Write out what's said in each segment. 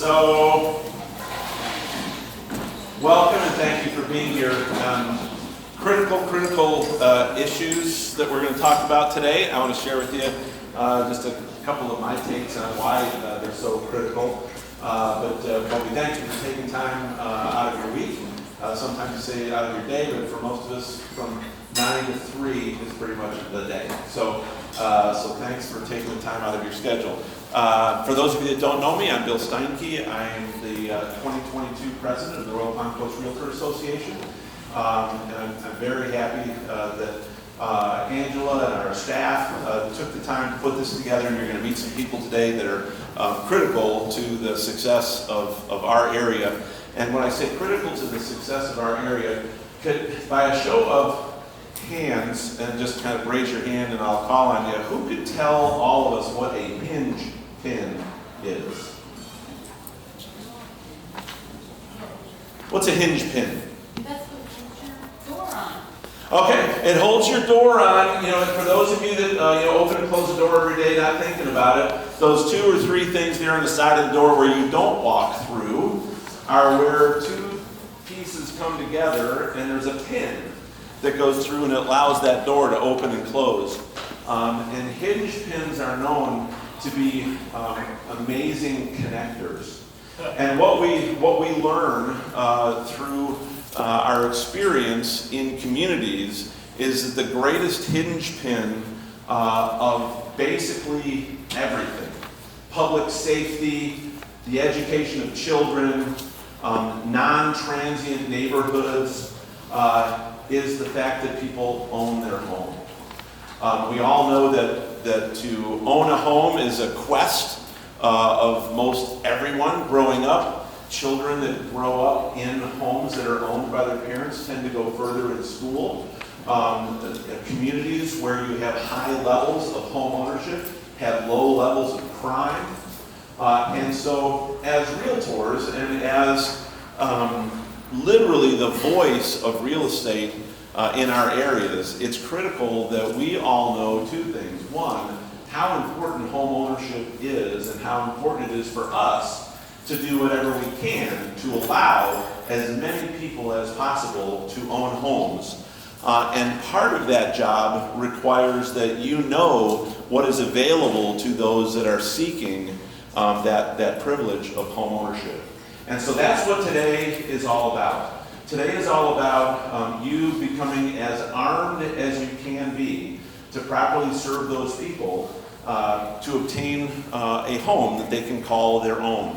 So, welcome and thank you for being here. Critical issues that we're going to talk about today. I want to share with you just a couple of my takes on why they're so critical. But we thank you for taking time out of your week. Sometimes you say out of your day, but for most of us, from 9 to 3 is pretty much the day. So thanks for taking the time out of your schedule. For those of you that don't know me, I'm Bill Steinke. I am the 2022 president of the Palm Coast Realtor Association. And I'm very happy that Angela and our staff took the time to put this together, and you're going to meet some people today that are critical to the success of our area. And when I say critical to the success of our area, by a show of hands, and just kind of raise your hand and I'll call on you, who could tell all of us what a hinge pin is? What's a hinge pin? That's what holds your door on. Okay, it holds your door on. You know, for those of you that open and close the door every day, not thinking about it, those 2 or 3 things there on the side of the door where you don't walk through are where 2 pieces come together, and there's a pin that goes through and it allows that door to open and close. And hinge pins are known to be amazing connectors. And what we learn through our experience in communities is that the greatest hinge pin of basically everything, public safety, the education of children, non-transient neighborhoods, is the fact that people own their home. We all know that to own a home is a quest of most everyone growing up. Children that grow up in homes that are owned by their parents tend to go further in school. Communities where you have high levels of home ownership have low levels of crime. And so as realtors and as literally the voice of real estate in our areas, it's critical that we all know 2 things. One, how important home ownership is and how important it is for us to do whatever we can to allow as many people as possible to own homes. And part of that job requires that you know what is available to those that are seeking that privilege of home ownership. And so that's what today is all about. Today is all about you becoming as armed as you can be to properly serve those people to obtain a home that they can call their own,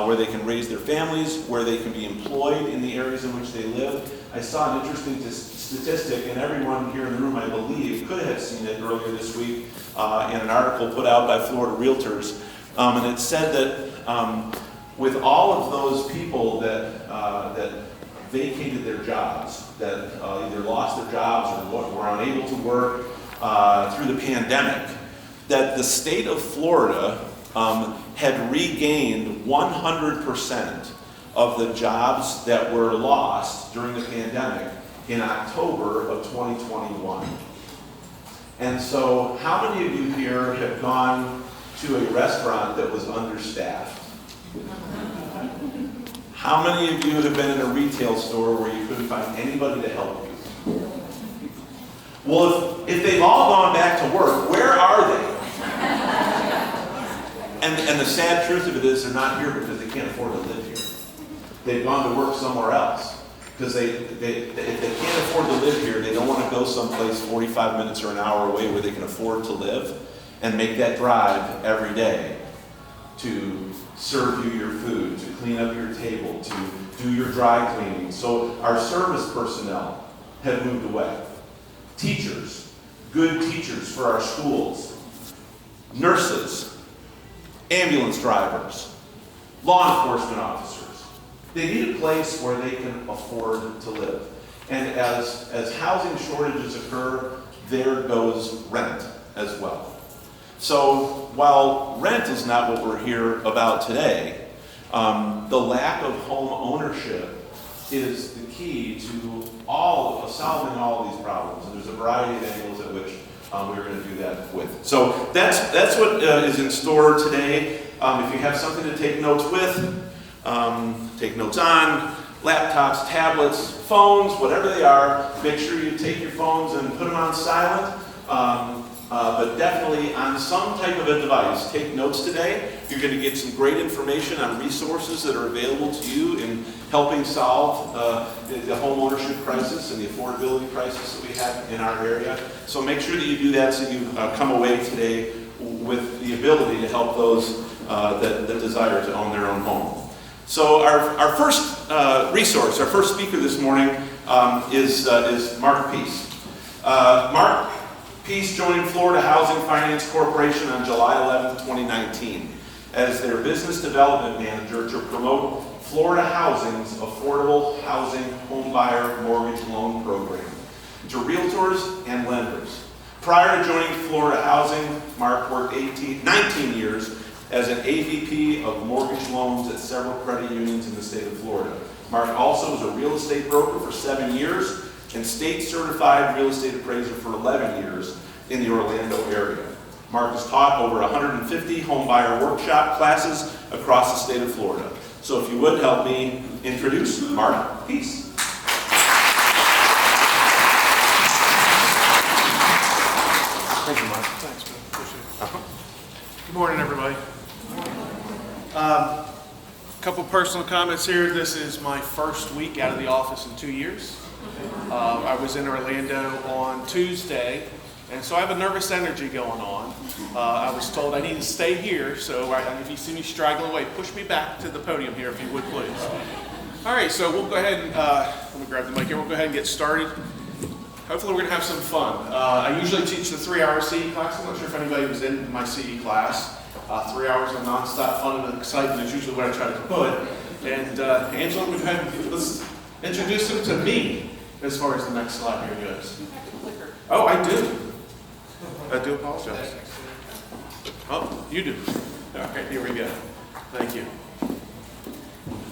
where they can raise their families, where they can be employed in the areas in which they live. I saw an interesting statistic, and everyone here in the room, I believe, could have seen it earlier this week in an article put out by Florida Realtors. And it said that with all of those people that vacated their jobs, that either lost their jobs or were unable to work through the pandemic, that the state of Florida had regained 100% of the jobs that were lost during the pandemic in October of 2021. And so how many of you here have gone to a restaurant that was understaffed? How many of you have been in a retail store where you couldn't find anybody to help you? Well, if they've all gone back to work, where are they? And the sad truth of it is they're not here because they can't afford to live here. They've gone to work somewhere else. Because if they can't afford to live here, they don't want to go someplace 45 minutes or an hour away where they can afford to live and make that drive every day to serve you your food, to clean up your table, to do your dry cleaning. So our service personnel have moved away. Teachers, good teachers for our schools, nurses, ambulance drivers, law enforcement officers. They need a place where they can afford to live. And as housing shortages occur, there goes rent as well. So while rent is not what we're here about today, the lack of home ownership is the key to solving all of these problems. And there's a variety of angles at which we're going to do that with. So that's what is in store today. if you have something to take notes with, take notes on, laptops, tablets, phones, whatever they are, make sure you take your phones and put them on silent. But definitely on some type of a device. Take notes today. You're going to get some great information on resources that are available to you in helping solve the home ownership crisis and the affordability crisis that we have in our area. So make sure that you do that so you come away today with the ability to help those that desire to own their own home. So our first resource, our first speaker this morning is Mark Pease. Mark Pease joined Florida Housing Finance Corporation on July 11, 2019 as their business development manager to promote Florida Housing's affordable housing homebuyer mortgage loan program to realtors and lenders. Prior to joining Florida Housing, Mark worked 19 years as an AVP of mortgage loans at several credit unions in the state of Florida. Mark also was a real estate broker for 7 years and state certified real estate appraiser for 11 years in the Orlando area. Mark has taught over 150 homebuyer workshop classes across the state of Florida. So if you would help me introduce Mark Pease. Thank you, Mark. Thanks, man. Appreciate it. Good morning, everybody. Couple personal comments here. This is my first week out of the office in 2 years. I was in Orlando on Tuesday, and so I have a nervous energy going on. I was told I need to stay here, so if you see me straggling away, push me back to the podium here if you would, please. All right, so we'll go ahead and, let me grab the mic here, we'll go ahead and get started. Hopefully we're going to have some fun. I usually teach the 3-hour CE class. I'm not sure if anybody was in my CE class. 3 hours of nonstop fun and excitement is usually what I try to put. And Angela, let's introduce them to me as far as the next slide here goes. Oh, I do. I do apologize. Oh, you do. Okay, here we go. Thank you.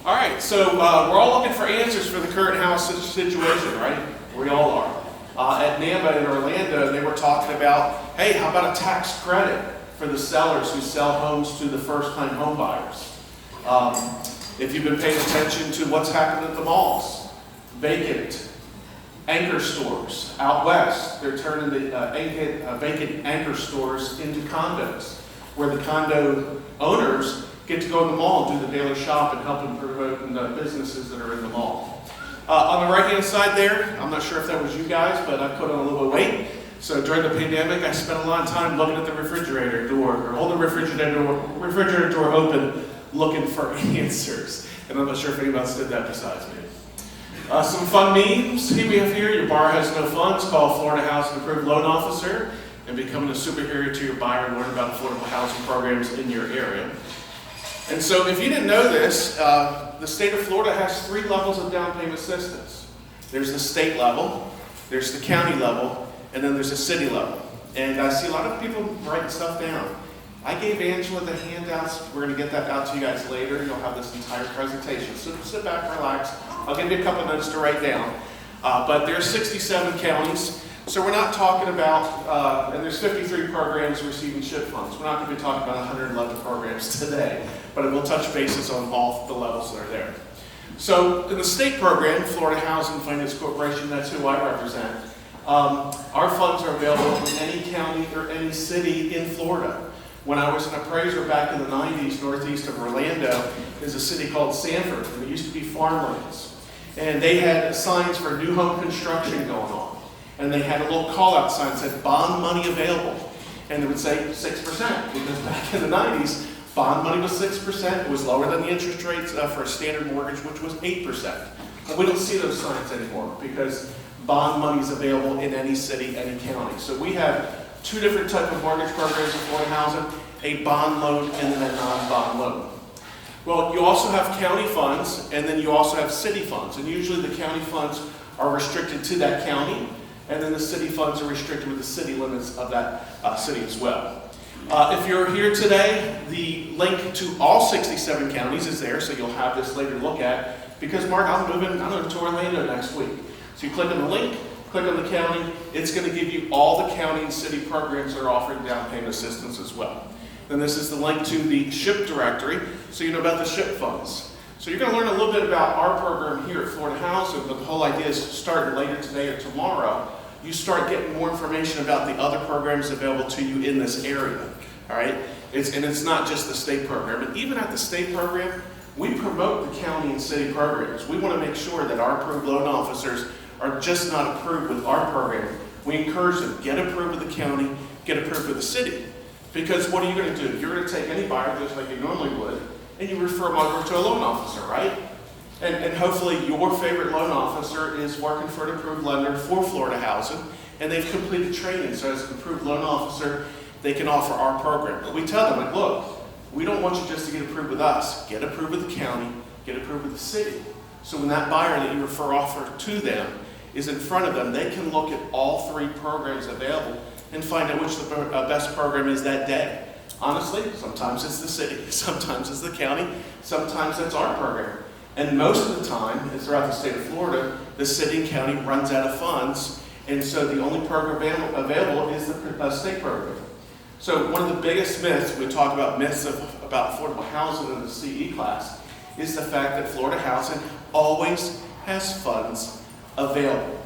All right, so we're all looking for answers for the current house situation, right? We all are. At NAMA in Orlando, they were talking about, hey, how about a tax credit for the sellers who sell homes to the first-time home buyers? If you've been paying attention to what's happened at the malls, vacant anchor stores out west, they're turning the vacant anchor stores into condos, where the condo owners get to go in the mall and do the daily shop and help them promote the businesses that are in the mall. On the right-hand side there, I'm not sure if that was you guys, but I put on a little bit of weight. So during the pandemic, I spent a lot of time looking at the refrigerator door, or holding the refrigerator door open, looking for answers. And I'm not sure if anybody else did that besides me. Some fun memes we have here. Your bar has no funds. Call Florida Housing Approved Loan Officer and becoming a superhero to your buyer and learn about affordable housing programs in your area. And so if you didn't know this, the state of Florida has 3 levels of down payment assistance. There's the state level, there's the county level, and then there's the city level. And I see a lot of people writing stuff down. I gave Angela the handouts. We're going to get that out to you guys later. You'll have this entire presentation. So sit back, relax. I'll give you a couple notes to write down. But there's 67 counties. So we're not talking about, and there's 53 programs receiving SHIP funds. We're not going to be talking about 111 programs today, but we'll touch bases on all the levels that are there. So in the state program, Florida Housing Finance Corporation, that's who I represent, our funds are available in any county or any city in Florida. When I was an appraiser back in the 90s, northeast of Orlando, there's a city called Sanford, and it used to be farmlands. And they had signs for new home construction going on. And they had a little call-out sign that said, bond money available. And it would say 6%, because back in the 90s, bond money was 6%. It was lower than the interest rates for a standard mortgage, which was 8%. And we don't see those signs anymore, because bond money is available in any city, any county. So we have 2 different types of mortgage programs in Florida Housing, a bond loan and then a non-bond loan. Well, you also have county funds, and then you also have city funds. And usually the county funds are restricted to that county, and then the city funds are restricted with the city limits of that city as well. If you're here today, the link to all 67 counties is there, so you'll have this later to look at. Because, Mark, I'm moving to Orlando next week. So you click on the link, click on the county, it's going to give you all the county and city programs that are offering down payment assistance as well. Then this is the link to the SHIP directory, so you know about the SHIP funds. So you're going to learn a little bit about our program here at Florida Housing, but the whole idea is starting later today or tomorrow, you start getting more information about the other programs available to you in this area, all right? It's not just the state program, but even at the state program, we promote the county and city programs. We want to make sure that our approved loan officers are just not approved with our program. We encourage them, get approved with the county, get approved with the city. Because what are you going to do? You're going to take any buyer, just like you normally would, and you refer them over to a loan officer, right? And hopefully your favorite loan officer is working for an approved lender for Florida Housing, and they've completed training. So as an approved loan officer, they can offer our program. But we tell them, like, look, we don't want you just to get approved with us. Get approved with the county, get approved with the city. So when that buyer that you refer offer to them is in front of them, they can look at all three programs available and find out which the best program is that day. Honestly, sometimes it's the city, sometimes it's the county, sometimes it's our program. And most of the time, throughout the state of Florida, the city and county runs out of funds, and so the only program available is the state program. So one of the biggest myths, we talk about myths about affordable housing in the CE class, is the fact that Florida Housing always has funds available.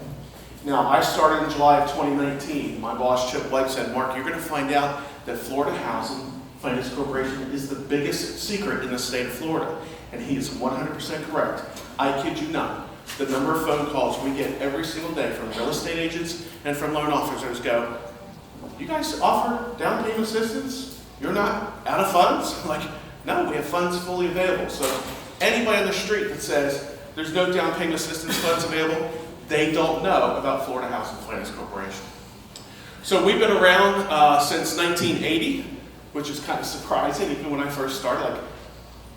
Now, I started in July of 2019. My boss, Chip Blake, said, Mark, you're going to find out that Florida Housing Finance Corporation is the biggest secret in the state of Florida. And he is 100% correct. I kid you not. The number of phone calls we get every single day from real estate agents and from loan officers go, you guys offer down payment assistance? You're not out of funds? Like, no, we have funds fully available. So anybody on the street that says there's no down payment assistance funds available, they don't know about Florida Housing Finance Corporation. So we've been around since 1980, which is kind of surprising, even when I first started, like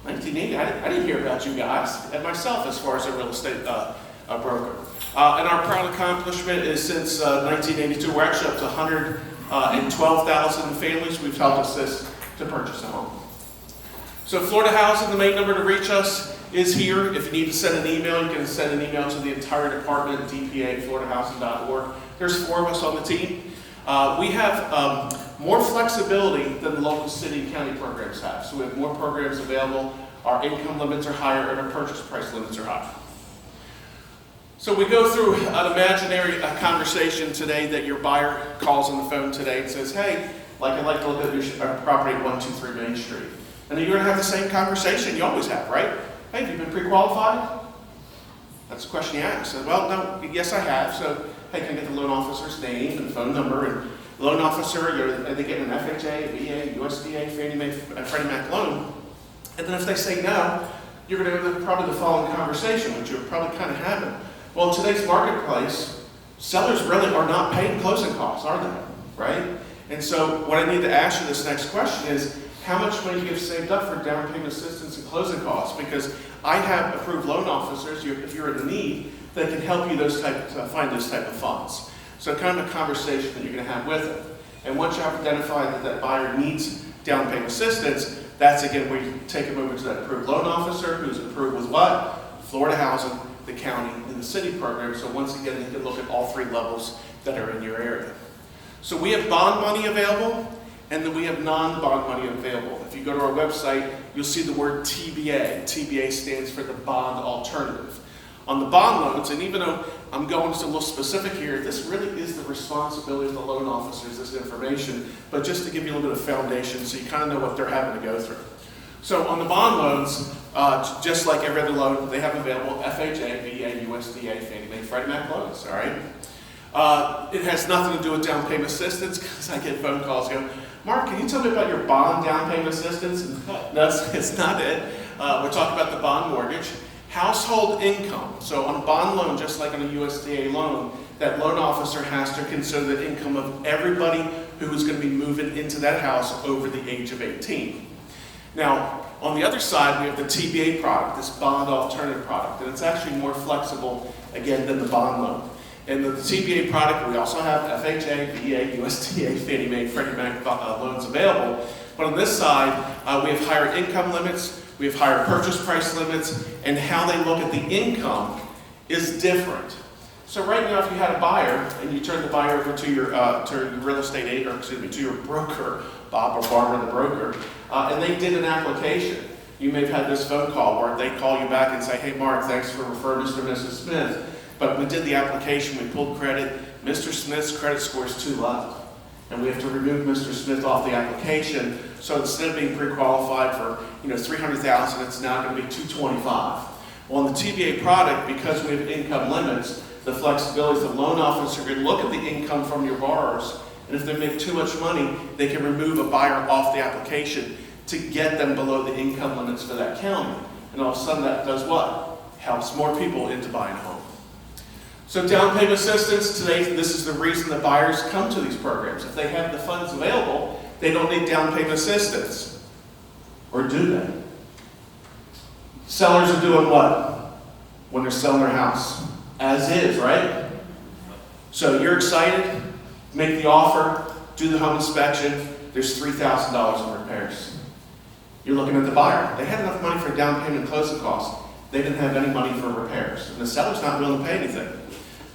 1980, I didn't hear about you guys, and myself as far as a real estate broker. And our proud accomplishment is since 1982, we're actually up to 112,000 families we've helped assist to purchase a home. So Florida Housing, the main number to reach us is here. If you need to send an email, you can send an email to the entire department at dpa@floridahousing.org. There's 4 of us on the team. We have more flexibility than the local city and county programs have. So we have more programs available. Our income limits are higher and our purchase price limits are higher. So we go through an imaginary conversation today that your buyer calls on the phone today and says, hey, I'd like to look at your property at 123 Main Street. And then you're going to have the same conversation you always have, right? Hey, have you been pre-qualified? That's the question you ask. Well, no, yes I have. So, hey, can I get the loan officer's name and phone number? And loan officer, are they getting an FHA, VA, USDA, Fannie Mae, Freddie Mac loan? And then if they say no, you're going to have probably the following conversation, which you're probably kind of having. Well, in today's marketplace, sellers really are not paying closing costs, are they? Right? And so what I need to ask you this next question is, how much money do you have saved up for down payment assistance and closing costs? Because I have approved loan officers, if you're in need, that can help you find those type of funds. So kind of a conversation that you're going to have with them. And once you have identified that that buyer needs down payment assistance, that's again where you take them over to that approved loan officer who's approved with what? Florida Housing, the county, and the city program. So once again, they can look at all 3 levels that are in your area. So we have bond money available, and then we have non-bond money available. If you go to our website, you'll see the word TBA. TBA stands for the bond alternative. On the bond loans, and even though I'm going to a little specific here, this really is the responsibility of the loan officers, this information, but just to give you a little bit of foundation so you kind of know what they're having to go through. So on the bond loans, just like every other loan, they have available FHA, VA, USDA, Fannie Mae, Freddie Mac loans, all right? It has nothing to do with down payment assistance, because I get phone calls going, Mark, can you tell me about your bond down payment assistance? No, it's not it. We're talking about the bond mortgage. Household income. So on a bond loan, just like on a USDA loan, that loan officer has to consider the income of everybody who is going to be moving into that house over the age of 18. Now, on the other side, we have the TBA product, this bond alternative product, and it's actually more flexible, again, than the bond loan. And the TBA product, we also have FHA, VA, USDA, Fannie Mae, Freddie Mac loans available. But on this side, we have higher income limits, we have higher purchase price limits, and how they look at the income is different. So right now, if you had a buyer and you turn the buyer over to your real estate agent, or excuse me, to your broker, Bob or Barbara, the broker, and they did an application, you may have had this phone call where they call you back and say, hey, Mark, thanks for referring Mr. and Mrs. Smith, but we did the application, we pulled credit, Mr. Smith's credit score is too low, and we have to remove Mr. Smith off the application. So instead of being pre-qualified for $300,000, it's now going to be $225,000. Well, on the TBA product, because we have income limits, the flexibility is the loan officer can look at the income from your borrowers, and if they make too much money, they can remove a buyer off the application to get them below the income limits for that county. And all of a sudden that does what? Helps more people into buying a home. So down payment assistance, today this is the reason that buyers come to these programs. If they have the funds available, they don't need down payment assistance. Or do they? Sellers are doing what when they're selling their house? As is, right? So you're excited, make the offer, do the home inspection, there's $3,000 in repairs. You're looking at the buyer. They had enough money for down payment and closing costs. They didn't have any money for repairs. And the seller's not willing to pay anything.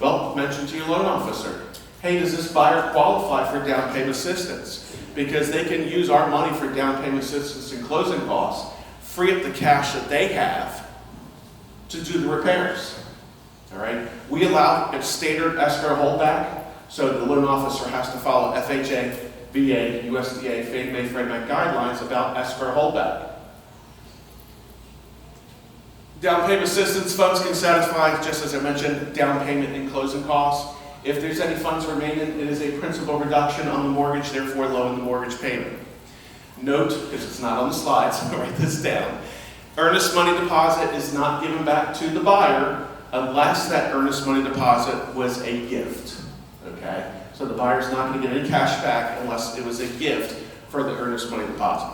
Well, mention to your loan officer, hey, does this buyer qualify for down payment assistance? Because they can use our money for down payment assistance and closing costs, free up the cash that they have to do the repairs. All right? We allow a standard escrow holdback, so the loan officer has to follow FHA, VA, USDA, Fannie Mae, Freddie Mac guidelines about escrow holdback. Down payment assistance funds can satisfy, just as I mentioned, down payment and closing costs. If there's any funds remaining, it is a principal reduction on the mortgage, therefore lowering the mortgage payment. Note, because it's not on the slides, so write this down. Earnest money deposit is not given back to the buyer unless that earnest money deposit was a gift. Okay? So the buyer's not going to get any cash back unless it was a gift for the earnest money deposit.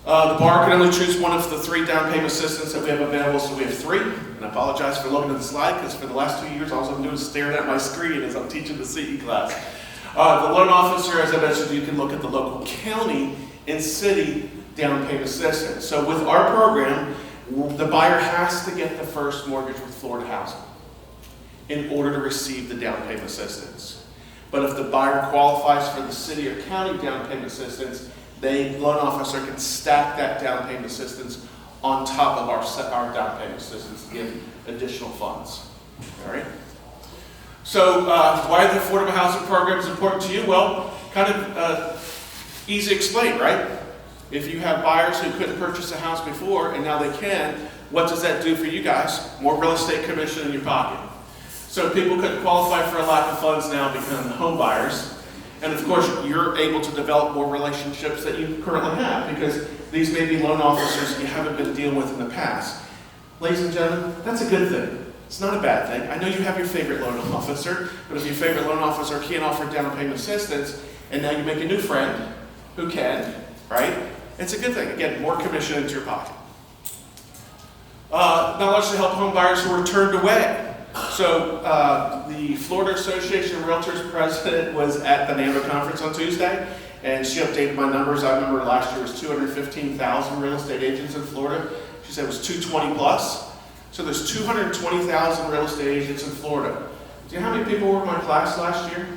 The borrower can only choose one of the 3 down payment assistance that we have available, so we have 3. And I apologize for looking at the slide, because for the last 2 years, all I'm doing is staring at my screen as I'm teaching the CE class. The loan officer, as I mentioned, you can look at the local county and city down payment assistance. So with our program, the buyer has to get the first mortgage with Florida Housing in order to receive the down payment assistance. But if the buyer qualifies for the city or county down payment assistance, the loan officer can stack that down payment assistance on top of our down payment assistance to give additional funds. All right? So why are the affordable housing programs important to you? Well, kind of easy to explain, right? If you have buyers who couldn't purchase a house before and now they can, what does that do for you guys? More real estate commission in your pocket. So people couldn't qualify for a lack of funds now become home buyers. And of course, you're able to develop more relationships that you currently have, because these may be loan officers you haven't been dealing with in the past. Ladies and gentlemen, that's a good thing. It's not a bad thing. I know you have your favorite loan officer, but if your favorite loan officer can't offer down payment assistance, and now you make a new friend who can, right? It's a good thing. Again, more commission into your pocket. Knowledge to help home buyers who are turned away. So the Florida Association of Realtors president was at the NAMA conference on Tuesday, and she updated my numbers. I remember last year was 215,000 real estate agents in Florida. She said it was 220 plus. So there's 220,000 real estate agents in Florida. Do you know how many people were in my class last year?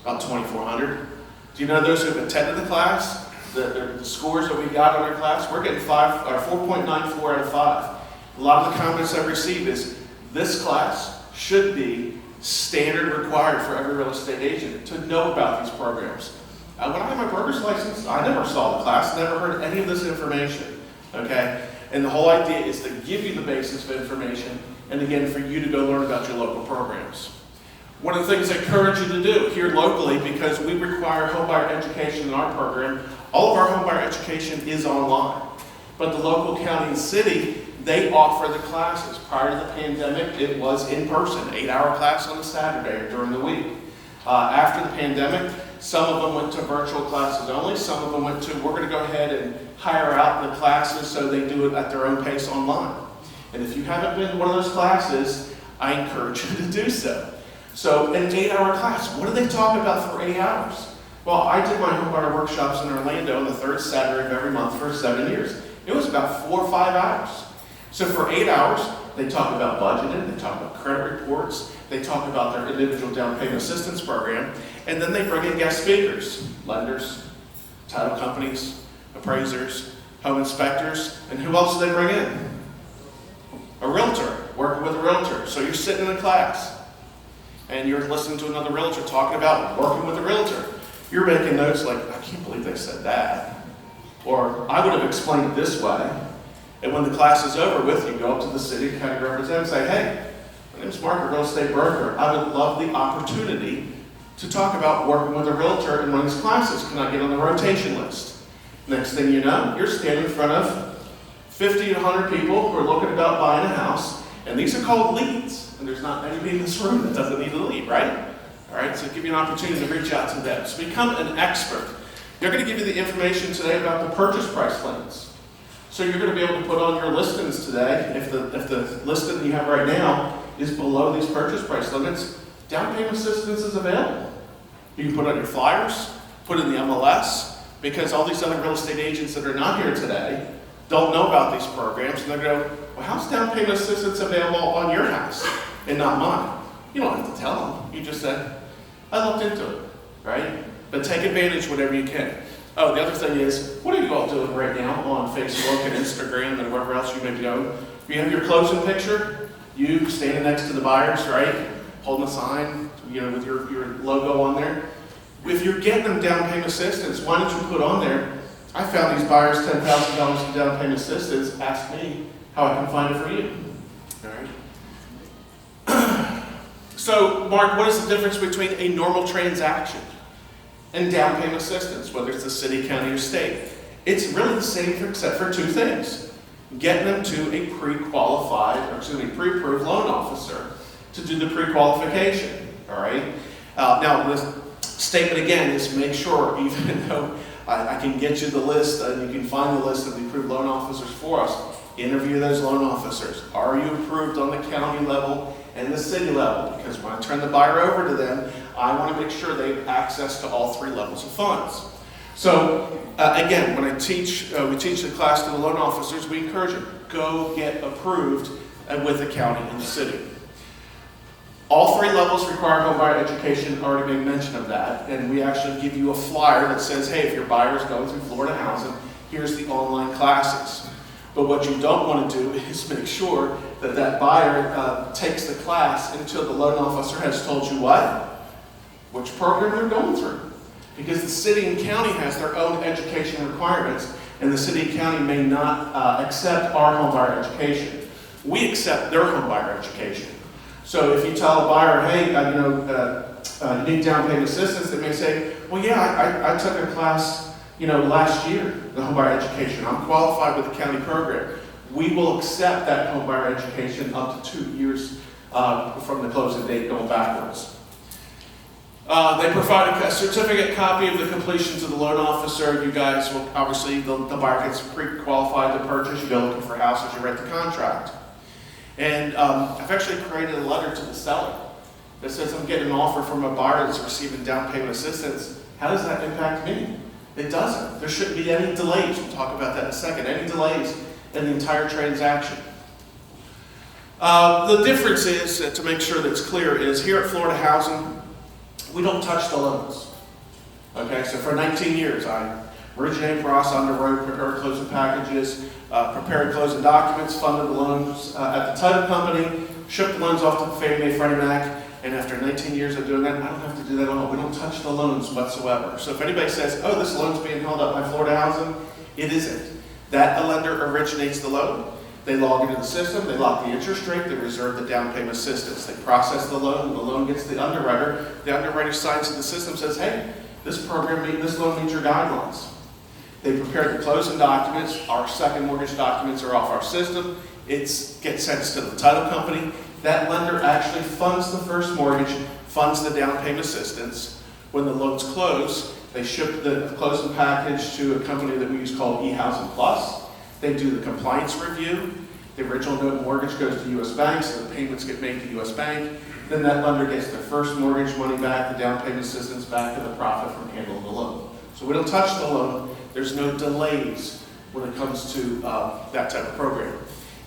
About 2,400. Do you know those who have attended the class? The scores that we got on our class? We're getting 4.94 out of 5. A lot of the comments I've received is, this class should be standard required for every real estate agent to know about these programs. When I had my broker's license, I never saw the class, never heard any of this information, okay? And the whole idea is to give you the basis of information, and again, for you to go learn about your local programs. One of the things I encourage you to do here locally, because we require homebuyer education in our program, all of our homebuyer education is online. But the local county and city, they offer the classes. Prior to the pandemic, it was in person, 8-hour class on a Saturday or during the week. After the pandemic, some of them went to virtual classes only. Some of them went to, we're going to go ahead and hire out the classes so they do it at their own pace online. And if you haven't been to one of those classes, I encourage you to do so. So an 8-hour class, what do they talk about for 8 hours? Well, I did my homebuyer workshops in Orlando on the 3rd Saturday of every month for 7 years. It was about 4 or 5 hours. So for 8 hours, They talk about budgeting, they talk about credit reports, they talk about their individual down payment assistance program, and then they bring in guest speakers, lenders, title companies, appraisers, home inspectors, and who else do they bring in? A realtor, working with a realtor. So you're sitting in a class, and you're listening to another realtor talking about working with a realtor. You're making notes like, I can't believe they said that. Or, I would have explained it this way. And when the class is over with, you go up to the city county representative and say, hey, my name's Mark, a real estate broker. I would love the opportunity to talk about working with a realtor in one of these classes. Can I get on the rotation list? Next thing you know, you're standing in front of 50 to 100 people who are looking about buying a house, and these are called leads. And there's not anybody in this room that doesn't need a lead, right? All right, so give you an opportunity to reach out to them. So become an expert. They're going to give you the information today about the purchase price plans. So you're going to be able to put on your listings today, if the listing you have right now is below these purchase price limits, down payment assistance is available. You can put on your flyers, put in the MLS, because all these other real estate agents that are not here today don't know about these programs, and they're going to go, well, how's down payment assistance available on your house and not mine? You don't have to tell them. You just say, I looked into it, right? But take advantage whenever you can. Oh, the other thing is, what are you all doing right now on Facebook and Instagram and wherever else you may be going? You have your closing picture, you standing next to the buyers, right? Holding a sign, with your logo on there. If you're getting them down payment assistance, why don't you put on there, I found these buyers $10,000 in down payment assistance, ask me how I can find it for you. All right. So, Mark, what is the difference between a normal transaction and down payment assistance, whether it's the city, county, or state? It's really the same except for two things. Getting them to a pre-approved loan officer to do the pre-qualification, all right? Now, the statement again is make sure, even though I can get you the list, and you can find the list of the approved loan officers for us, interview those loan officers. Are you approved on the county level and the city level? Because when I turn the buyer over to them, I want to make sure they have access to all three levels of funds. So again, when we teach the class to the loan officers, we encourage them, go get approved with the county and the city. All three levels require homebuyer education, already made mention of that, and we actually give you a flyer that says, hey, if your buyer is going through Florida housing, here's the online classes. But what you don't want to do is make sure that that buyer takes the class until the loan officer has told you which program they're going through. Because the city and county has their own education requirements, and the city and county may not accept our homebuyer education. We accept their homebuyer education. So if you tell a buyer, hey, you need down payment assistance, they may say, well, yeah, I took a class, last year, the homebuyer education. I'm qualified with the county program. We will accept that homebuyer education up to 2 years from the closing date going backwards. They provide a certificate copy of the completion to the loan officer. You guys will, obviously, the buyer gets pre-qualified to purchase. You go looking for houses, you write the contract. And I've actually created a letter to the seller that says I'm getting an offer from a buyer that's receiving down payment assistance. How does that impact me? It doesn't. There shouldn't be any delays. We'll talk about that in a second. Any delays in the entire transaction. The difference is, to make sure that's clear, is here at Florida Housing, we don't touch the loans. Okay, so for 19 years, I originated, processed, underwrote, prepared closing packages, prepared closing documents, funded the loans at the title company, shipped the loans off to Fannie Mae, Freddie Mac, and after 19 years of doing that, I don't have to do that at all. We don't touch the loans whatsoever. So if anybody says, oh, this loan's being held up by Florida Housing, it isn't. That lender originates the loan. They log into the system, they lock the interest rate, they reserve the down payment assistance. They process the loan gets to the underwriter signs in the system, says, hey, this loan meets your guidelines. They prepare the closing documents. Our second mortgage documents are off our system. It gets sent to the title company. That lender actually funds the first mortgage, funds the down payment assistance. When the loans close, they ship the closing package to a company that we use called eHousing Plus. They do the compliance review. The original note mortgage goes to U.S. Bank, so the payments get made to U.S. Bank. Then that lender gets their first mortgage money back, the down payment assistance back, and the profit from handling the loan. So we don't touch the loan. There's no delays when it comes to that type of program.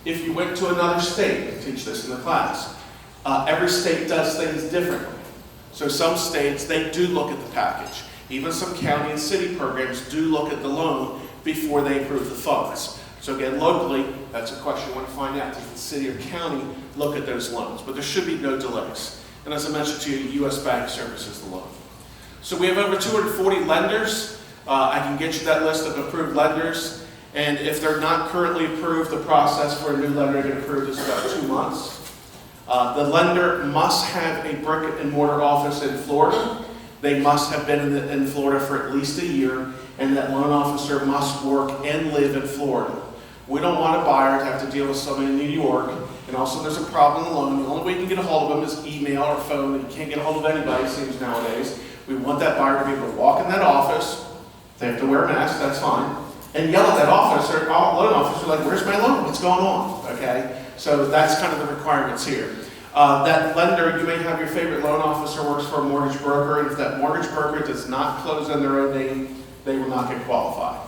If you went to another state, I teach this in the class, every state does things differently. So some states, they do look at the package. Even some county and city programs do look at the loan before they approve the funds. So again, locally, that's a question you want to find out. Does the city or county look at those loans? But there should be no delays. And as I mentioned to you, U.S. Bank services the loan. So we have over 240 lenders. I can get you that list of approved lenders. And if they're not currently approved, the process for a new lender to get approved is about 2 months. The lender must have a brick and mortar office in Florida. They must have been in Florida for at least a year, and that loan officer must work and live in Florida. We don't want a buyer to have to deal with somebody in New York, and also there's a problem in the loan. The only way you can get a hold of them is email or phone. You can't get a hold of anybody, it seems nowadays. We want that buyer to be able to walk in that office. They have to wear a mask, that's fine. And yell at that officer, loan officer, like, where's my loan? What's going on? Okay? So that's kind of the requirements here. That lender, you may have your favorite loan officer works for a mortgage broker, and if that mortgage broker does not close in their own name, they will not get qualified.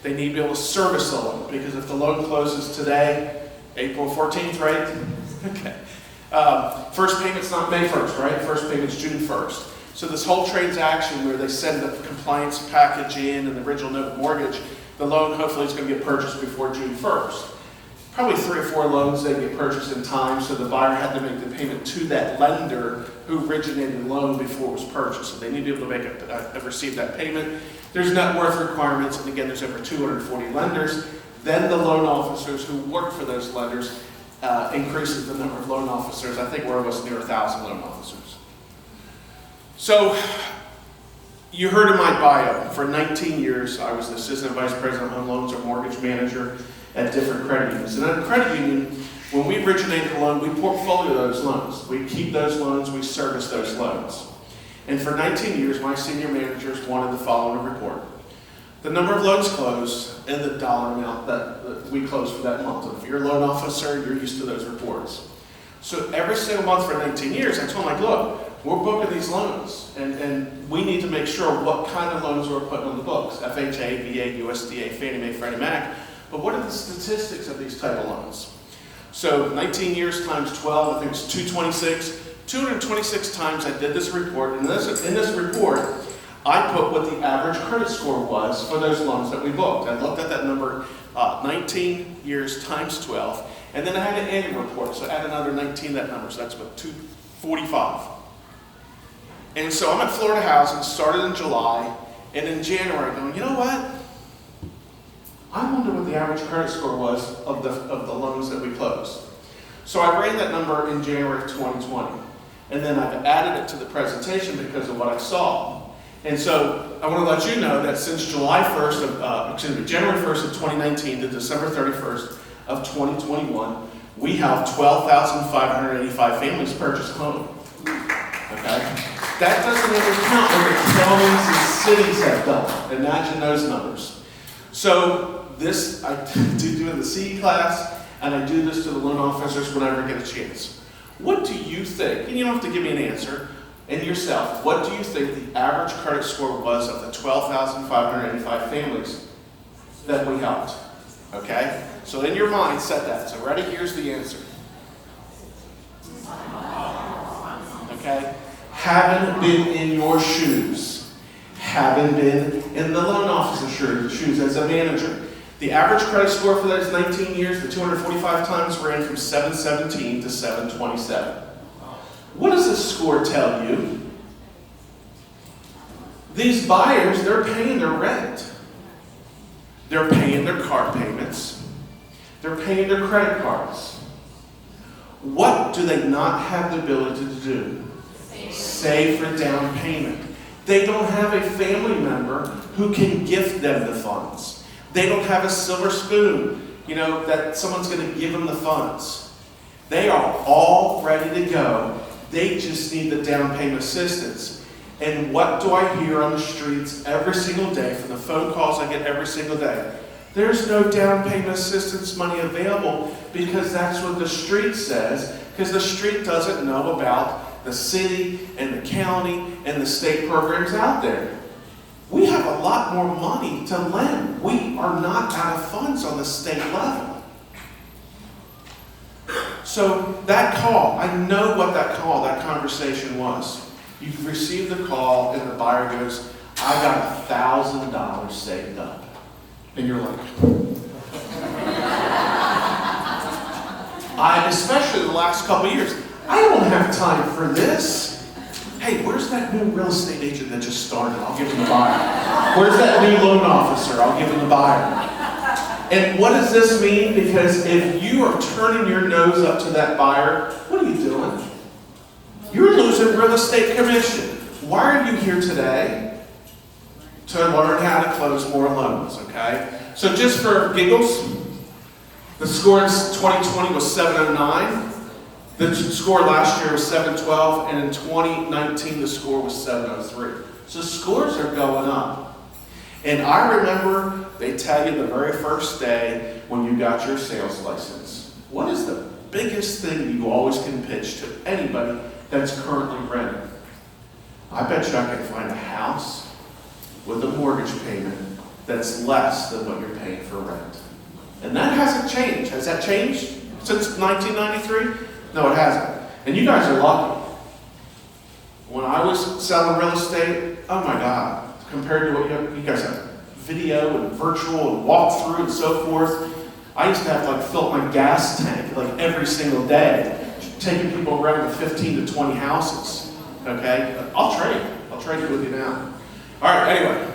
They need to be able to service the loan, because if the loan closes today, April 14th, right? Okay. First payment's not May 1st, right? First payment's June 1st. So this whole transaction where they send the compliance package in and the original note mortgage, the loan hopefully is going to get purchased before June 1st. Probably 3 or 4 loans they get purchased in time, so the buyer had to make the payment to that lender who originated the loan before it was purchased. So they need to be able to make receive that payment. There's net worth requirements, and again, there's over 240 lenders. Then the loan officers who work for those lenders increases the number of loan officers. I think we're almost near 1,000 loan officers. So you heard in my bio, for 19 years, I was the assistant vice president of home loans or mortgage manager at different credit unions. And at a credit union, when we originate a loan, we portfolio those loans. We keep those loans, we service those loans. And for 19 years, my senior managers wanted the following report: the number of loans closed and the dollar amount that we closed for that month. And if you're a loan officer, you're used to those reports. So every single month for 19 years, I told them, like, look, we're booking these loans, and we need to make sure what kind of loans we're putting on the books: FHA, VA, USDA, Fannie Mae, Freddie Mac. But what are the statistics of these type of loans? So 19 years times 12, I think it's 226. 226 times I did this report, and in this report, I put what the average credit score was for those loans that we booked. I looked at that number, 19 years times 12, and then I had an annual report, so add another 19 to that number, so that's about 245. And so I'm at Florida Housing, started in July, and in January, going, you know what? I wonder what the average credit score was of the loans that we closed. So I ran that number in January of 2020. And then I've added it to the presentation because of what I saw. And so I want to let you know that since January 1st of 2019 to December 31st of 2021, we have 12,585 families purchase a home. Okay? That doesn't even count what the counties and cities have done. Imagine those numbers. So this I do in the CE class, and I do this to the loan officers whenever I get a chance. What do you think, and you don't have to give me an answer, and yourself, what do you think the average credit score was of the 12,585 families that we helped? Okay? So in your mind, set that. So ready? Here's the answer. Okay? Haven't been in your shoes. Haven't been in the loan officer's shoes as a manager. The average credit score for those 19 years, the 245 times, ran from 717 to 727. What does this score tell you? These buyers, they're paying their rent. They're paying their car payments. They're paying their credit cards. What do they not have the ability to do? Save for down payment. They don't have a family member who can gift them the funds. They don't have a silver spoon, that someone's going to give them the funds. They are all ready to go. They just need the down payment assistance. And what do I hear on the streets every single day from the phone calls I get every single day? There's no down payment assistance money available because that's what the street says, because the street doesn't know about the city and the county and the state programs out there. We have a lot more money to lend. We are not out of funds on the state level. So that call, I know what that conversation was. You receive the call and the buyer goes, I got $1,000 saved up. And you're like, especially the last couple of years, I don't have time for this. Hey, where's that new real estate agent that just started? I'll give him the buyer. Where's that new loan officer? I'll give him the buyer. And what does this mean? Because if you are turning your nose up to that buyer, what are you doing? You're losing real estate commission. Why are you here today? To learn how to close more loans, okay? So just for giggles, the score in 2020 was 709. The score last year was 712, and in 2019 the score was 703. So scores are going up. And I remember they tell you the very first day when you got your sales license, what is the biggest thing you always can pitch to anybody that's currently renting? I bet you I can find a house with a mortgage payment that's less than what you're paying for rent. And that hasn't changed. Has that changed since 1993? No, it hasn't. And you guys are lucky. When I was selling real estate, oh my God, compared to what you guys have video and virtual and walkthrough and so forth. I used to have to like fill up my gas tank like every single day, taking people around to 15 to 20 houses. Okay? I'll trade it with you now. All right, anyway.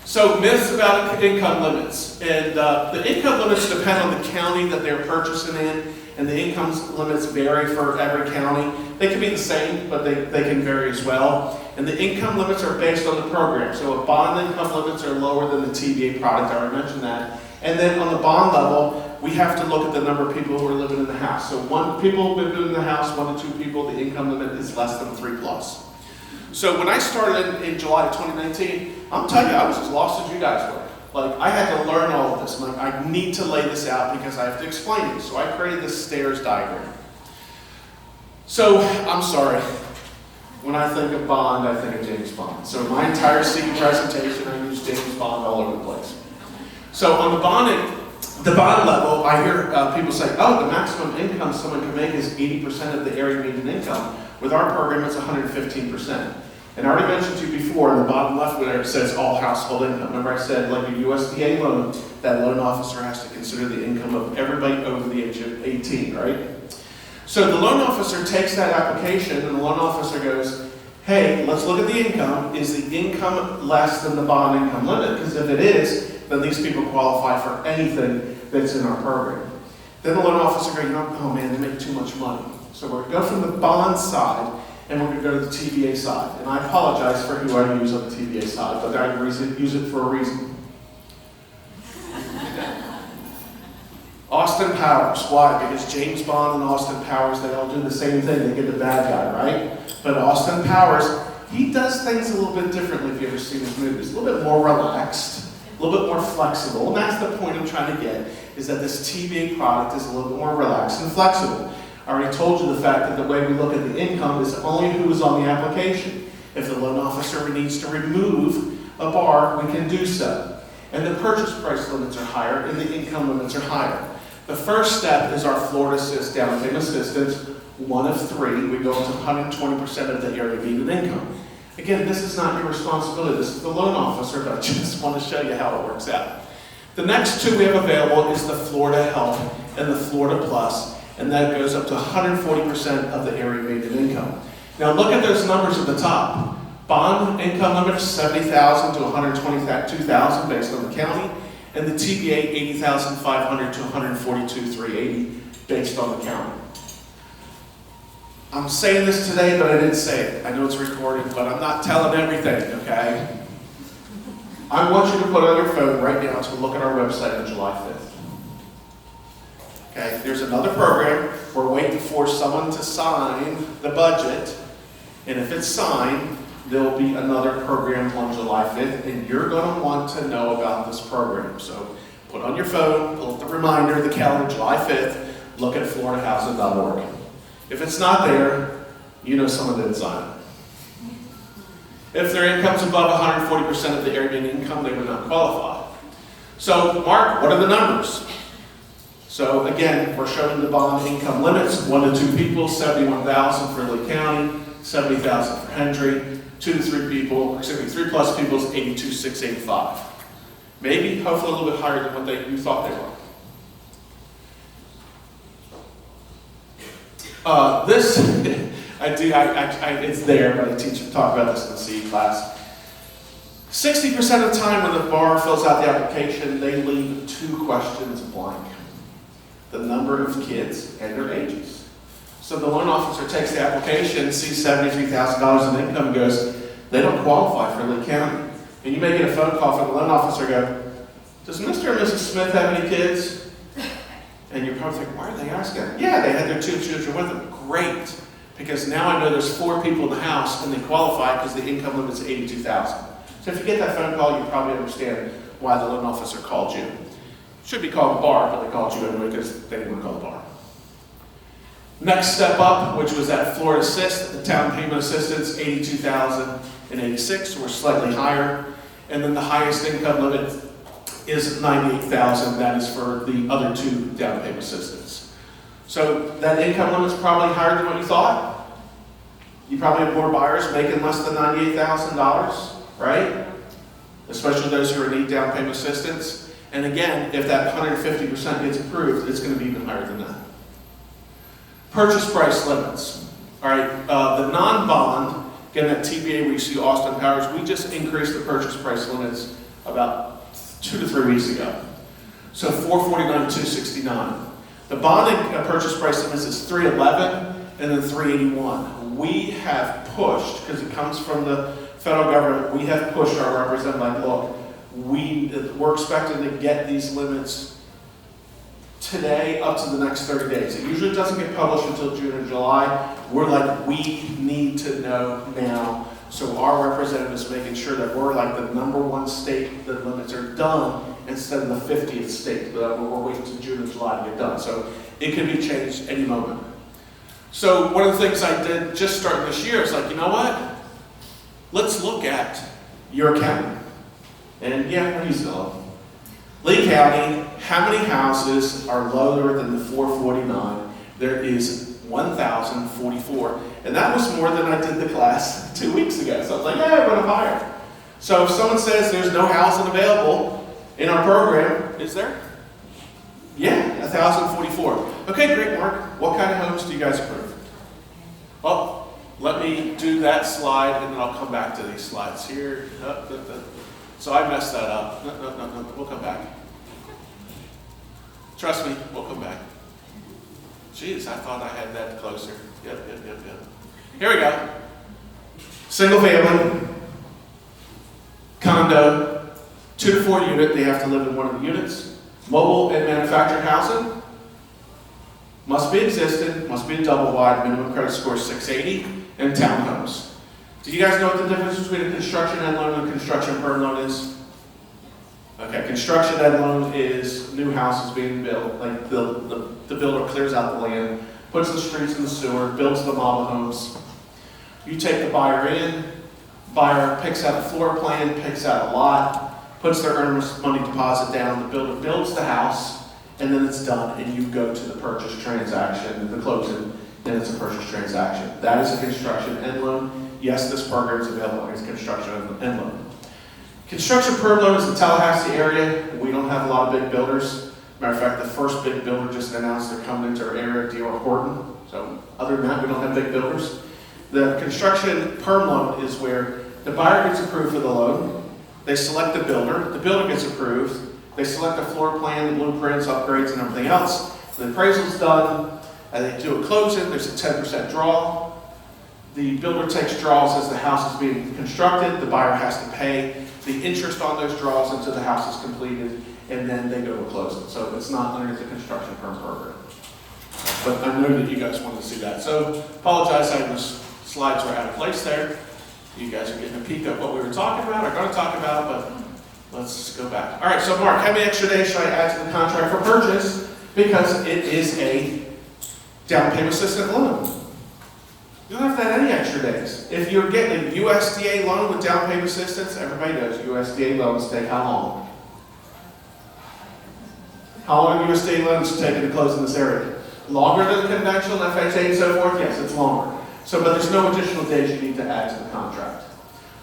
So myths about income limits. And the income limits depend on the county that they're purchasing in, and the income limits vary for every county. They can be the same, but they can vary as well. And the income limits are based on the program. So bond income limits are lower than the TBA product, I already mentioned that. And then on the bond level, we have to look at the number of people who are living in the house. So people have been living in the house, 1 to 2 people, the income limit is less than 3 plus. So when I started in July of 2019, I'm telling you, I was as lost as you guys were. Like, I had to learn all of this. I'm like, I need to lay this out because I have to explain it. So I created this stairs diagram. So, I'm sorry. When I think of Bond, I think of James Bond. So my entire CE presentation, I use James Bond all over the place. So on the bond level, I hear people say, oh, the maximum income someone can make is 80% of the area median income. With our program, it's 115%. And I already mentioned to you before, in the bottom left where it says all household income. Remember I said, like a USDA loan, that loan officer has to consider the income of everybody over the age of 18, right? So the loan officer takes that application, and the loan officer goes, hey, let's look at the income. Is the income less than the bond income limit? Because if it is, then these people qualify for anything that's in our program. Then the loan officer goes, oh man, they make too much money. So we're going to go from the bond side, and we're going to go to the TBA side. And I apologize for who I use on the TBA side, but I use it for a reason. Austin Powers. Why? Because James Bond and Austin Powers, they all do the same thing. They get the bad guy, right? But Austin Powers, he does things a little bit differently if you've ever seen his movies. A little bit more relaxed, a little bit more flexible. And that's the point I'm trying to get, is that this TBA product is a little bit more relaxed and flexible. I already told you the fact that the way we look at the income is only who is on the application. If the loan officer needs to remove a bar, we can do so. And the purchase price limits are higher and the income limits are higher. The first step is our Florida Assist down payment assistance, 1 of 3. We go up to 120% of the area median income. Again, this is not your responsibility. This is the loan officer, but I just want to show you how it works out. The next 2 we have available is the Florida Help and the Florida Plus, and that goes up to 140% of the area median income. Now look at those numbers at the top. Bond income limit is $70,000 to $122,000 based on the county, and the TBA $80,500 to $142,380 based on the county. I'm saying this today, but I didn't say it. I know it's recorded, but I'm not telling everything, okay? I want you to put on your phone right now to look at our website on July 5th. Okay, there's another program. We're waiting for someone to sign the budget, and if it's signed, there'll be another program on July 5th, and you're going to want to know about this program. So put on your phone, pull up the reminder, the calendar, July 5th, look at floridahousing.org. If it's not there, you know someone didn't sign it. If their income's above 140% of the area median income, they would not qualify. So, Mark, what are the numbers? So again, we're showing the bond income limits, 1 to 2 people, $71,000 for Lee County, $70,000 for Hendry, 2 to 3 people, 3 plus people is $82,685. Maybe, hopefully a little bit higher than what you thought they were. This, it's there, but I talk about this in the CE class. 60% of the time when the borrower fills out the application, they leave 2 questions blank. The number of kids and their ages. So the loan officer takes the application, sees $73,000 in income, and goes, they don't qualify for Lee County. And you may get a phone call from the loan officer go, does Mr. and Mrs. Smith have any kids? And you're probably thinking, why are they asking? Yeah, they had their 2 children with them. Great. Because now I know there's 4 people in the house and they qualify because the income limit is $82,000. So if you get that phone call, you probably understand why the loan officer called you. Should be called the bar, but they called you anyway because they didn't want to call the bar. Next step up, which was at Florida Assist, the down payment assistance, $82,086, so we're slightly higher. And then the highest income limit is $98,000. That is for the other 2 down payment assistance. So that income limit is probably higher than what you thought. You probably have more buyers making less than $98,000, right? Especially those who are in need down payment assistance. And again, if that 150% gets approved, it's going to be even higher than that. Purchase price limits. All right, the non-bond, again, that TBA where you see Austin Powers, we just increased the purchase price limits about 2 to 3 weeks ago. So $449 to $269. The bond purchase price limits is $311 and then $381. We have pushed, because it comes from the federal government, we have pushed our representative like, look, we're expecting to get these limits today up to the next 30 days. It usually doesn't get published until June or July. We're like, we need to know now. So our representative is making sure that we're like the #1 state that limits are done instead of the 50th state. We're waiting until June and July to get done. So it could be changed any moment. So one of the things I did just starting this year is like, you know what? Let's look at your county. And yeah, we're using them. Lee County, how many houses are lower than the 449? There is 1,044. And that was more than I did the class 2 weeks ago. So I was like, yeah, we're going to hire. So if someone says there's no housing available in our program, is there? Yeah, 1,044. Okay, great, Mark. What kind of homes do you guys approve? Oh, let me do that slide and then I'll come back to these slides here. So I messed that up. No, we'll come back. Trust me, we'll come back. Jeez, I thought I had that closer. Yep. Here we go. Single family, condo, 2 to 4 unit, they have to live in one of the units. Mobile and manufactured housing, must be existing, must be a double wide, minimum credit score 680, and townhomes. Do you guys know what the difference between a construction ed loan and a construction perm loan is? Okay, construction ed loan is new houses being built, like the builder clears out the land, puts the streets in the sewer, builds the model homes. You take the buyer in, buyer picks out a floor plan, picks out a lot, puts their earnest money deposit down, the builder builds the house, and then it's done, and you go to the purchase transaction, the closing, then it's a purchase transaction. That is a construction ed loan. Yes, this program is available as construction ed loan. Construction perm loan is in the Tallahassee area. We don't have a lot of big builders. Matter of fact, the first big builder just announced they're coming into our area, D.R. Horton. So other than that, we don't have big builders. The construction perm loan is where the buyer gets approved for the loan. They select the builder gets approved. They select the floor plan, the blueprints, upgrades, and everything else. The appraisal's done, and they do a closing. There's a 10% draw. The builder takes draws as the house is being constructed. The buyer has to pay the interest on those draws until the house is completed, and then they go to closing. So it's not underneath the construction perm program. But I know that you guys wanted to see that. So apologize, those slides were out of place there. You guys are getting a peek at what we were talking about, or going to talk about, but let's go back. All right, so Mark, how many extra days should I add to the contract for purchase? Because it is a down payment assistance loan. You don't have to add any extra days. If you're getting a USDA loan with down payment assistance, everybody knows USDA loans take how long? How long are USDA loans taking to close in this area? Longer than conventional FHA and so forth? Yes, it's longer. So, but there's no additional days you need to add to the contract.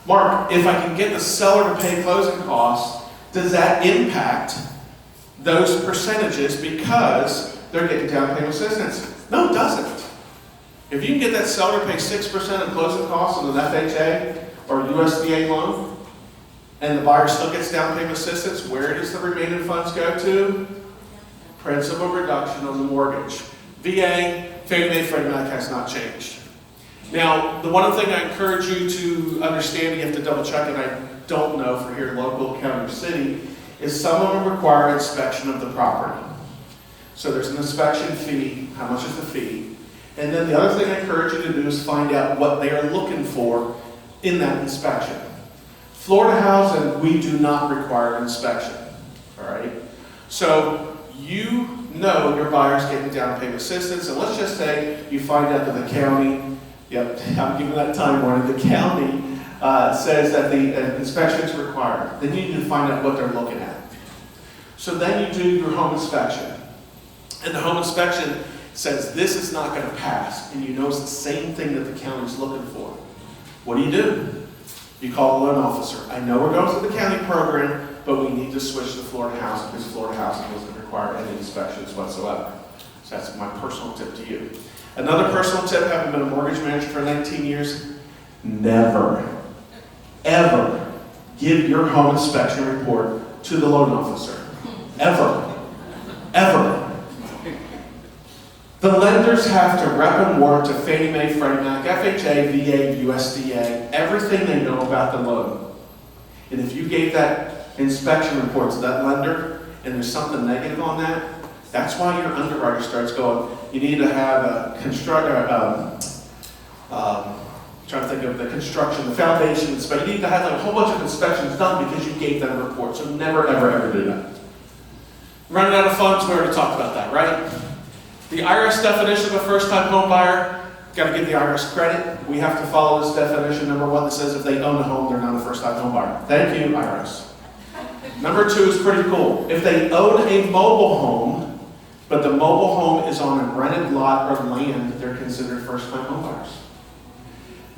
Mark, if I can get the seller to pay closing costs, does that impact those percentages because they're getting down payment assistance? No, it doesn't. If you can get that seller to pay 6% of closing costs on an FHA or USDA loan, and the buyer still gets down payment assistance, where does the remaining funds go to? Principal reduction on the mortgage. VA, Fannie Mae, Freddie Mac has not changed. Now, the one thing I encourage you to understand, you have to double check, and I don't know for here, local, county, or city, is some of them require inspection of the property. So there's an inspection fee. How much is the fee? And then the other thing I encourage you to do is find out what they are looking for in that inspection. Florida housing, we do not require inspection. All right? So you know your buyer's getting down payment assistance, and let's just say you find out that the county, yep, I'm giving that time warning, the county says that the inspection is required. Then you need to find out what they're looking at. So then you do your home inspection. And the home inspection says this is not going to pass, and you know it's the same thing that the county's looking for. What do? You call the loan officer. I know we're going to the county program, but we need to switch to Florida housing because Florida housing doesn't require any inspections whatsoever. So that's my personal tip to you. Another personal tip, having been a mortgage manager for 19 years, never, ever give your home inspection report to the loan officer. Ever. Ever. The lenders have to rep and warrant to Fannie Mae, Freddie Mac, FHA, VA, USDA, everything they know about the loan. And if you gave that inspection report to that lender and there's something negative on that, that's why your underwriter starts going, you need to have a trying to think of the construction, the foundation, but you need to have like a whole bunch of inspections done because you gave them a report. So never, ever, ever do that. Running out of funds, we already talked about that, right? The IRS definition of a first-time home buyer, got to give the IRS credit. We have to follow this definition. Number one, that says if they own a home, they're not a first-time home buyer. Thank you, IRS. Number two is pretty cool. If they own a mobile home, but the mobile home is on a rented lot or land, they're considered first-time home buyers.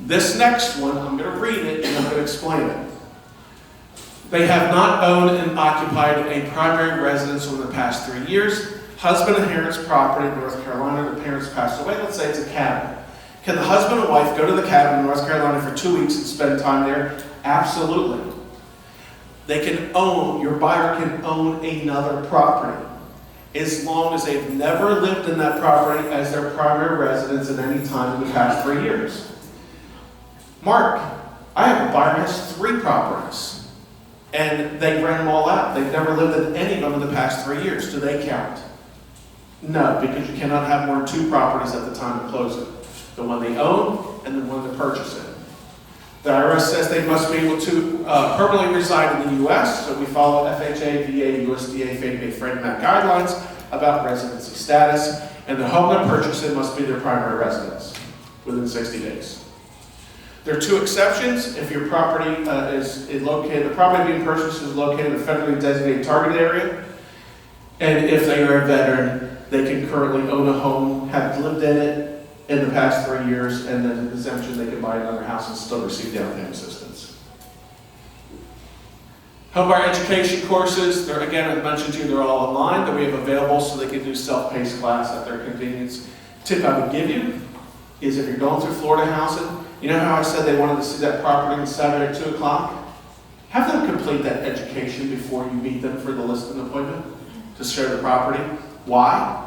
This next one, I'm going to read it and I'm going to explain it. They have not owned and occupied a primary residence in the past 3 years. Husband inherits property in North Carolina, the parents passed away, let's say it's a cabin. Can the husband and wife go to the cabin in North Carolina for 2 weeks and spend time there? Absolutely. They can own, your buyer can own another property as long as they've never lived in that property as their primary residence at any time in the past 3 years. Mark, I have a buyer who has 3 properties and they rent them all out. They've never lived in any of them in the past 3 years. Do they count? No, because you cannot have more than 2 properties at the time of closing. The one they own and the one to purchase it. The IRS says they must be able to permanently reside in the U.S., so we follow FHA, VA, USDA, Fannie Mae, Freddie Mac guidelines about residency status, and the home they're purchasing must be their primary residence within 60 days. There are 2 exceptions. If your property is located, the property being purchased is located in a federally designated target area, and if they are a veteran, they can currently own a home, have lived in it in the past 3 years, and then an exemption, they can buy another house and still receive down payment assistance. Homebuyer education courses, they're, again, I mentioned to you, they're all online, that we have available so they can do self-paced class at their convenience. Tip I would give you is if you're going through Florida housing, you know how I said they wanted to see that property on Saturday at 2 o'clock? Have them complete that education before you meet them for the listing appointment to share the property. Why?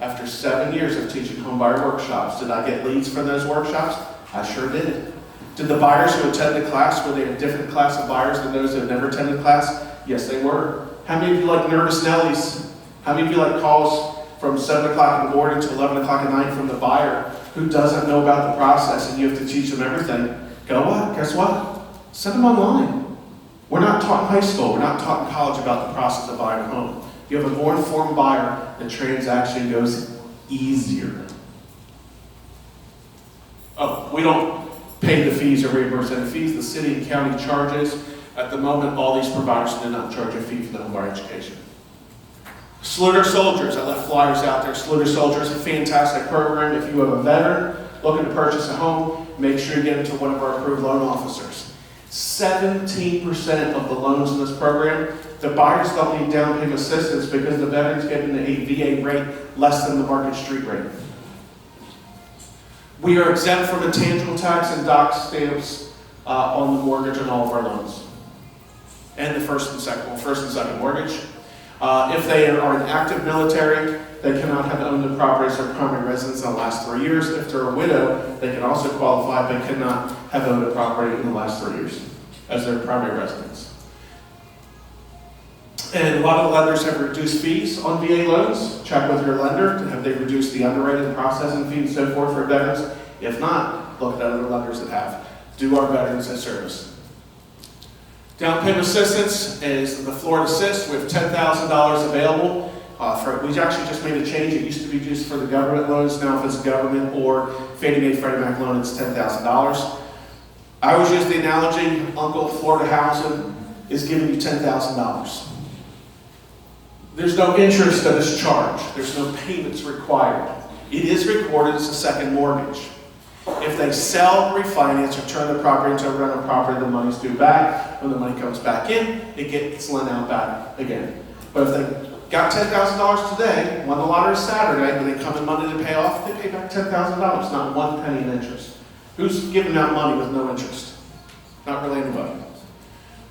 After 7 years of teaching homebuyer workshops, did I get leads from those workshops? I sure did. Did the buyers who attended class, were they a different class of buyers than those who had never attended class? Yes, they were. How many of you like nervous Nellies? How many of you like calls from 7 o'clock in the morning to 11 o'clock at night from the buyer who doesn't know about the process and you have to teach them everything? Go what? Guess what? Send them online. We're not taught in high school. We're not taught in college about the process of buying a home. You have a more informed buyer, the transaction goes easier. Oh, we don't pay the fees or reimburse any fees. The city and county charges. At the moment, all these providers do not charge a fee for the homebuyer education. Salute Soldiers, I left flyers out there. Salute Soldiers, a fantastic program. If you have a veteran looking to purchase a home, make sure you get into one of our approved loan officers. 17% of the loans in this program, the buyers don't need down payment assistance because the veteran's getting a VA rate less than the market street rate. We are exempt from intangible tax and doc stamps on the mortgage on all of our loans. And the first and second mortgage. If they are in active military, they cannot have owned the property as their primary residence in the last 3 years. If they're a widow, they can also qualify, but cannot have owned the property in the last 3 years as their primary residence. And a lot of lenders have reduced fees on VA loans. Check with your lender. Have they reduced the underwriting, processing fee, and so forth for veterans? If not, look at other lenders that have. Do our veterans a service. Down payment assistance is the Florida Assist. We have $10,000 available. We actually just made a change. It used to be just for the government loans. Now if it's government or Fannie Mae Freddie Mac loan, it's $10,000. I always use the analogy, Uncle Florida Housing is giving you $10,000. There's no interest that is charged. There's no payments required. It is recorded as a second mortgage. If they sell, refinance, or turn the property into a rental property, the money's due back. When the money comes back in, it gets lent out back again. But if they got $10,000 today, won the lottery Saturday, when they come in Monday to pay off, they pay back $10,000, not 1 penny in interest. Who's giving out money with no interest? Not really anybody.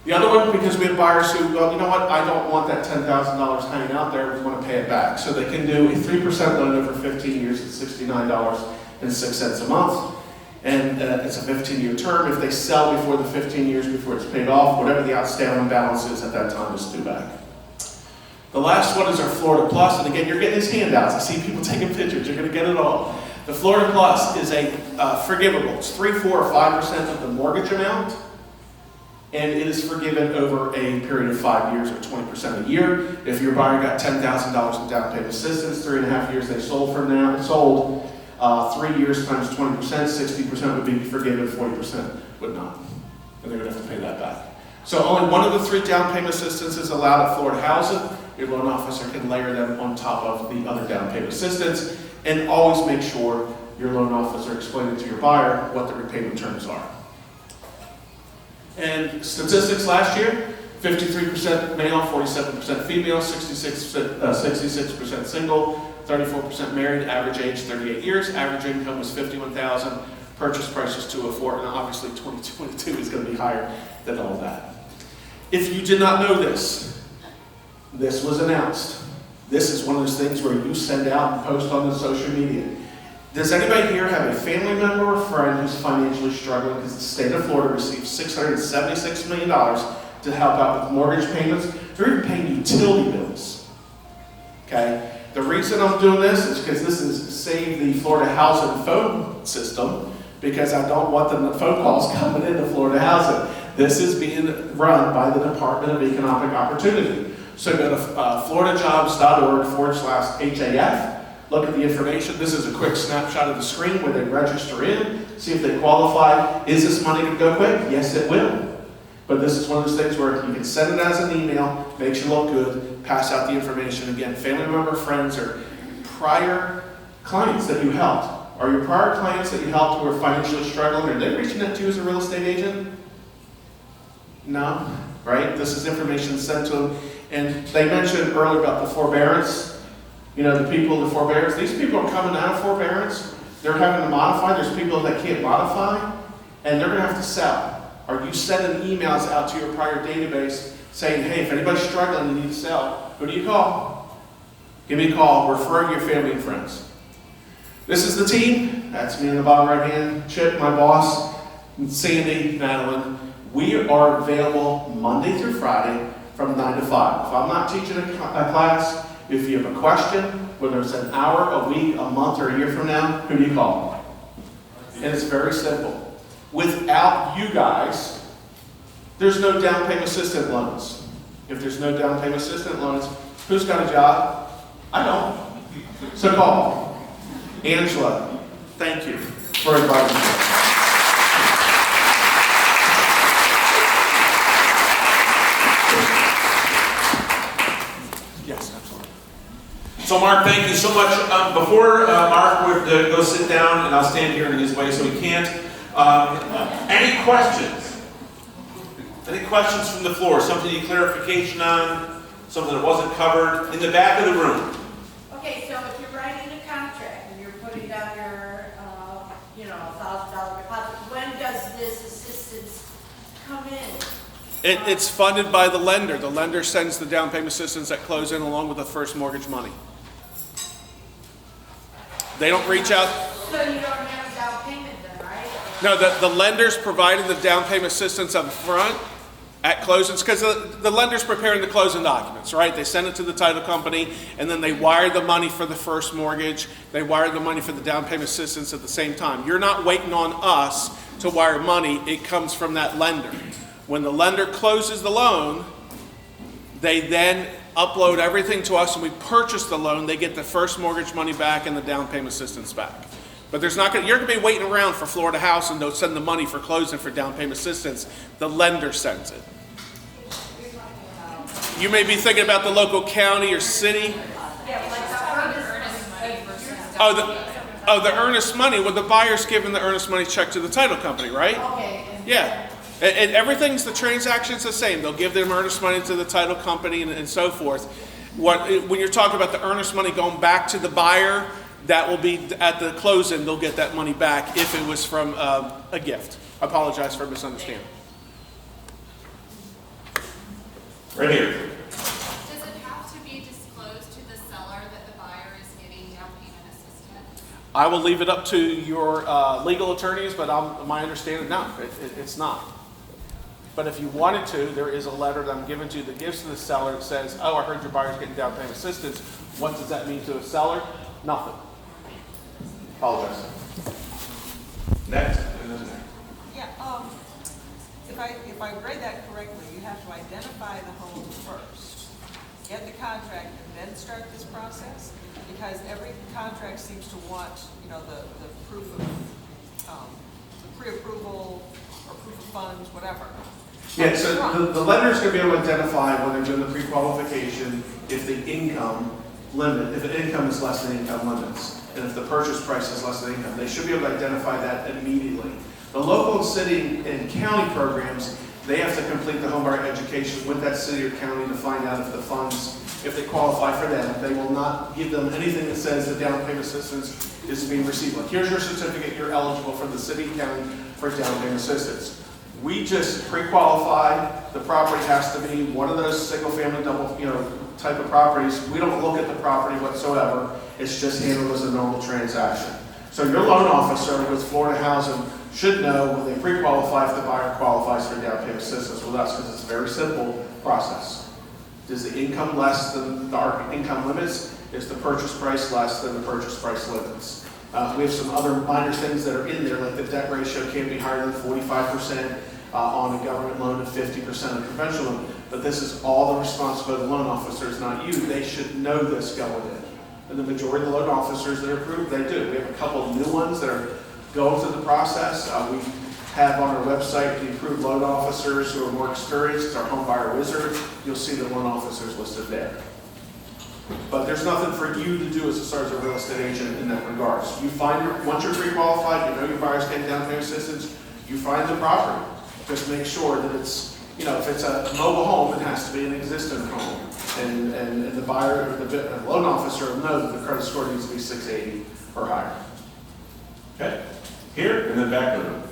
The other one, because we have buyers who go, you know what, I don't want that $10,000 hanging out there, we want to pay it back. So they can do a 3% loan over 15 years at $69.06 a month. And it's a 15-year term. If they sell before the 15 years before it's paid off, whatever the outstanding balance is at that time is due back. The last one is our Florida Plus, and again, you're getting these handouts. I see people taking pictures. You're going to get it all. The Florida Plus is a forgivable. It's 3, 4, or 5% of the mortgage amount, and it is forgiven over a period of 5 years or 20% a year. If your buyer got $10,000 in down payment assistance, 3.5 years they sold from now, 3 years times 20%, 60% would be forgiven, 40% would not. And they would have to pay that back. So only one of the 3 down payment assistance is allowed at Florida Housing. Your loan officer can layer them on top of the other down payment assistance, and always make sure your loan officer explains to your buyer what the repayment terms are. And statistics last year, 53% male, 47% female, 66% single, 34% married, average age 38 years, average income was $51,000, purchase price was $204,000, and obviously 2022 is going to be higher than all that. If you did not know this, this was announced. This is one of those things where you send out and post on the social media. Does anybody here have a family member or friend who's financially struggling because the state of Florida receives $676 million to help out with mortgage payments? They're even paying utility bills. Okay? The reason I'm doing this is because this is save the Florida Housing phone system, because I don't want the phone calls coming into Florida Housing. This is being run by the Department of Economic Opportunity. So go to floridajobs.org/HAF. Look at the information. This is a quick snapshot of the screen where they register in, see if they qualify. Is this money going to go quick? Yes, it will. But this is one of those things where you can send it as an email, makes you look good, pass out the information. Again, family member, friends, or prior clients that you helped. Are your prior clients that you helped who are financially struggling, are they reaching out to you as a real estate agent? No, right? This is information sent to them. And they mentioned earlier about the forbearance. You know, the people in the forbearance, these people are coming out of forbearance. They're having to modify. There's people that can't modify, and they're going to have to sell. Are you sending emails out to your prior database saying, hey, if anybody's struggling and you need to sell, who do you call? Give me a call. Refer your family and friends. This is the team. That's me in the bottom right hand. Chip, my boss, and Sandy, Madeline. We are available Monday through Friday from 9 to 5. If I'm not teaching a class, if you have a question, whether it's an hour, a week, a month, or a year from now, who do you call? And it's very simple. Without you guys, there's no down payment assistance loans. If there's no down payment assistance loans, who's got a job? I don't. So call. Angela, thank you for inviting me. Yes, absolutely. So Mark, thank you so much. Before Mark would go sit down, and I'll stand here in his way so he can't. Any questions? Any questions from the floor? Something you need clarification on? Something that wasn't covered? In the back of the room. Okay, so if you're writing a contract and you're putting down your, $1,000 deposit, when does this assistance come in? It's funded by the lender. The lender sends the down payment assistance at closing along with the first mortgage money. They don't reach out. So you don't have a down payment then, right? No, the lender's providing the down payment assistance up front at closings because the lender's preparing the closing documents, right? They send it to the title company and then they wire the money for the first mortgage. They wire the money for the down payment assistance at the same time. You're not waiting on us to wire money. It comes from that lender. When the lender closes the loan, they then upload everything to us and we purchase the loan. They get the first mortgage money back and the down payment assistance back. But you're going to be waiting around for Florida House and they'll send the money for closing for down payment assistance. The lender sends it. You may be thinking about the local county or city. The earnest money. Well, the buyer's giving the earnest money check to the title company, right? Okay. Yeah. And everything's, the transaction's the same. They'll give them earnest money to the title company and so forth. When you're talking about the earnest money going back to the buyer, that will be at the closing, they'll get that money back if it was from a gift. I apologize for misunderstanding. Right here. Does it have to be disclosed to the seller that the buyer is getting down payment assistance? I will leave it up to your legal attorneys, but my understanding, no, it's not. But if you wanted to, there is a letter that I'm giving to you that gives to the seller that says, oh, I heard your buyer's getting down payment assistance. What does that mean to a seller? Nothing. Apologize. Next. Yeah, if I read that correctly, you have to identify the home first, get the contract, and then start this process? Because every contract seems to want, the proof of, the pre-approval or proof of funds, whatever. Yeah, so the lender's going to be able to identify when they're doing the pre-qualification if the income is less than income limits, and if the purchase price is less than income. They should be able to identify that immediately. The local, city, and county programs, they have to complete the homebuyer education with that city or county to find out if the funds, if they qualify for them. They will not give them anything that says the down payment assistance is being received. Like, here's your certificate, you're eligible for the city and county for down payment assistance. We just pre-qualify. The property has to be one of those single-family, type of properties. We don't look at the property whatsoever. It's just handled as a normal transaction. So your loan officer with Florida Housing should know when they pre-qualify if the buyer qualifies for down payment assistance with us, because it's a very simple process. Is the income less than our income limits? Is the purchase price less than the purchase price limits? We have some other minor things that are in there, like the debt ratio can't be higher than 45% on a government loan and 50% on a conventional loan. But this is all the responsibility of the loan officers, not you. They should know this going in. And the majority of the loan officers that are approved, they do. We have a couple of new ones that are going through the process. We have on our website the approved loan officers who are more experienced. It's our Homebuyer Wizard. You'll see the loan officers listed there. But there's nothing for you to do as far as a real estate agent in that regard. So you find once you're pre-qualified, you know your buyer's getting down payment assistance, you find the property. Just make sure that it's, if it's a mobile home, it has to be an existing home. And the buyer, or the loan officer will know that the credit score needs to be 680 or higher. Okay? Here, and then back to them.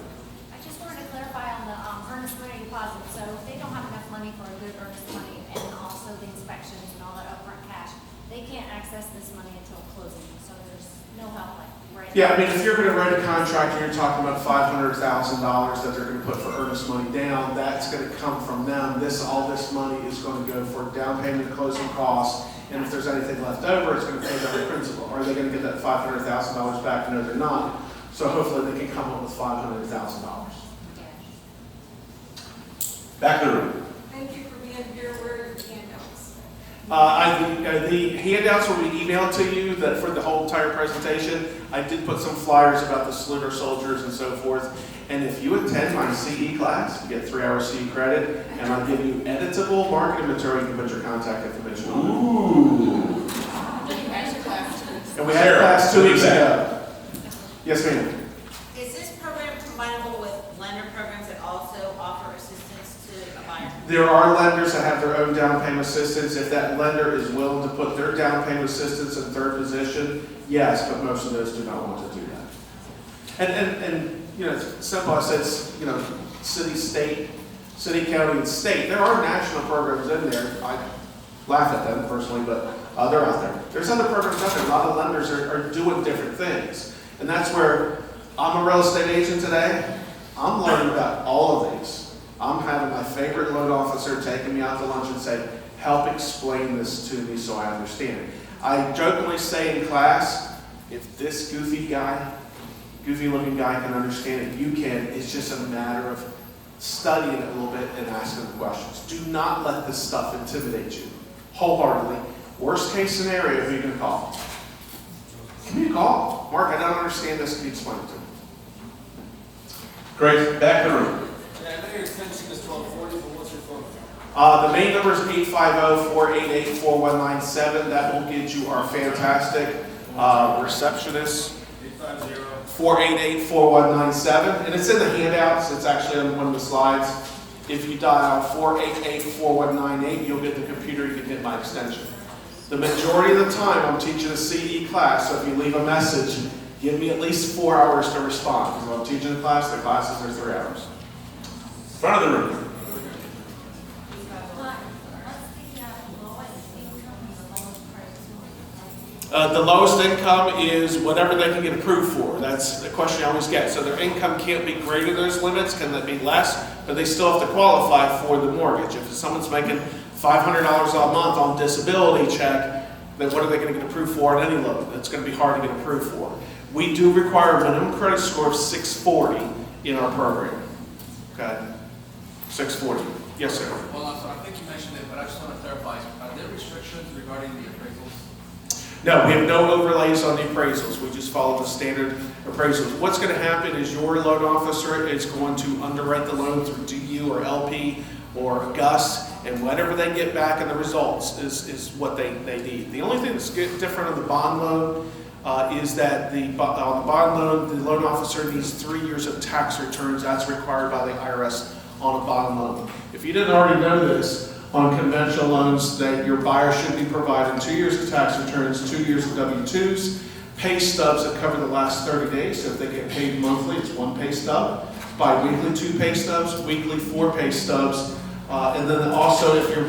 I just wanted to clarify on the earnest money deposit. So if they don't have enough money for a good earnest money and also the inspections and all that upfront cash, they can't access this money until closing. So there's no help like right Yeah, now. I mean, if you're going to write a contract and you're talking about $500,000 that they're going to put for earnest money down, that's going to come from them. All this money is going to go for down payment, closing costs, and if there's anything left over, it's going to pay down the principal. Are they going to get that $500,000 back? No, they're not. So hopefully they can come up with $500,000. Back to the room. Thank you for being here. Where are your handouts? The handouts will be emailed to you for the whole entire presentation. I did put some flyers about the Saluter soldiers and so forth. And if you attend my CE class, you get 3 hours CE credit, and I'll give you editable marketing material. You can put your contact information on. Ooh. You guys And we had a class 2 weeks ago. Yes, ma'am. Is this program combinable with lender programs that also offer assistance to a buyer? There are lenders that have their own down payment assistance. If that lender is willing to put their down payment assistance in third position, yes, but most of those do not want to do that. And you know, it's simple. I said, you know, city, county, and state. There are national programs in there. I laugh at them personally, but they're out there. There's other programs out there. A lot of lenders are doing different things. And that's where I'm a real estate agent today. I'm learning about all of these. I'm having my favorite loan officer taking me out to lunch and say, help explain this to me so I understand it. I jokingly say in class, if this goofy looking guy can understand it, you can. It's just a matter of studying it a little bit and asking the questions. Do not let this stuff intimidate you wholeheartedly. Worst case scenario, who are you going to call? Give me a call. Mark, I don't understand this. Can you explain it to me? Great, back in the room. Yeah, I know your extension is 1240, but what's your phone number? The main number is 850-488-4197. That will get you our fantastic receptionist. 488-4197. And it's in the handouts. It's actually on one of the slides. If you dial 488-4198, you'll get the computer. You can hit my extension. The majority of the time, I'm teaching a CE class, so if you leave a message, give me at least 4 hours to respond. Because when I'm teaching the classes are 3 hours. Front of the room. The lowest income is whatever they can get approved for. That's the question I always get. So their income can't be greater than those limits. Can that be less? But they still have to qualify for the mortgage. If someone's making $500 a month on disability check, then what are they going to get approved for on any loan? It's going to be hard to get approved for. We do require a minimum credit score of 640 in our program. Okay? 640. Yes, sir. Well, I think you mentioned it, but I just want to clarify. Are there restrictions regarding the appraisals? No, we have no overlays on the appraisals. We just follow the standard appraisals. What's going to happen is your loan officer is going to underwrite the loan through DU or LP or GUS, and whatever they get back in the results is what they need. The only thing that's different on the bond loan is that on the bond loan, the loan officer needs 3 years of tax returns. That's required by the IRS on a bond loan. If you didn't already know this, on conventional loans, that your buyer should be providing 2 years of tax returns, 2 years of W-2s, pay stubs that cover the last 30 days. So if they get paid monthly, it's 1 pay stub. Bi-weekly, 2 pay stubs. Weekly, 4 pay stubs. And then also, if your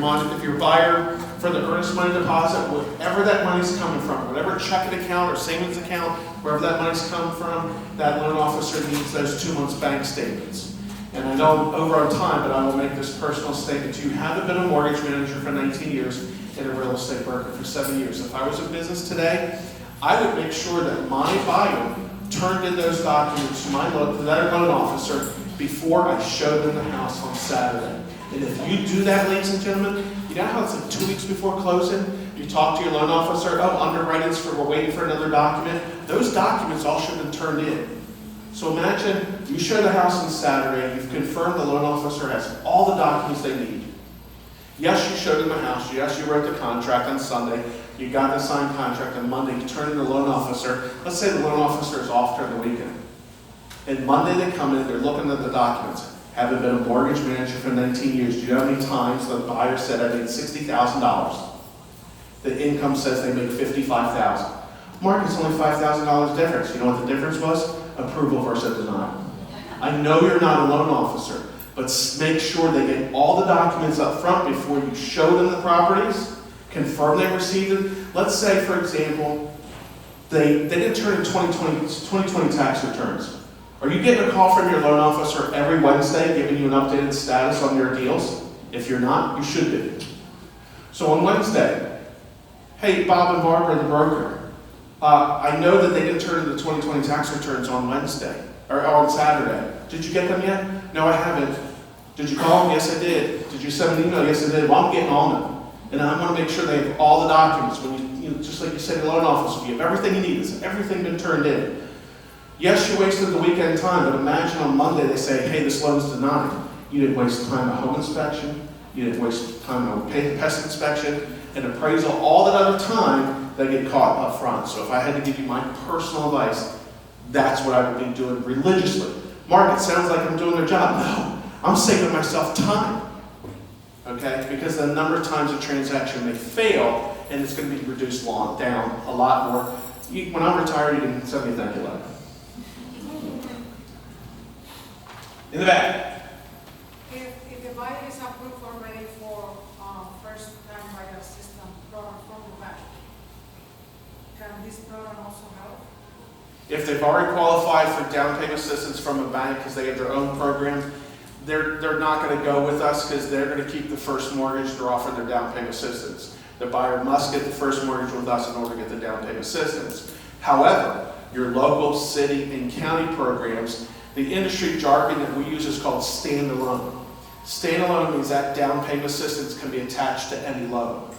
buyer for the earnest money deposit, wherever that money's coming from, whatever checking account or savings account, wherever that money's coming from, that loan officer needs those 2 months bank statements. And I know I'm over on time, but I will make this personal statement to you. Haven't been a mortgage manager for 19 years and a real estate broker for 7 years. If I was in business today, I would make sure that my buyer turned in those documents to that loan officer before I showed them the house on Saturday. And if you do that, ladies and gentlemen, you know how it's like 2 weeks before closing? You talk to your loan officer, underwriting's we're waiting for another document. Those documents all should have been turned in. So imagine you show the house on Saturday, you've confirmed the loan officer has all the documents they need. Yes, you showed them the house. Yes, you wrote the contract on Sunday. You got the signed contract on Monday. You turn in the loan officer. Let's say the loan officer is off during the weekend. And Monday they come in, they're looking at the documents. Haven't been a mortgage manager for 19 years. Do you know how many times the buyer said I made $60,000? The income says they make $55,000. Mark, it's only $5,000 difference. You know what the difference was? Approval versus denial. I know you're not a loan officer, but make sure they get all the documents up front before you show them the properties, confirm they received it. Let's say, for example, they didn't turn in 2020 tax returns. Are you getting a call from your loan officer every Wednesday giving you an updated status on your deals? If you're not, you should be. So on Wednesday, hey, Bob and Barbara, the broker, I know that they didn't turn in the 2020 tax returns on Wednesday, or on Saturday. Did you get them yet? No, I haven't. Did you call them? Yes, I did. Did you send an email? Yes, I did. Well, I'm getting on them. And I want to make sure they have all the documents. When you just like you said, the loan officer, you have everything you need. Has everything been turned in? Yes, you wasted the weekend time, but imagine on Monday they say, hey, this loan's denied. You didn't waste time at home inspection. You You didn't waste time on pest inspection and appraisal, all that other time that get caught up front. So if I had to give you my personal advice, that's what I would be doing religiously. Mark, it sounds like I'm doing their job. No, I'm saving myself time. Okay, because the number of times a transaction may fail, and it's going to be reduced down a lot more. When I'm retired, you can send me a thank you letter. In the back. If the buyer is approved already for first time buyer assistance program from the bank, can this program also help? If they've already qualified for down payment assistance from a bank because they have their own program, they're not going to go with us because they're going to keep the first mortgage. They're offering their down payment assistance. The buyer must get the first mortgage with us in order to get the down payment assistance. However, your local city and county programs, the industry jargon that we use is called standalone. Standalone means that down payment assistance can be attached to any loan.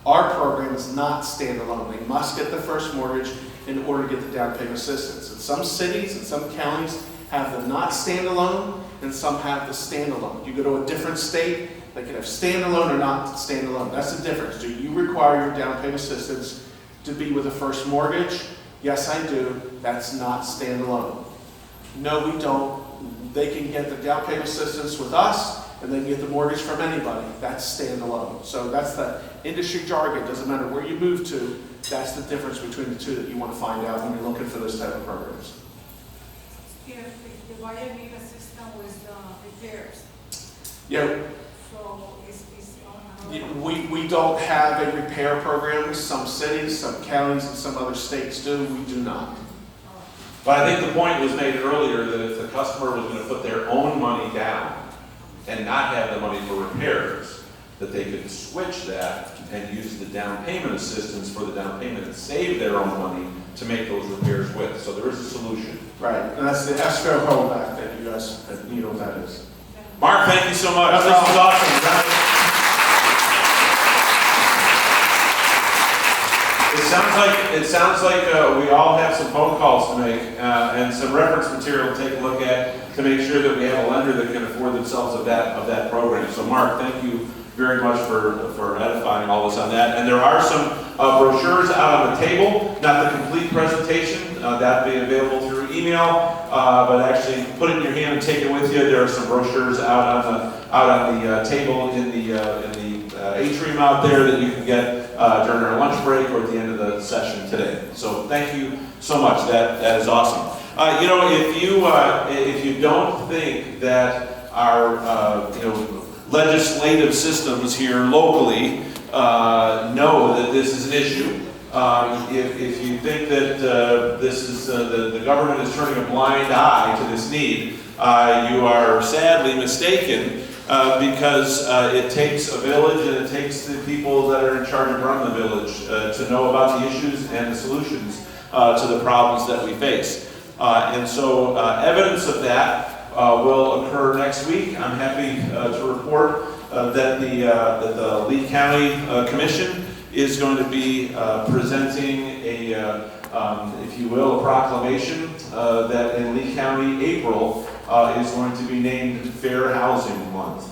Our program is not standalone. They must get the first mortgage in order to get the down payment assistance. And some cities and some counties have the not standalone, and some have the standalone. You go to a different state, they can have standalone or not standalone. That's the difference. Do you require your down payment assistance to be with a first mortgage? Yes, I do. That's not standalone. No, we don't. They can get the down payment assistance with us, and they can get the mortgage from anybody. That's standalone. So that's the industry jargon. Doesn't matter where you move to. That's the difference between the two that you want to find out when you're looking for those type of programs. If the buyer needs assistance with repairs, Yeah, so is we don't have a repair program. Some cities, some counties, and some other states do. We do not. But I think the point was made earlier that if the customer was going to put their own money down and not have the money for repairs, that they could switch that and use the down payment assistance for the down payment and save their own money to make those repairs with. So there is a solution. Right, and that's the escrow holdback that you guys you know what that is. Mark, thank you so much. That's This is awesome. It sounds like we all have some phone calls to make and some reference material to take a look at to make sure that we have a lender that can afford themselves of that program. So Mark, thank you very much for edifying all of us on that. And there are some brochures out on the table, not the complete presentation. That'll be available through email, but actually put it in your hand and take it with you. There are some brochures out on the table in the atrium out there that you can get during our lunch break or at the end of the session today. So thank you so much. That is awesome. If you don't think that our legislative systems here locally know that this is an issue, if you think that this is the government is turning a blind eye to this need, you are sadly mistaken. Because it takes a village and it takes the people that are in charge of running the village to know about the issues and the solutions to the problems that we face. And so evidence of that will occur next week. I'm happy to report that the Lee County Commission is going to be presenting if you will, a proclamation that in Lee County, April, is going to be named Fair Housing Month.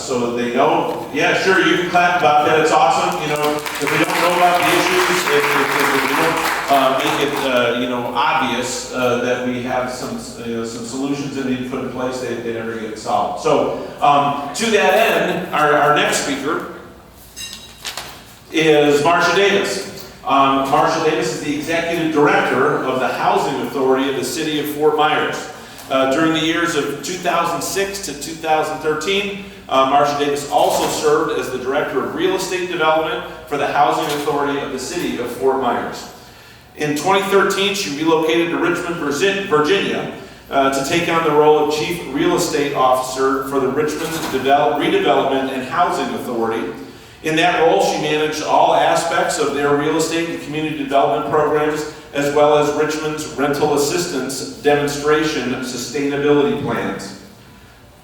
So they know, yeah, sure, you can clap about that, it's awesome, if they don't know about the issues, if we don't make it, obvious that we have some solutions that need to put in place, they never get solved. So, to that end, our next speaker is Marcia Davis. Marcia Davis is the Executive Director of the Housing Authority of the City of Fort Myers. During the years of 2006 to 2013, Marcia Davis also served as the Director of Real Estate Development for the Housing Authority of the City of Fort Myers. In 2013, she relocated to Richmond, Virginia, to take on the role of Chief Real Estate Officer for the Richmond Redevelopment and Housing Authority. In that role, she managed all aspects of their real estate and community development programs, as well as Richmond's rental assistance demonstration sustainability plans.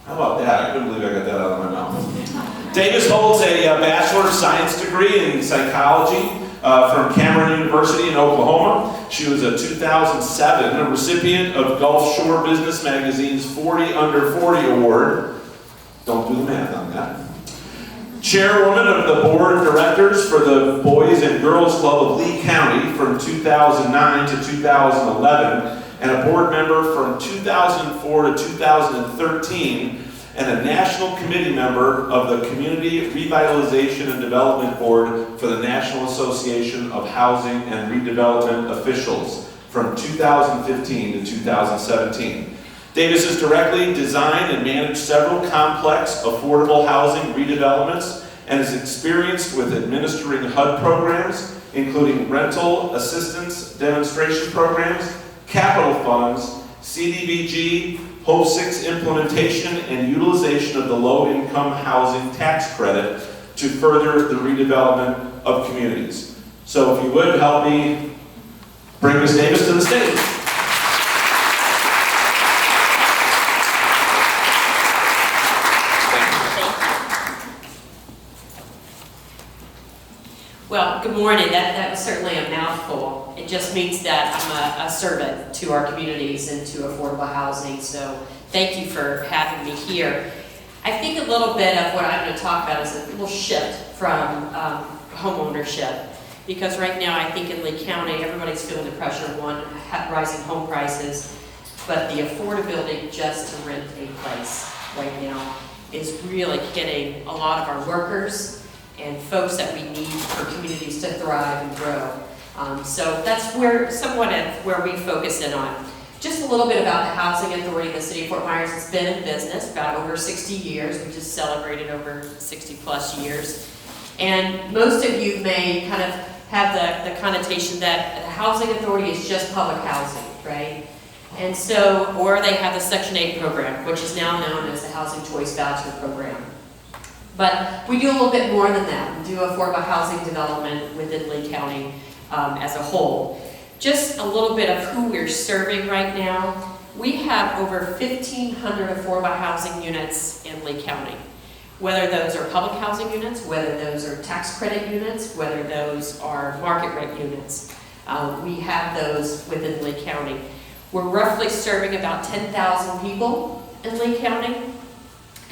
How about that? I couldn't believe I got that out of my mouth. Davis holds a Bachelor of Science degree in psychology from Cameron University in Oklahoma. She was a 2007 recipient of Gulf Shore Business Magazine's 40 Under 40 Award. Don't do the math on that. Chairwoman of the Board of Directors for the Boys and Girls Club of Lee County from 2009 to 2011, and a board member from 2004 to 2013, and a national committee member of the Community Revitalization and Development Board for the National Association of Housing and Redevelopment Officials from 2015 to 2017. Davis has directly designed and managed several complex, affordable housing redevelopments and is experienced with administering HUD programs, including rental assistance demonstration programs, capital funds, CDBG, Hope 6 implementation, and utilization of the low-income housing tax credit to further the redevelopment of communities. So if you would help me bring Ms. Davis to the stage. Well, good morning. That was certainly a mouthful. It just means that I'm a servant to our communities and to affordable housing. So thank you for having me here. I think a little bit of what I'm going to talk about is a little shift from home ownership. Because right now, I think in Lee County, everybody's feeling the pressure of one, rising home prices, but the affordability just to rent a place right now is really hitting a lot of our workers and folks that we need for communities to thrive and grow. So that's somewhat where we focus in on. Just a little bit about the Housing Authority of the City of Fort Myers. It's been in business about over 60 years. We just celebrated over 60 plus years. And most of you may kind of have the connotation that the Housing Authority is just public housing, right? And so, or they have the Section 8 program, which is now known as the Housing Choice Voucher Program. But we do a little bit more than that. We do affordable housing development within Lee County as a whole. Just a little bit of who we're serving right now. We have over 1,500 affordable housing units in Lee County. Whether those are public housing units, whether those are tax credit units, whether those are market rate units. We have those within Lee County. We're roughly serving about 10,000 people in Lee County.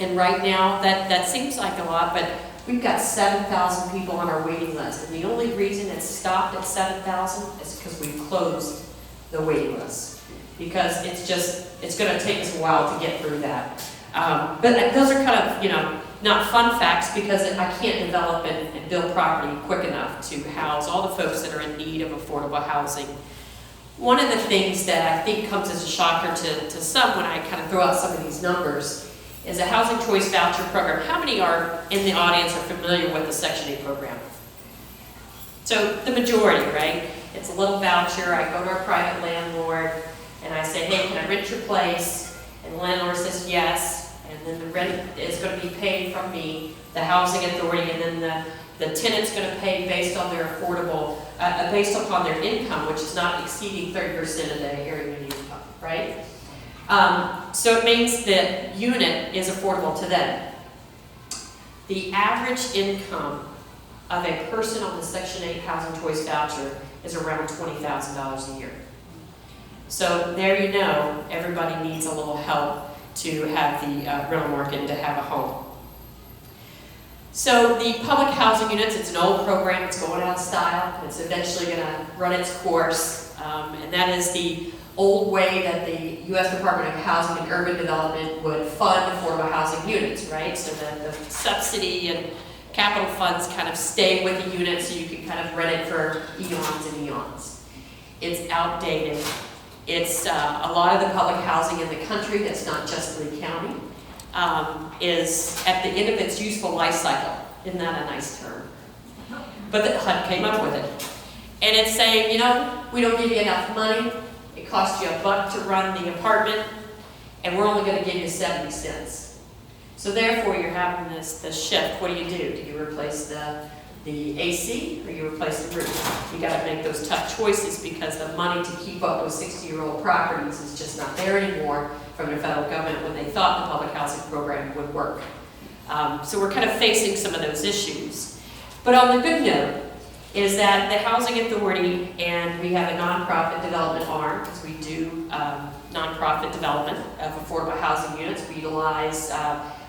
And right now, that seems like a lot, but we've got 7,000 people on our waiting list. And the only reason it's stopped at 7,000 is because we've closed the waiting list. Because it's going to take us a while to get through that. But those are kind of, not fun facts because I can't develop and build property quick enough to house all the folks that are in need of affordable housing. One of the things that I think comes as a shocker to some when I kind of throw out some of these numbers is a Housing Choice Voucher Program. How many are in the audience are familiar with the Section 8 program? So the majority, right? It's a little voucher. I go to a private landlord and I say, hey, can I rent your place? And the landlord says yes. And then the rent is going to be paid from me, the Housing Authority, and then the tenant's going to pay based on their based upon their income, which is not exceeding 30% of the area median income, right? So it means that unit is affordable to them. The average income of a person on the Section 8 Housing Choice Voucher is around $20,000 a year. So there you know, everybody needs a little help to have the rental market and to have a home. So the public housing units, it's an old program, it's going out of style, it's eventually going to run its course, and that is the old way that the U.S. Department of Housing and Urban Development would fund affordable housing units, right? So that the subsidy and capital funds kind of stay with the unit so you can kind of rent it for eons and eons. It's outdated. It's a lot of the public housing in the country that's not just Lee County is at the end of its useful life cycle. Isn't that a nice term? But the HUD came up with it. And it's saying, we don't give you enough money. It costs you $1 to run the apartment, and we're only going to give you 70 cents. So therefore, you're having this shift. What do? Do you replace the AC or you replace the roof? You got to make those tough choices because the money to keep up with 60-year-old properties is just not there anymore from the federal government when they thought the public housing program would work. So we're kind of facing some of those issues. But on the good note is that the Housing Authority, and we have a nonprofit development arm because we do nonprofit development of affordable housing units. We utilize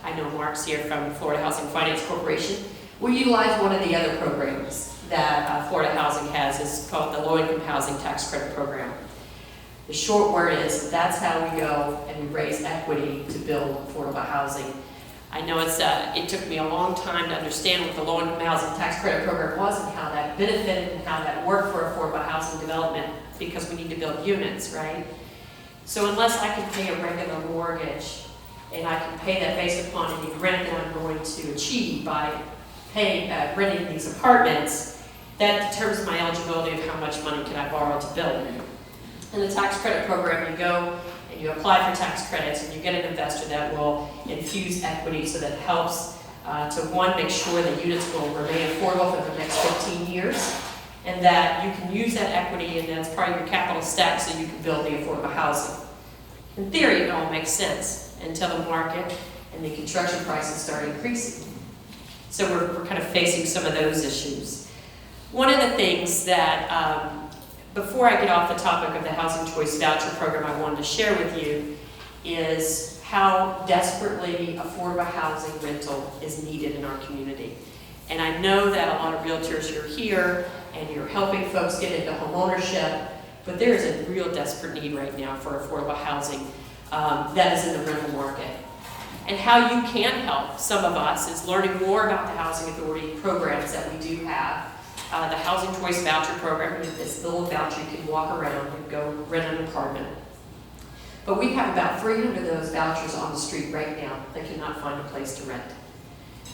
I know Mark's here from Florida Housing Finance Corporation. We utilize one of the other programs that Florida Housing has. It's called the Low-Income Housing Tax Credit Program. The short word is that's how we go and we raise equity to build affordable housing. I know it took me a long time to understand what the Low-Income Housing Tax Credit Program was and how that benefited and how that worked for affordable housing development, because we need to build units, right? So unless I can pay a regular mortgage and I can pay that based upon any rent that I'm going to achieve by renting these apartments, that determines my eligibility of how much money can I borrow to build. In the tax credit program, you go and you apply for tax credits and you get an investor that will infuse equity, so that helps to, one, make sure that units will remain affordable for the next 15 years, and that you can use that equity and that's part of your capital stack so you can build the affordable housing. In theory, it all makes sense until the market and the construction prices start increasing. So we're kind of facing some of those issues. One of the things that, before I get off the topic of the Housing Choice Voucher Program, I wanted to share with you is how desperately affordable housing rental is needed in our community. And I know that a lot of realtors, you're here and you're helping folks get into homeownership, but there is a real desperate need right now for affordable housing that is in the rental market. And how you can help some of us is learning more about the Housing Authority programs that we do have. The Housing Choice Voucher Program is this little voucher you can walk around and go rent an apartment. But we have about 300 of those vouchers on the street right now that cannot find a place to rent,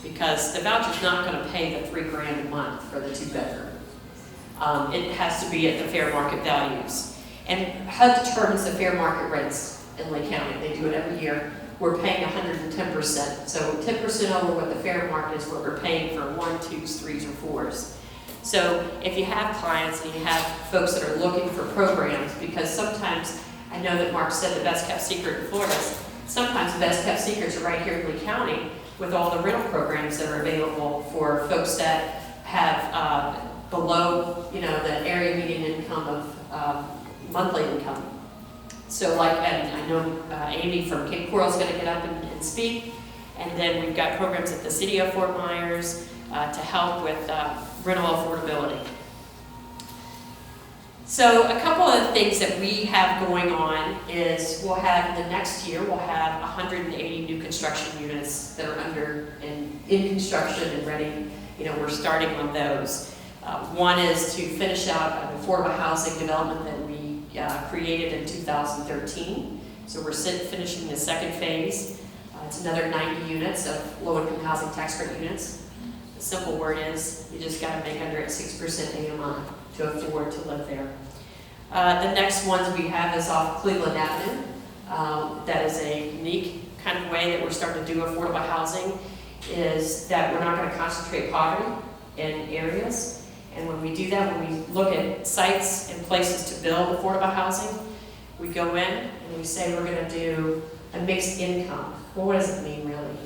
because the voucher's not going to pay the $3,000 a month for the 2-bedroom. It has to be at the fair market values. And HUD determines the fair market rents in Lake County. They do it every year. We're paying 110%. So 10% over what the fair market is what we're paying for 1, 2s, 3s, or 4s. So if you have clients and you have folks that are looking for programs, because sometimes, I know that Mark said the best kept secret in Florida, sometimes the best kept secrets are right here in Lee County with all the rental programs that are available for folks that have below, the area median income of monthly income. So and I know Amy from Cape Coral is going to get up and speak, and then we've got programs at the City of Fort Myers to help with rental affordability. So a couple of the things that we have going on is the next year we'll have 180 new construction units that are in construction and ready. We're starting on those. One is to finish out an affordable housing development that we created in 2013. So we're finishing the second phase. It's another 90 units of low-income housing tax credit units. The simple word is you just got to make under 6% AMI to afford to live there. The next ones we have is off Cleveland Avenue. That is a unique kind of way that we're starting to do affordable housing, is that we're not going to concentrate poverty in areas. And when we do that, when we look at sites and places to build affordable housing, we go in and we say we're going to do a mixed income. Well, what does it mean really?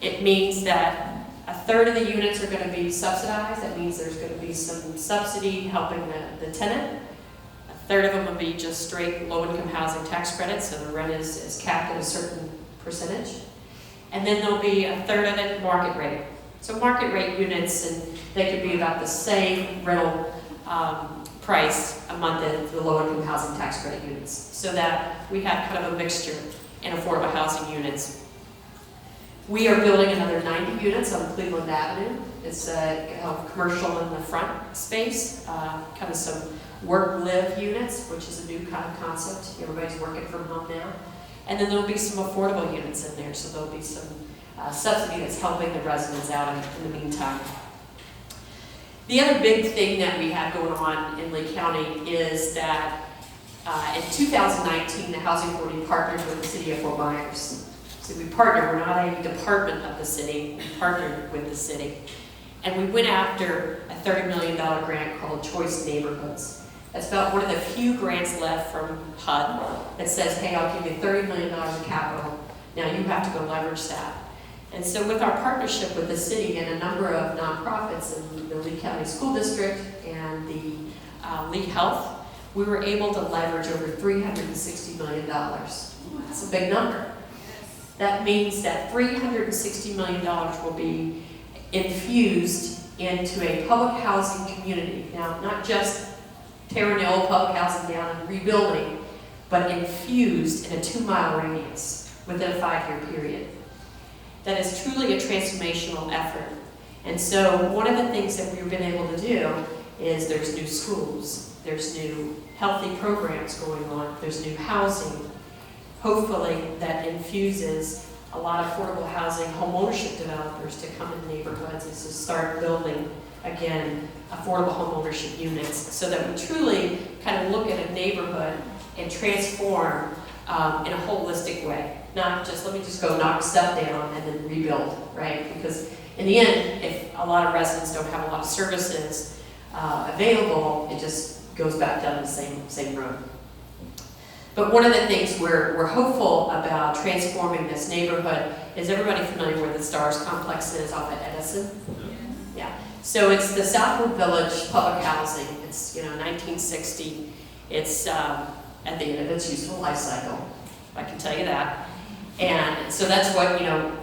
It means that a third of the units are going to be subsidized. That means there's going to be some subsidy helping the tenant. A third of them will be just straight low-income housing tax credits, so the rent is capped at a certain percentage. And then there'll be a third of it market rate. So market rate units, and they could be about the same rental price a month as the low-income housing tax credit units, so that we have kind of a mixture in affordable housing units. We are building another 90 units on Cleveland Avenue. It's commercial in the front space, kind of some work-live units, which is a new kind of concept. Everybody's working from home now. And then there'll be some affordable units in there, so there'll be some subsidy that's helping the residents out in the meantime. The other big thing that we have going on in Lee County is that in 2019, the Housing Authority partnered with the City of Fort Myers. So we partnered, we're not a department of the city, we partnered with the city. And we went after a $30 million grant called Choice Neighborhoods. That's about one of the few grants left from HUD that says, hey, I'll give you $30 million in capital. Now you have to go leverage that. And so with our partnership with the city and a number of nonprofits in the Lee County School District and the Lee Health, we were able to leverage over $360 million. That's a big number. That means that $360 million will be infused into a public housing community. Now, not just tearing the old public housing down and rebuilding, but infused in a 2-mile radius within a 5-year period. That is truly a transformational effort. And so one of the things that we've been able to do is there's new schools, there's new healthy programs going on, there's new housing. Hopefully that infuses a lot of affordable housing, homeownership developers to come in neighborhoods and to start building, again, affordable homeownership units so that we truly kind of look at a neighborhood and transform in a holistic way. Not just, let me just go knock stuff down and then rebuild, right? Because in the end, if a lot of residents don't have a lot of services available, it just goes back down the same road. But one of the things we're hopeful about transforming this neighborhood is, everybody familiar where the Stars complex is off at Edison? Yeah. So it's the Southwood Village public housing. It's 1960. It's at the end of its useful life cycle. I can tell you that. And so that's what,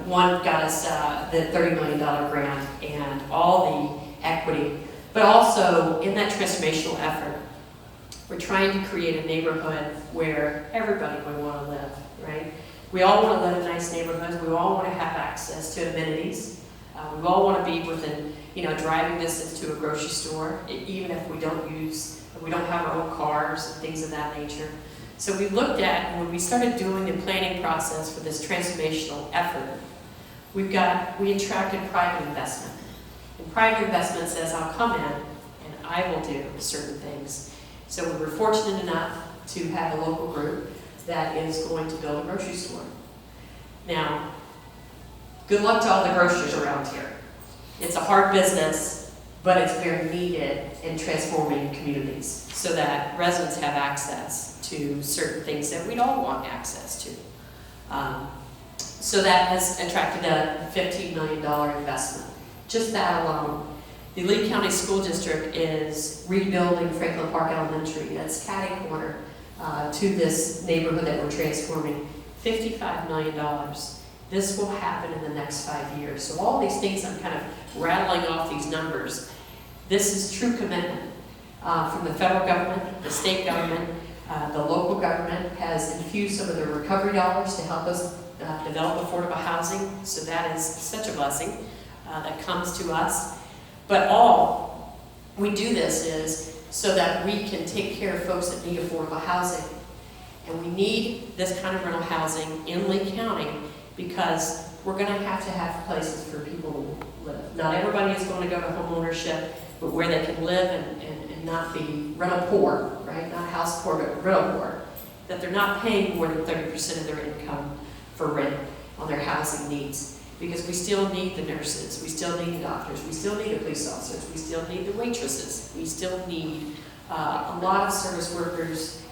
one got us the $30 million grant and all the equity. But also in that transformational effort, we're trying to create a neighborhood where everybody would want to live, right? We all want to live in nice neighborhoods. We all want to have access to amenities. We all want to be within, driving distance to a grocery store, even if we don't have our own cars and things of that nature. So we looked at, when we started doing the planning process for this transformational effort, we attracted private investment. And private investment says, I'll come in and I will do certain things. So we were fortunate enough to have a local group that is going to build a grocery store. Now, good luck to all the grocers around here. It's a hard business, but it's very needed in transforming communities so that residents have access to certain things that we'd all want access to. So that has attracted a $15 million investment. Just that alone. The Lee County School District is rebuilding Franklin Park Elementary. That's catty corner to this neighborhood that we're transforming. $55 million. This will happen in the next 5 years. So all these things, I'm kind of rattling off these numbers. This is true commitment from the federal government, the state government, the local government has infused some of their recovery dollars to help us develop affordable housing. So that is such a blessing that comes to us. But all we do this is so that we can take care of folks that need affordable housing. And we need this kind of rental housing in Lee County because we're going to have places for people to live. Not everybody is going to go to homeownership, but where they can live and not be rental poor, right? Not house poor, but rental poor. That they're not paying more than 30% of their income for rent on their housing needs. Because we still need the nurses, we still need the doctors, we still need the police officers, we still need the waitresses, we still need a lot of service workers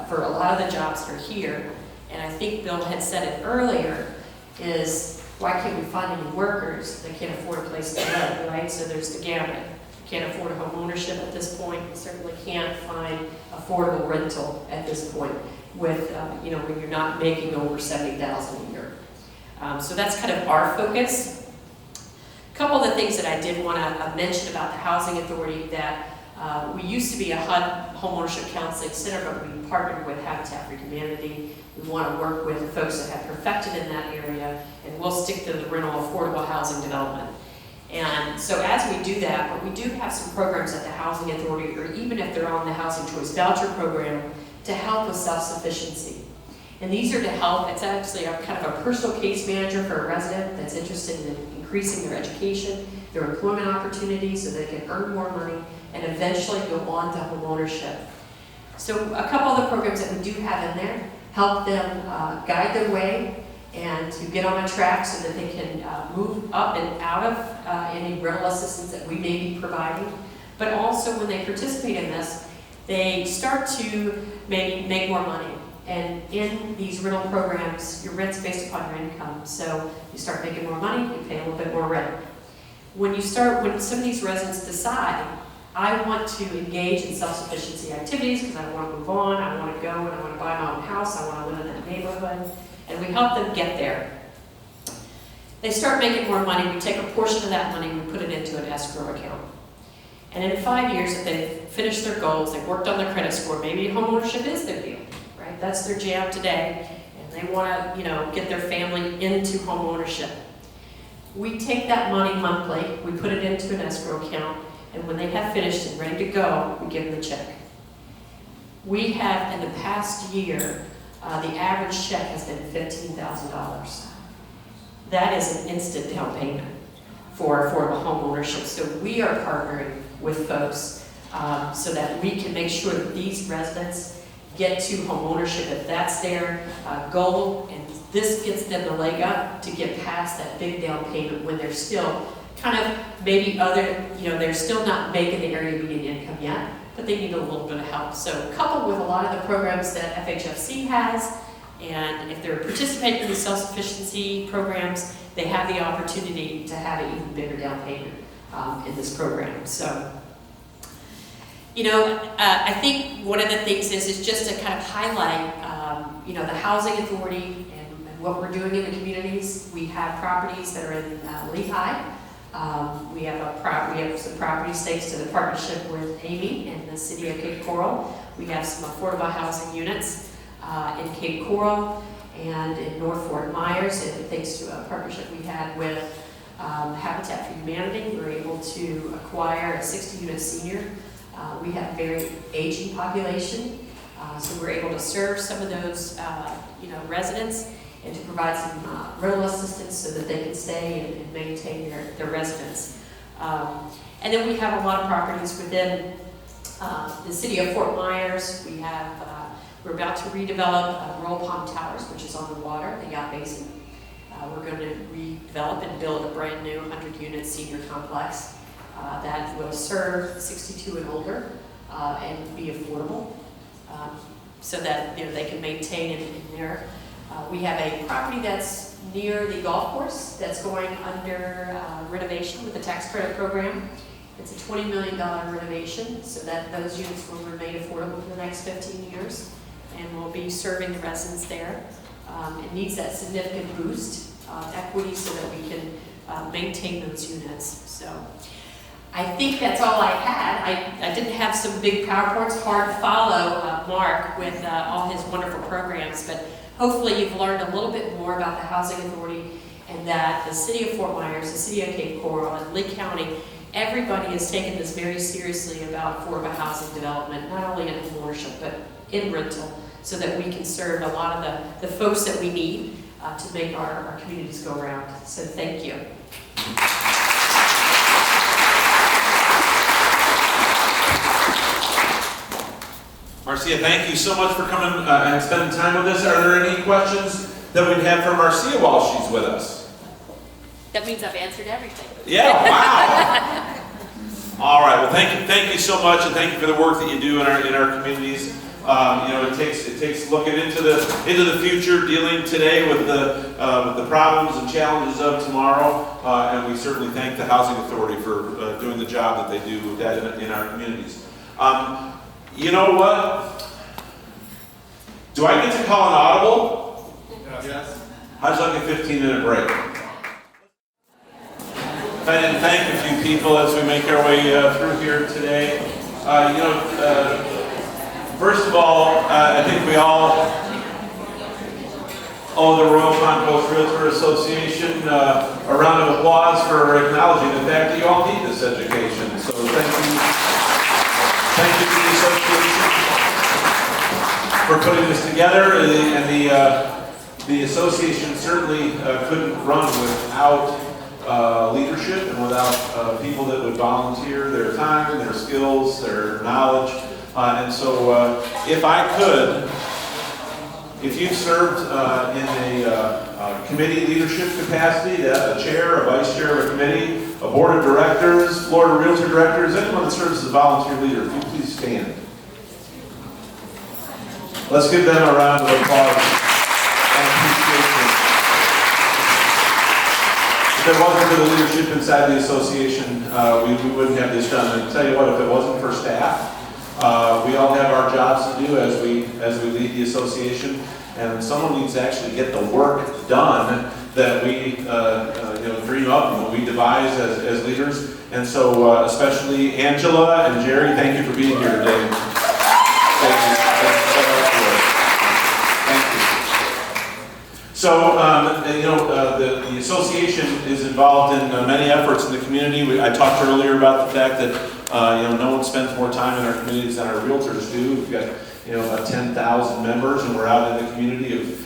for a lot of the jobs that are here. And I think Bill had said it earlier, is why can't we find any workers that can't afford a place to live, right? So there's the gamut. Can't afford a home ownership at this point, we certainly can't find affordable rental at this point with, when you're not making over $70,000 a year. So that's kind of our focus. A couple of the things that I did want to mention about the Housing Authority, that we used to be a HUD Homeownership Counseling Center, but we partnered with Habitat for Humanity. We want to work with the folks that have perfected in that area, and we'll stick to the rental affordable housing development. And so as we do that, but we do have some programs at the Housing Authority, or even if they're on the Housing Choice Voucher Program, to help with self-sufficiency. And these are to help, it's actually a kind of a personal case manager for a resident that's interested in increasing their education, their employment opportunities so they can earn more money and eventually go on to home ownership. So a couple of the programs that we do have in there help them guide their way and to get on a track so that they can move up and out of any rental assistance that we may be providing. But also when they participate in this, they start to maybe make more money. And in these rental programs, your rent's based upon your income. So you start making more money, you pay a little bit more rent. When some of these residents decide, I want to engage in self-sufficiency activities because I want to move on, I want to go and I want to buy my own house, I want to live in that neighborhood, and we help them get there. They start making more money, we take a portion of that money, we put it into an escrow account. And in 5 years, if they've finished their goals, they've worked on their credit score, maybe homeownership is their deal, right? That's their jam today, and they want to, get their family into homeownership. We take that money monthly, we put it into an escrow account, and when they have finished and ready to go, we give them the check. We have, in the past year, the average check has been $15,000. That is an instant down payment for affordable home ownership. So we are partnering with folks so that we can make sure that these residents get to home ownership if that's their goal, and this gets them the leg up to get past that big down payment when they're still kind of maybe they're still not making the area median income yet, but they need a little bit of help. So coupled with a lot of the programs that FHFC has, and if they're participating in the self-sufficiency programs, they have the opportunity to have an even bigger down payment in this program. So, I think one of the things is just to kind of highlight, the housing authority and what we're doing in the communities. We have properties that are in Lehigh. We have some properties thanks to the partnership with Amy and the city of Cape Coral. We have some affordable housing units in Cape Coral and in North Fort Myers, and thanks to a partnership we had with Habitat for Humanity, we were able to acquire a 60-unit senior. We have a very aging population, so we're able to serve some of those residents and to provide some rental assistance so that they can stay and maintain their residence. And then we have a lot of properties within the city of Fort Myers. We're about to redevelop Royal Palm Towers, which is on the water, the yacht basin. We're going to redevelop and build a brand new 100-unit senior complex that will serve 62 and older and be affordable so that they can maintain it in there. We have a property that's near the golf course that's going under renovation with the tax credit program. It's a $20 million renovation so that those units will remain affordable for the next 15 years and will be serving the residents there. It needs that significant boost equity so that we can maintain those units. So I think that's all I had. I didn't have some big PowerPoints, hard to follow Mark with all his wonderful programs, but hopefully you've learned a little bit more about the Housing Authority and that the city of Fort Myers, the city of Cape Coral, and Lee County, everybody has taken this very seriously about affordable housing development, not only in homeownership, but in rental, so that we can serve a lot of the folks that we need to make our communities go around. So thank you. Marcia, thank you so much for coming and spending time with us. Are there any questions that we'd have for Marcia while she's with us? That means I've answered everything. Yeah, wow. All right, well thank you so much, and thank you for the work that you do in our communities. It takes looking into the future, dealing today with the problems and challenges of tomorrow, and we certainly thank the Housing Authority for doing the job that they do with that in our communities. You know what? Do I get to call an audible? Yes. How'd you like a 15-minute break? And thank a few people as we make our way through here today. First of all, I think we all owe the Palm Coast Realtor Association a round of applause for acknowledging the fact that you all need this education. So thank you to the association for putting this together, and the association certainly couldn't run without leadership and without people that would volunteer their time, their skills, their knowledge. And so if I could, if you've served in a committee leadership capacity, a chair, a vice chair of a committee, a board of directors, Florida Realtor directors, anyone that serves as a volunteer leader, if you please stand. Let's give them a round of applause and appreciation. If it wasn't for the leadership inside the association, we wouldn't have this done. And I'll tell you what, if it wasn't for staff, we all have our jobs to do as we lead the association, and someone needs to actually get the work done that we dream up, we devise as leaders. And so especially Angela and Jerry, thank you for being here today. Thank you. So, the association is involved in many efforts in the community. I talked earlier about the fact that, no one spends more time in our communities than our realtors do. We've got, about 10,000 members, and we're out in the community of,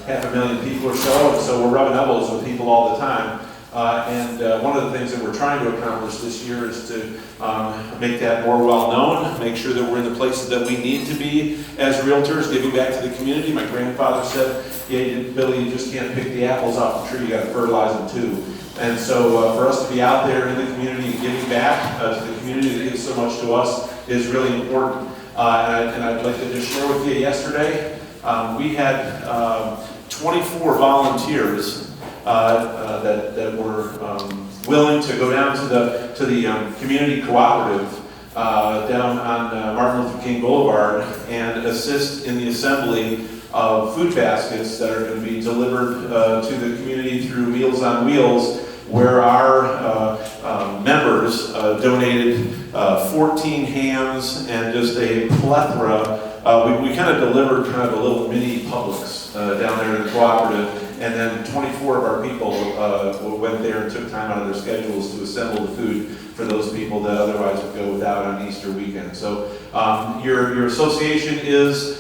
half a million people or so. And so we're rubbing elbows with people all the time. One of the things that we're trying to accomplish this year is to make that more well-known, make sure that we're in the places that we need to be as realtors, giving back to the community. My grandfather said, Billy, you just can't pick the apples off the tree, you got to fertilize them too. And so for us to be out there in the community and giving back to the community that gives so much to us is really important. And I'd like to just share with you yesterday, we had 24 volunteers that were willing to go down to the community cooperative down on Martin Luther King Boulevard and assist in the assembly of food baskets that are going to be delivered to the community through Meals on Wheels, where our members donated 14 hams and just a plethora. We kind of delivered kind of a little mini Publix down there in the cooperative. And then 24 of our people went there and took time out of their schedules to assemble the food for those people that otherwise would go without on Easter weekend. So your association is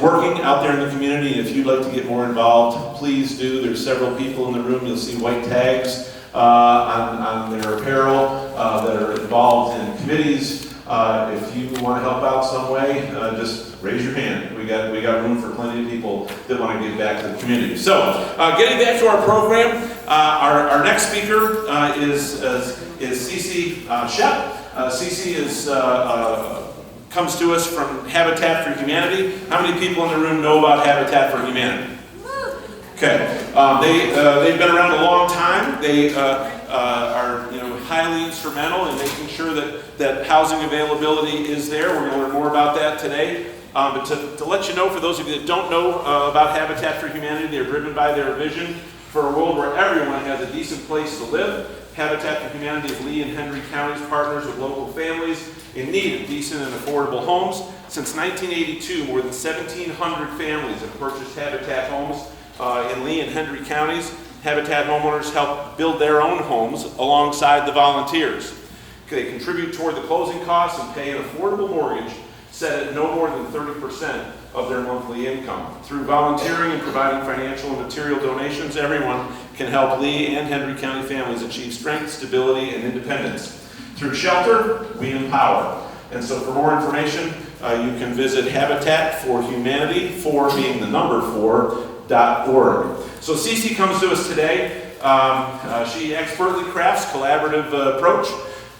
working out there in the community. And if you'd like to get more involved, please do. There's several people in the room. You'll see white tags on their apparel that are involved in committees. If you want to help out some way, just raise your hand. We got room for plenty of people that want to give back to the community. So, getting back to our program, our next speaker is Cece Schepp. Cece comes to us from Habitat for Humanity. How many people in the room know about Habitat for Humanity? Okay, they've been around a long time. They are highly instrumental in making sure that housing availability is there. We're going to learn more about that today. But to let you know, for those of you that don't know about Habitat for Humanity, they're driven by their vision for a world where everyone has a decent place to live. Habitat for Humanity of Lee and Henry counties partners with local families in need of decent and affordable homes. Since 1982, more than 1,700 families have purchased Habitat homes in Lee and Henry counties. Habitat homeowners help build their own homes alongside the volunteers. They contribute toward the closing costs and pay an affordable mortgage set at no more than 30% of their monthly income. Through volunteering and providing financial and material donations, everyone can help Lee and Henry County families achieve strength, stability, and independence. Through shelter, we empower. And so for more information, you can visit Habitat for Humanity, 4 being the number 4.org. So Cece comes to us today. She expertly crafts collaborative approach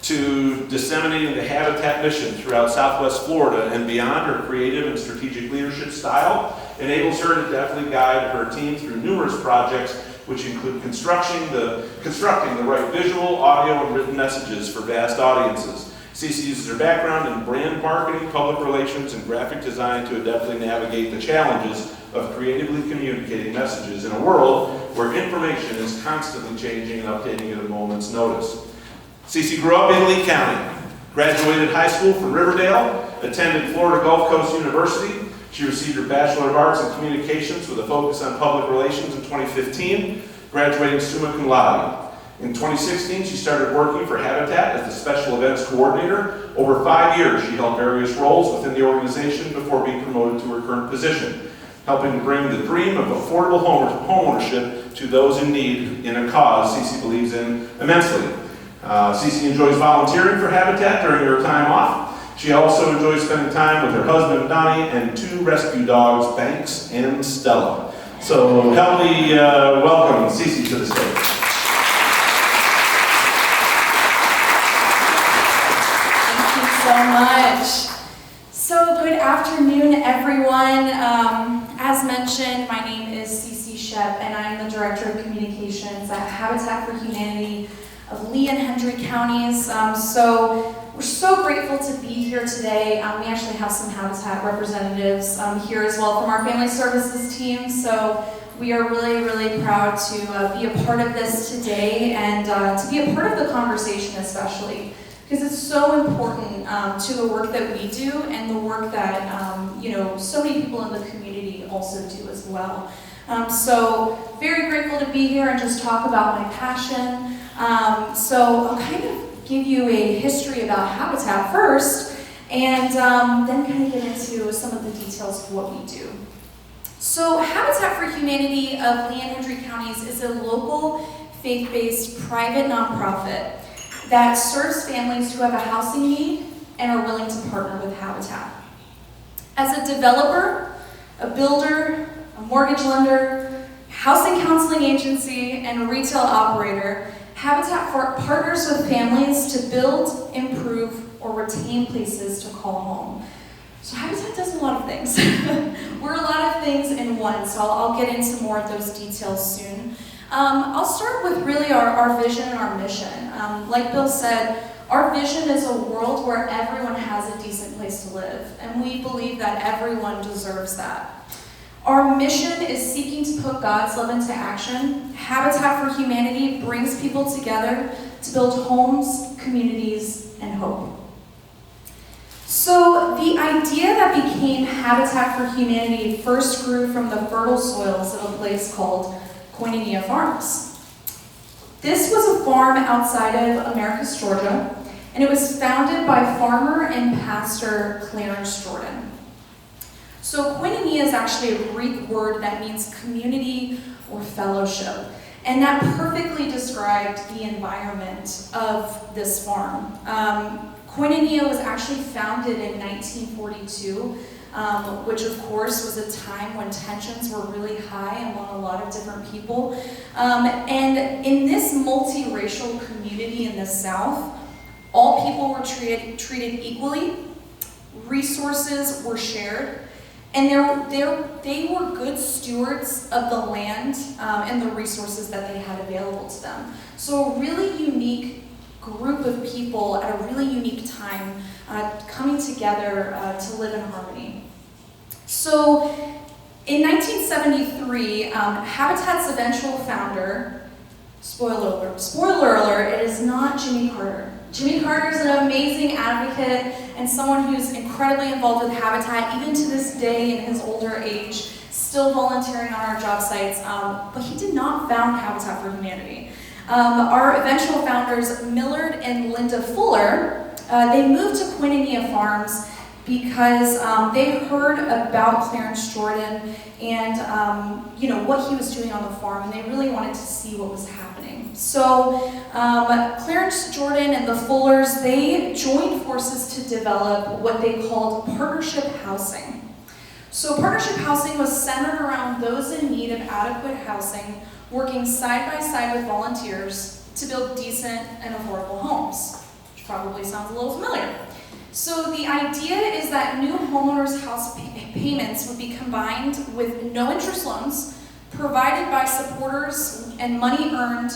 to disseminating the Habitat mission throughout Southwest Florida and beyond. Her creative and strategic leadership style enables her to deftly guide her team through numerous projects, which include constructing the right visual, audio, and written messages for vast audiences. Cece uses her background in brand marketing, public relations, and graphic design to adeptly navigate the challenges of creatively communicating messages in a world where information is constantly changing and updating at a moment's notice. Cece grew up in Lee County, graduated high school from Riverdale, attended Florida Gulf Coast University. She received her Bachelor of Arts in Communications with a focus on public relations in 2015, graduating summa cum laude. In 2016, she started working for Habitat as the Special Events Coordinator. Over 5 years, she held various roles within the organization before being promoted to her current position, helping to bring the dream of affordable homeownership to those in need in a cause Cece believes in immensely. Cece enjoys volunteering for Habitat during her time off. She also enjoys spending time with her husband, Donnie, and 2 rescue dogs, Banks and Stella. So help me welcome Cece to the stage. So much. So good afternoon, everyone. As mentioned, my name is Cece Schepp, and I'm the Director of Communications at Habitat for Humanity of Lee and Henry counties. So we're so grateful to be here today. We actually have some Habitat representatives here as well from our Family Services team. So We are really, really proud to be a part of this today and to be a part of the conversation especially, because it's so important to the work that we do and the work that so many people in the community also do as well. So very grateful to be here and just talk about my passion. So I'll kind of give you a history about Habitat first, and then kind of get into some of the details of what we do. So Habitat for Humanity of Lee and Hendry Counties is a local faith-based private nonprofit that serves families who have a housing need and are willing to partner with Habitat. As a developer, a builder, a mortgage lender, housing counseling agency, and a retail operator, Habitat partners with families to build, improve, or retain places to call home. So Habitat does a lot of things. We're a lot of things in one, so I'll get into more of those details soon. I'll start with really our vision and our mission. Like Bill said, our vision is a world where everyone has a decent place to live, and we believe that everyone deserves that. Our mission is seeking to put God's love into action. Habitat for Humanity brings people together to build homes, communities, and hope. So the idea that became Habitat for Humanity first grew from the fertile soils of a place called Koinonia Farms. This was a farm outside of Americus, Georgia, and it was founded by farmer and pastor Clarence Jordan. So koinonia is actually a Greek word that means community or fellowship, and that perfectly described the environment of this farm. Koinonia was actually founded in 1942, which of course was a time when tensions were really high among a lot of different people. And in this multiracial community in the South, all people were treated equally, resources were shared, and they were good stewards of the land and the resources that they had available to them. So a really unique group of people at a really unique time coming together to live in harmony. So in 1973, Habitat's eventual founder, spoiler alert, it is not Jimmy Carter. Jimmy Carter is an amazing advocate and someone who's incredibly involved with Habitat, even to this day in his older age, still volunteering on our job sites, but he did not found Habitat for Humanity. Our eventual founders, Millard and Linda Fuller, they moved to Koinonia Farms because they heard about Clarence Jordan and what he was doing on the farm, and they really wanted to see what was happening. So Clarence Jordan and the Fullers, they joined forces to develop what they called partnership housing. So partnership housing was centered around those in need of adequate housing, working side by side with volunteers to build decent and affordable homes, which probably sounds a little familiar. So the idea is that new homeowners' house payments would be combined with no interest loans provided by supporters and money earned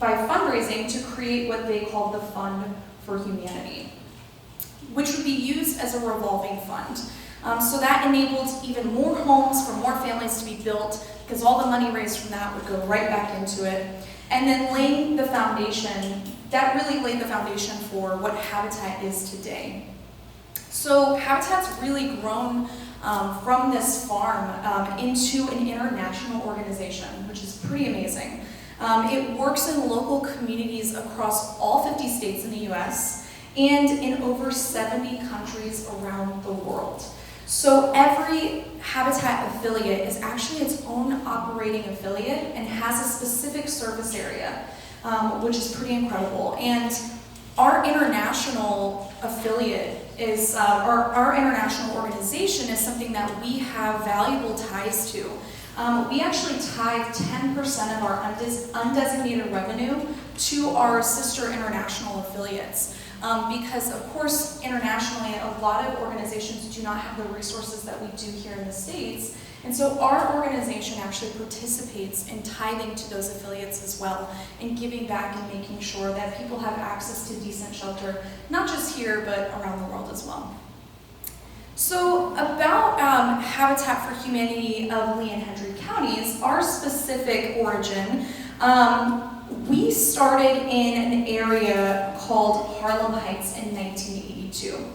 by fundraising to create what they called the Fund for Humanity, which would be used as a revolving fund. So that enabled even more homes for more families to be built, because all the money raised from that would go right back into it. And then laying the foundation, that really laid the foundation for what Habitat is today. So Habitat's really grown from this farm into an international organization, which is pretty amazing. It works in local communities across all 50 states in the US and in over 70 countries around the world. So every Habitat affiliate is actually its own operating affiliate and has a specific service area, which is pretty incredible. And our international affiliate is, our international organization is something that we have valuable ties to. We actually tithe 10% of our undesignated revenue to our sister international affiliates. Because of course, internationally, a lot of organizations do not have the resources that we do here in the States. And so our organization actually participates in tithing to those affiliates as well, and giving back and making sure that people have access to decent shelter, not just here, but around the world as well. So about Habitat for Humanity of Lee and Hendry counties, our specific origin, we started in an area called Harlem Heights in 1982.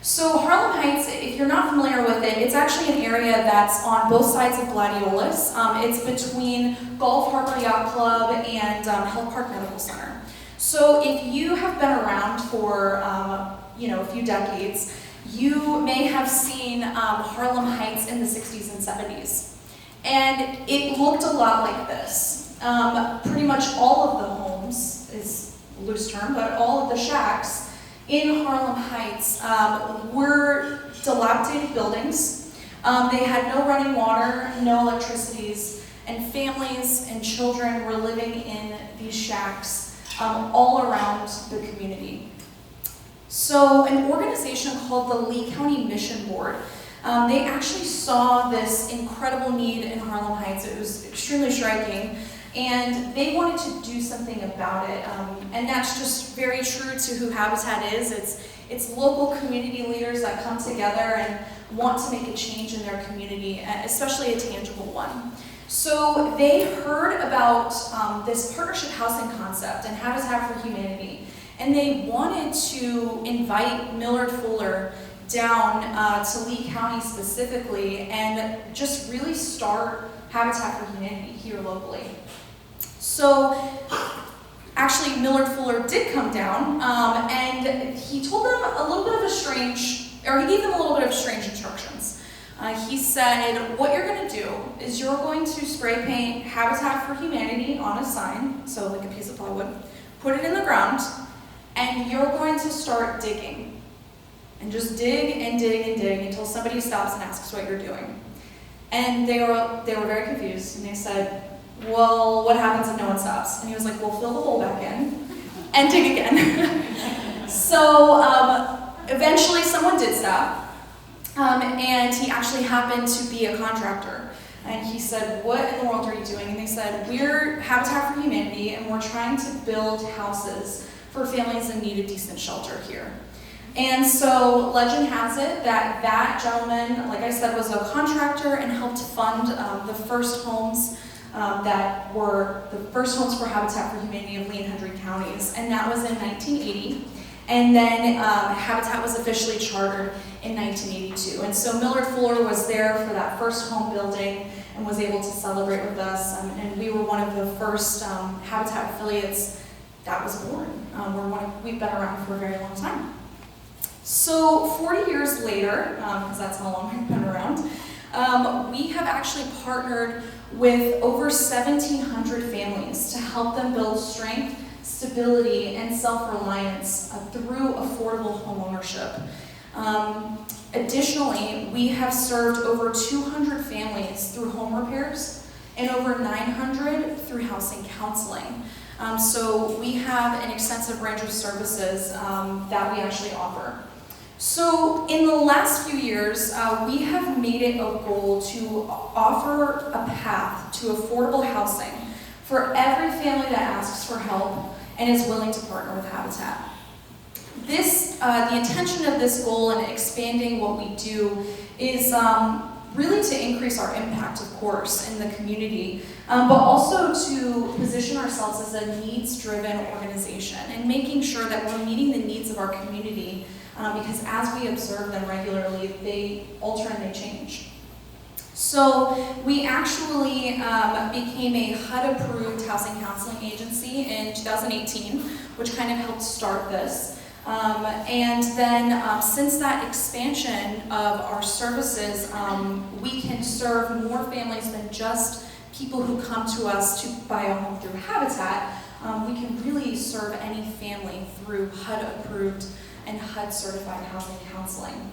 So Harlem Heights, if you're not familiar with it, it's actually an area that's on both sides of Gladiolus. It's between Gulf Harbor Yacht Club and Health Park Medical Center. So if you have been around for a few decades, you may have seen Harlem Heights in the 60s and 70s. And it looked a lot like this. Pretty much all of the homes, is a loose term, but all of the shacks in Harlem Heights were dilapidated buildings. They had no running water, no electricities, and families and children were living in these shacks all around the community. So an organization called the Lee County Mission Board, they actually saw this incredible need in Harlem Heights. It was extremely striking, and they wanted to do something about it. And that's just very true to who Habitat is. It's local community leaders that come together and want to make a change in their community, especially a tangible one. So they heard about this partnership housing concept and Habitat for Humanity, and they wanted to invite Millard Fuller down to Lee County specifically and just really start Habitat for Humanity here locally. So actually Millard Fuller did come down and he told them a little bit of he gave them a little bit of strange instructions. He said, what you're going to do is you're going to spray paint Habitat for Humanity on a sign, so like a piece of plywood, put it in the ground, and you're going to start digging. And just dig and dig and dig until somebody stops and asks what you're doing. And they were very confused, and they said, well, what happens if no one stops? And he was like, well, fill the hole back in and dig again. So eventually someone did stop. And he actually happened to be a contractor. And he said, what in the world are you doing? And they said, we're Habitat for Humanity, and we're trying to build houses for families in need of decent shelter here. And so legend has it that that gentleman, like I said, was a contractor and helped fund the first homes that were the first homes for Habitat for Humanity of Lee and Hendry counties. And that was in 1980. And then Habitat was officially chartered in 1982. And so Millard Fuller was there for that first home building and was able to celebrate with us. And we were one of the first Habitat affiliates that was born. We've been around for a very long time. So 40 years later, because that's how long we've been around, we have actually partnered with over 1,700 families to help them build strength, stability, and self-reliance through affordable homeownership. Additionally, we have served over 200 families through home repairs and over 900 through housing counseling. So we have an extensive range of services that we actually offer. So in the last few years, we have made it a goal to offer a path to affordable housing for every family that asks for help and is willing to partner with Habitat. The intention of this goal and expanding what we do is really to increase our impact, of course, in the community, but also to position ourselves as a needs-driven organization and making sure that we're meeting the needs of our community because as we observe them regularly, they alter and they change. So we actually became a HUD-approved housing counseling agency in 2018, which kind of helped start this. And then since that expansion of our services, we can serve more families than just people who come to us to buy a home through Habitat. We can really serve any family through HUD-approved and HUD-certified housing counseling.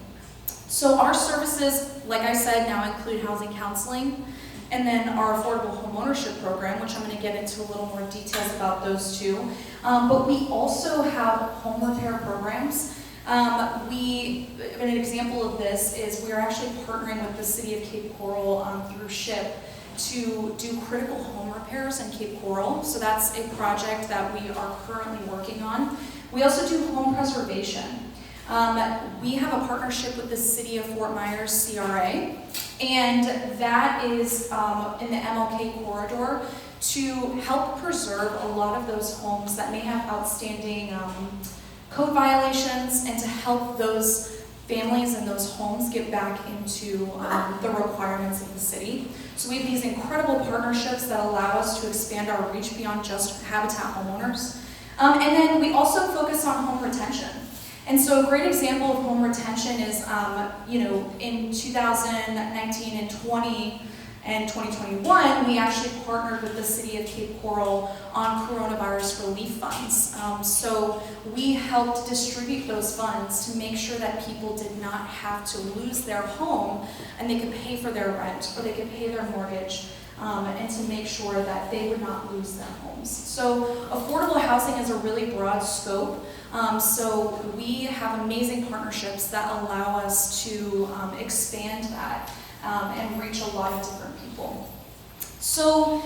So our services, like I said, now include housing counseling, and then our affordable homeownership program, which I'm going to get into a little more details about those two. But we also have home repair programs. An example of this is we are actually partnering with the City of Cape Coral through SHIP to do critical home repairs in Cape Coral. So that's a project that we are currently working on. We also do home preservation. We have a partnership with the City of Fort Myers CRA, and that is in the MLK corridor to help preserve a lot of those homes that may have outstanding code violations, and to help those families and those homes get back into the requirements of the city. So we have these incredible partnerships that allow us to expand our reach beyond just habitat homeowners. And then we also focus on home retention. And so a great example of home retention is, in 2019 and 20 and 2021, we actually partnered with the City of Cape Coral on coronavirus relief funds. So we helped distribute those funds to make sure that people did not have to lose their home, and they could pay for their rent, or they could pay their mortgage, and to make sure that they would not lose their homes. So affordable housing is a really broad scope. So we have amazing partnerships that allow us to expand that and reach a lot of different people. So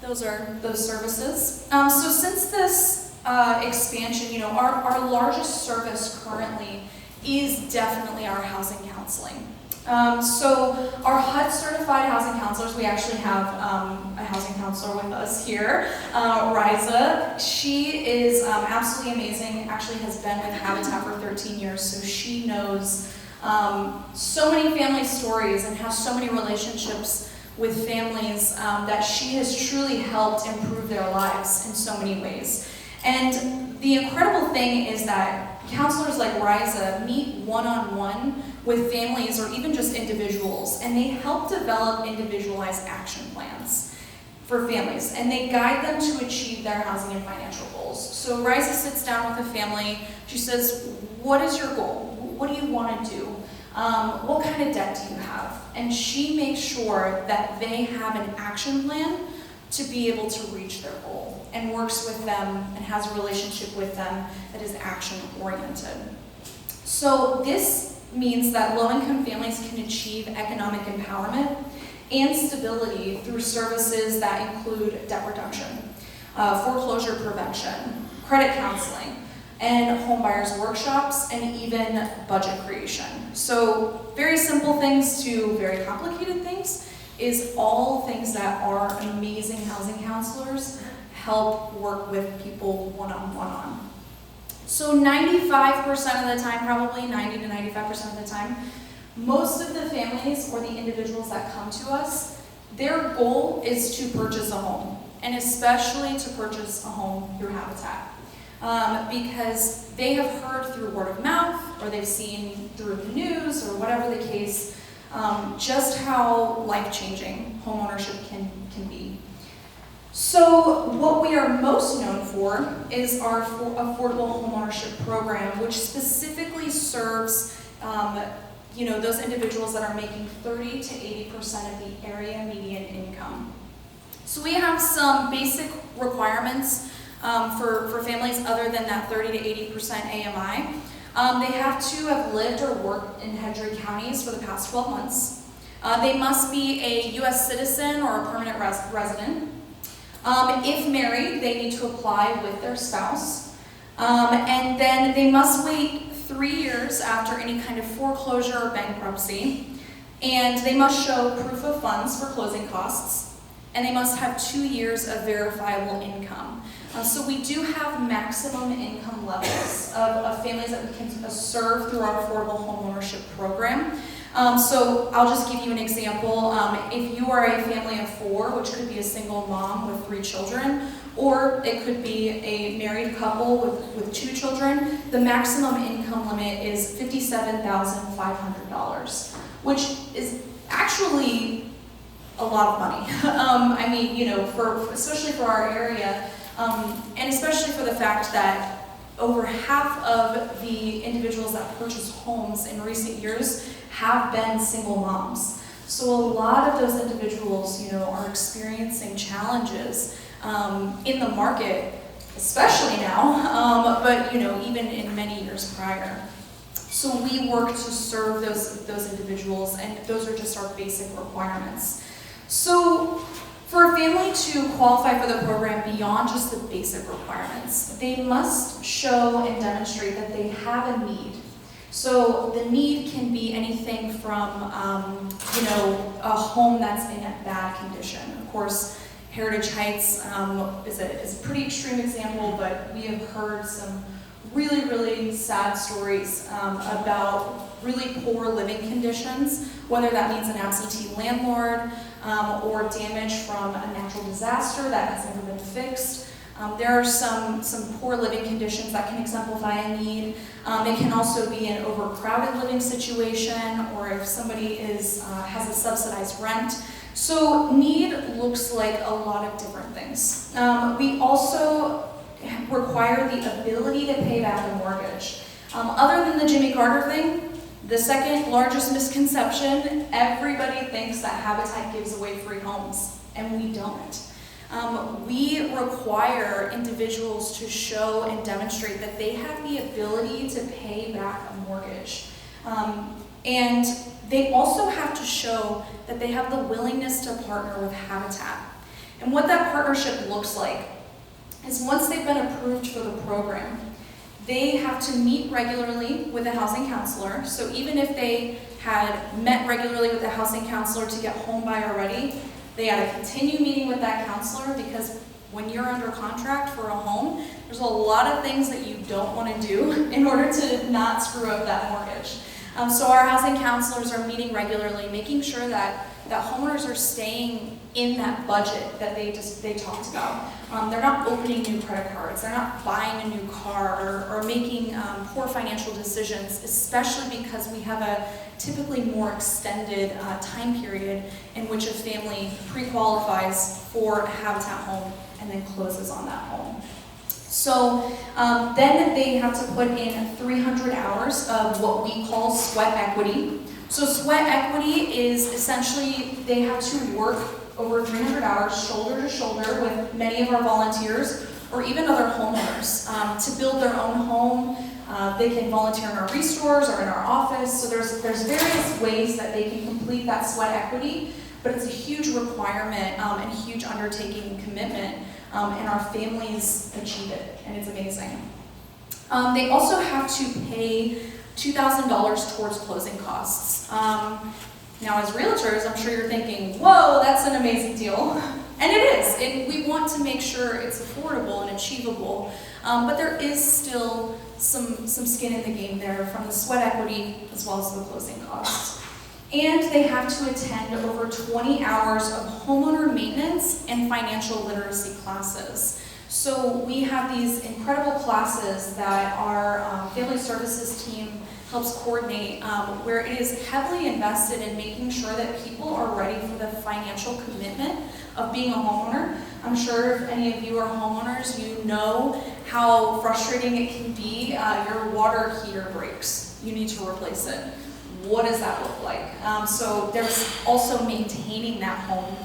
those are those services. So since this expansion, our largest service currently is definitely our housing counseling. So our HUD certified housing counselors, we actually have a housing counselor with us here, Riza. She is absolutely amazing, actually has been with Habitat for 13 years, so she knows so many family stories and has so many relationships with families that she has truly helped improve their lives in so many ways. And the incredible thing is that counselors like Riza meet one-on-one with families or even just individuals, and they help develop individualized action plans for families, and they guide them to achieve their housing and financial goals. So Riza sits down with a family, she says, what is your goal? What do you want to do? What kind of debt do you have? And she makes sure that they have an action plan to be able to reach their goal, and works with them and has a relationship with them that is action-oriented. So this means that low-income families can achieve economic empowerment and stability through services that include debt reduction, foreclosure prevention, credit counseling, and homebuyers workshops, and even budget creation. So very simple things to very complicated things is all things that our amazing housing counselors help work with people one-on-one on. So 95% of the time, probably 90 to 95% of the time, most of the families or the individuals that come to us, their goal is to purchase a home, and especially to purchase a home through Habitat. Because they have heard through word of mouth, or they've seen through the news, or whatever the case, just how life-changing homeownership can be. So what we are most known for is our affordable homeownership program, which specifically serves those individuals that are making 30 to 80% of the area median income. So we have some basic requirements for families other than that 30 to 80% AMI. They have to have lived or worked in Hendry counties for the past 12 months. They must be a U.S. citizen or a permanent resident. If married, they need to apply with their spouse. And then they must wait 3 years after any kind of foreclosure or bankruptcy. And they must show proof of funds for closing costs. And they must have 2 years of verifiable income. So we do have maximum income levels of families that we can serve through our affordable homeownership program. So I'll just give you an example. If you are a family of 4, which could be a single mom with 3 children, or it could be a married couple with 2 children, the maximum income limit is $57,500, which is actually a lot of money. I mean, especially for our area, and especially for the fact that over half of the individuals that purchase homes in recent years have been single moms. So a lot of those individuals, are experiencing challenges in the market, especially now, but even in many years prior. So we work to serve those individuals, and those are just our basic requirements. So for a family to qualify for the program beyond just the basic requirements, they must show and demonstrate that they have a need. So the need can be anything from, a home that's in a bad condition. Of course, Heritage Heights is a pretty extreme example, but we have heard some really, really sad stories about really poor living conditions, whether that means an absentee landlord or damage from a natural disaster that has never been fixed. There are some poor living conditions that can exemplify a need. It can also be an overcrowded living situation, or if somebody has a subsidized rent. So need looks like a lot of different things. We also require the ability to pay back a mortgage. Other than the Jimmy Carter thing, the second largest misconception, everybody thinks that Habitat gives away free homes, and we don't. We require individuals to show and demonstrate that they have the ability to pay back a mortgage. And they also have to show that they have the willingness to partner with Habitat. And what that partnership looks like is once they've been approved for the program, they have to meet regularly with a housing counselor. So even if they had met regularly with a housing counselor to get Homebuyer ready, they had to continue meeting with that counselor, because when you're under contract for a home, there's a lot of things that you don't want to do in order to not screw up that mortgage. So our housing counselors are meeting regularly, making sure that homeowners are staying in that budget that they talked about. They're not opening new credit cards, they're not buying a new car or making poor financial decisions, especially because we have a typically more extended time period in which a family pre-qualifies for a Habitat home and then closes on that home. So then they have to put in 300 hours of what we call sweat equity. So sweat equity is essentially they have to work over 300 hours shoulder to shoulder with many of our volunteers or even other homeowners to build their own home. They can volunteer in our restores or in our office. So there's various ways that they can complete that sweat equity, but it's a huge requirement and a huge undertaking and commitment, and our families achieve it, and it's amazing. They also have to pay $2,000 towards closing costs. Now as realtors, I'm sure you're thinking, whoa, that's an amazing deal. And it is. We want to make sure it's affordable and achievable, but there is still some skin in the game there from the sweat equity as well as the closing costs. And they have to attend over 20 hours of homeowner maintenance and financial literacy classes. So we have these incredible classes that our family services team helps coordinate, where it is heavily invested in making sure that people are ready for the financial commitment of being a homeowner. I'm sure if any of you are homeowners, you know how frustrating it can be. Your water heater breaks. You need to replace it. What does that look like? So there's also maintaining that home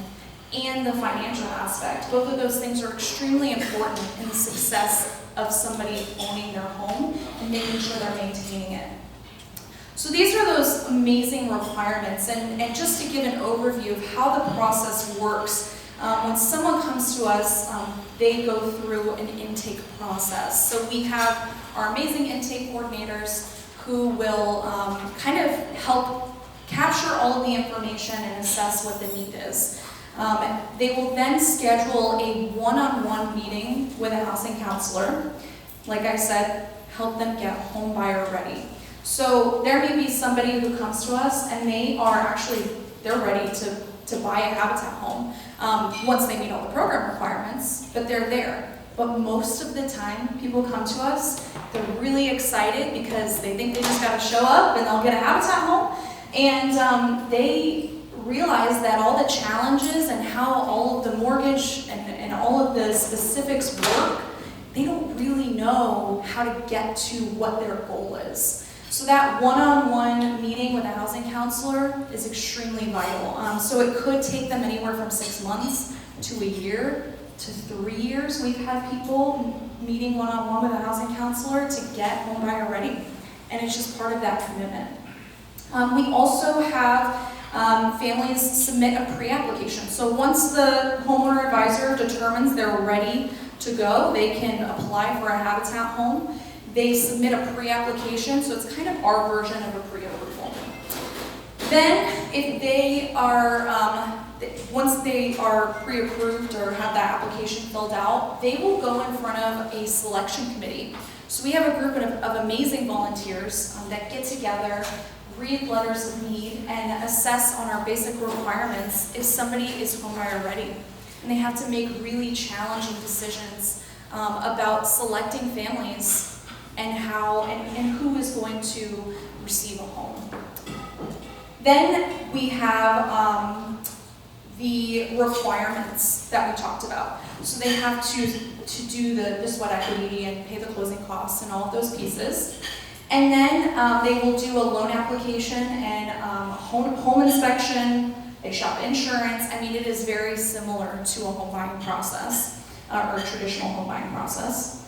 and the financial aspect. Both of those things are extremely important in the success of somebody owning their home and making sure they're maintaining it. So these are those amazing requirements, and just to give an overview of how the process works, when someone comes to us, they go through an intake process. So we have our amazing intake coordinators who will kind of help capture all of the information and assess what the need is. They will then schedule a one-on-one meeting with a housing counselor. Like I said, help them get home buyer ready. So there may be somebody who comes to us and they're ready to buy a Habitat home once they meet all the program requirements, but they're there. But most of the time, people come to us, they're really excited because they think they just got to show up and they'll get a Habitat home. And they realize that all the challenges and how all of the mortgage and all of the specifics work, they don't really know how to get to what their goal is. So that one-on-one meeting with a housing counselor is extremely vital. So it could take them anywhere from 6 months to a year to 3 years. We've had people meeting one-on-one with a housing counselor to get home buyer ready, and it's just part of that commitment. We also have families submit a pre-application. So once the homeowner advisor determines they're ready to go, they can apply for a Habitat home. they submit a pre-application, so it's kind of our version of a pre-approval. Then, if they are, once they are pre-approved or have that application filled out, they will go in front of a selection committee. So we have a group of amazing volunteers that get together, read letters of need, and assess on our basic requirements if somebody is homebuyer ready. And they have to make really challenging decisions about selecting families and how and who is going to receive a home. Then we have the requirements that we talked about. So they have to do the sweat equity and pay the closing costs and all of those pieces. And then they will do a loan application and home inspection. They shop insurance. I mean, it is very similar to a home buying process or a traditional home buying process.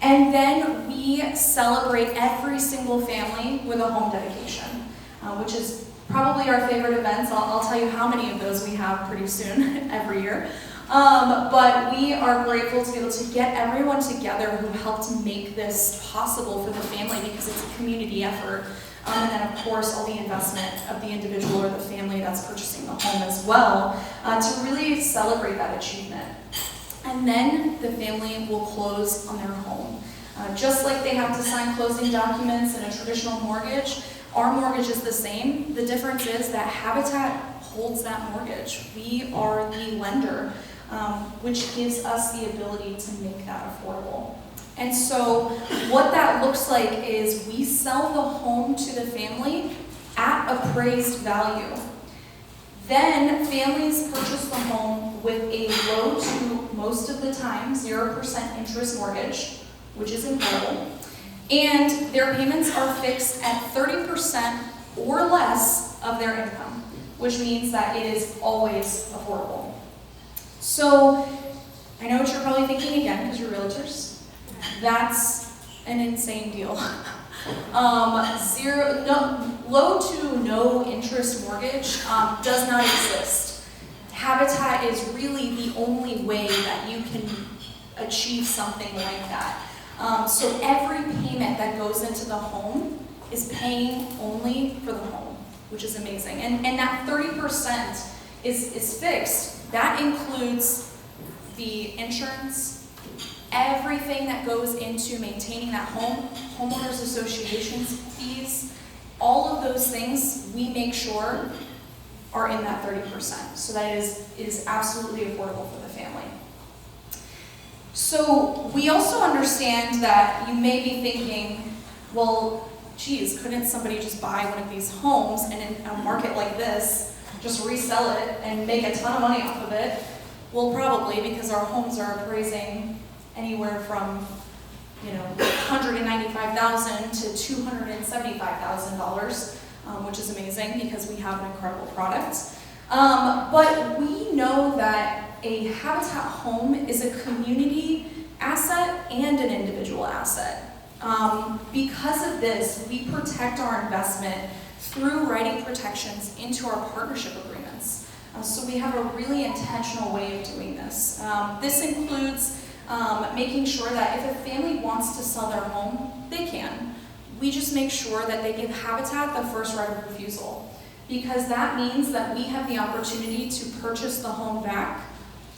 And then we celebrate every single family with a home dedication, which is probably our favorite events. I'll tell you how many of those we have pretty soon every year. But we are grateful to be able to get everyone together who helped make this possible for the family because it's a community effort. And then of course all the investment of the individual or the family that's purchasing the home as well to really celebrate that achievement. And then the family will close on their home. Just like they have to sign closing documents in a traditional mortgage, our mortgage is the same. The difference is that Habitat holds that mortgage. We are the lender, which gives us the ability to make that affordable. And so what that looks like is we sell the home to the family at appraised value. Then families purchase the home with a low to, most of the time, 0% interest mortgage, which is incredible. And their payments are fixed at 30% or less of their income, which means that it is always affordable. So, I know what you're probably thinking again, because you're realtors. That's an insane deal. Low to no interest mortgage does not exist. Habitat is really the only way that you can achieve something like that. So every payment that goes into the home is paying only for the home, which is amazing. And that 30% is fixed. That includes the insurance, everything that goes into maintaining that home, homeowners associations fees, all of those things we make sure are in that 30%. So that it is absolutely affordable for the family. So we also understand that you may be thinking, well, geez, couldn't somebody just buy one of these homes and in a market like this, just resell it and make a ton of money off of it? Well, probably, because our homes are appraising anywhere from, $195,000 to $275,000, which is amazing because we have an incredible product. But we know that a Habitat home is a community asset and an individual asset. Because of this, we protect our investment through writing protections into our partnership agreements. So we have a really intentional way of doing this. This includes making sure that if a family wants to sell their home, they can. We just make sure that they give Habitat the first right of refusal, because that means that we have the opportunity to purchase the home back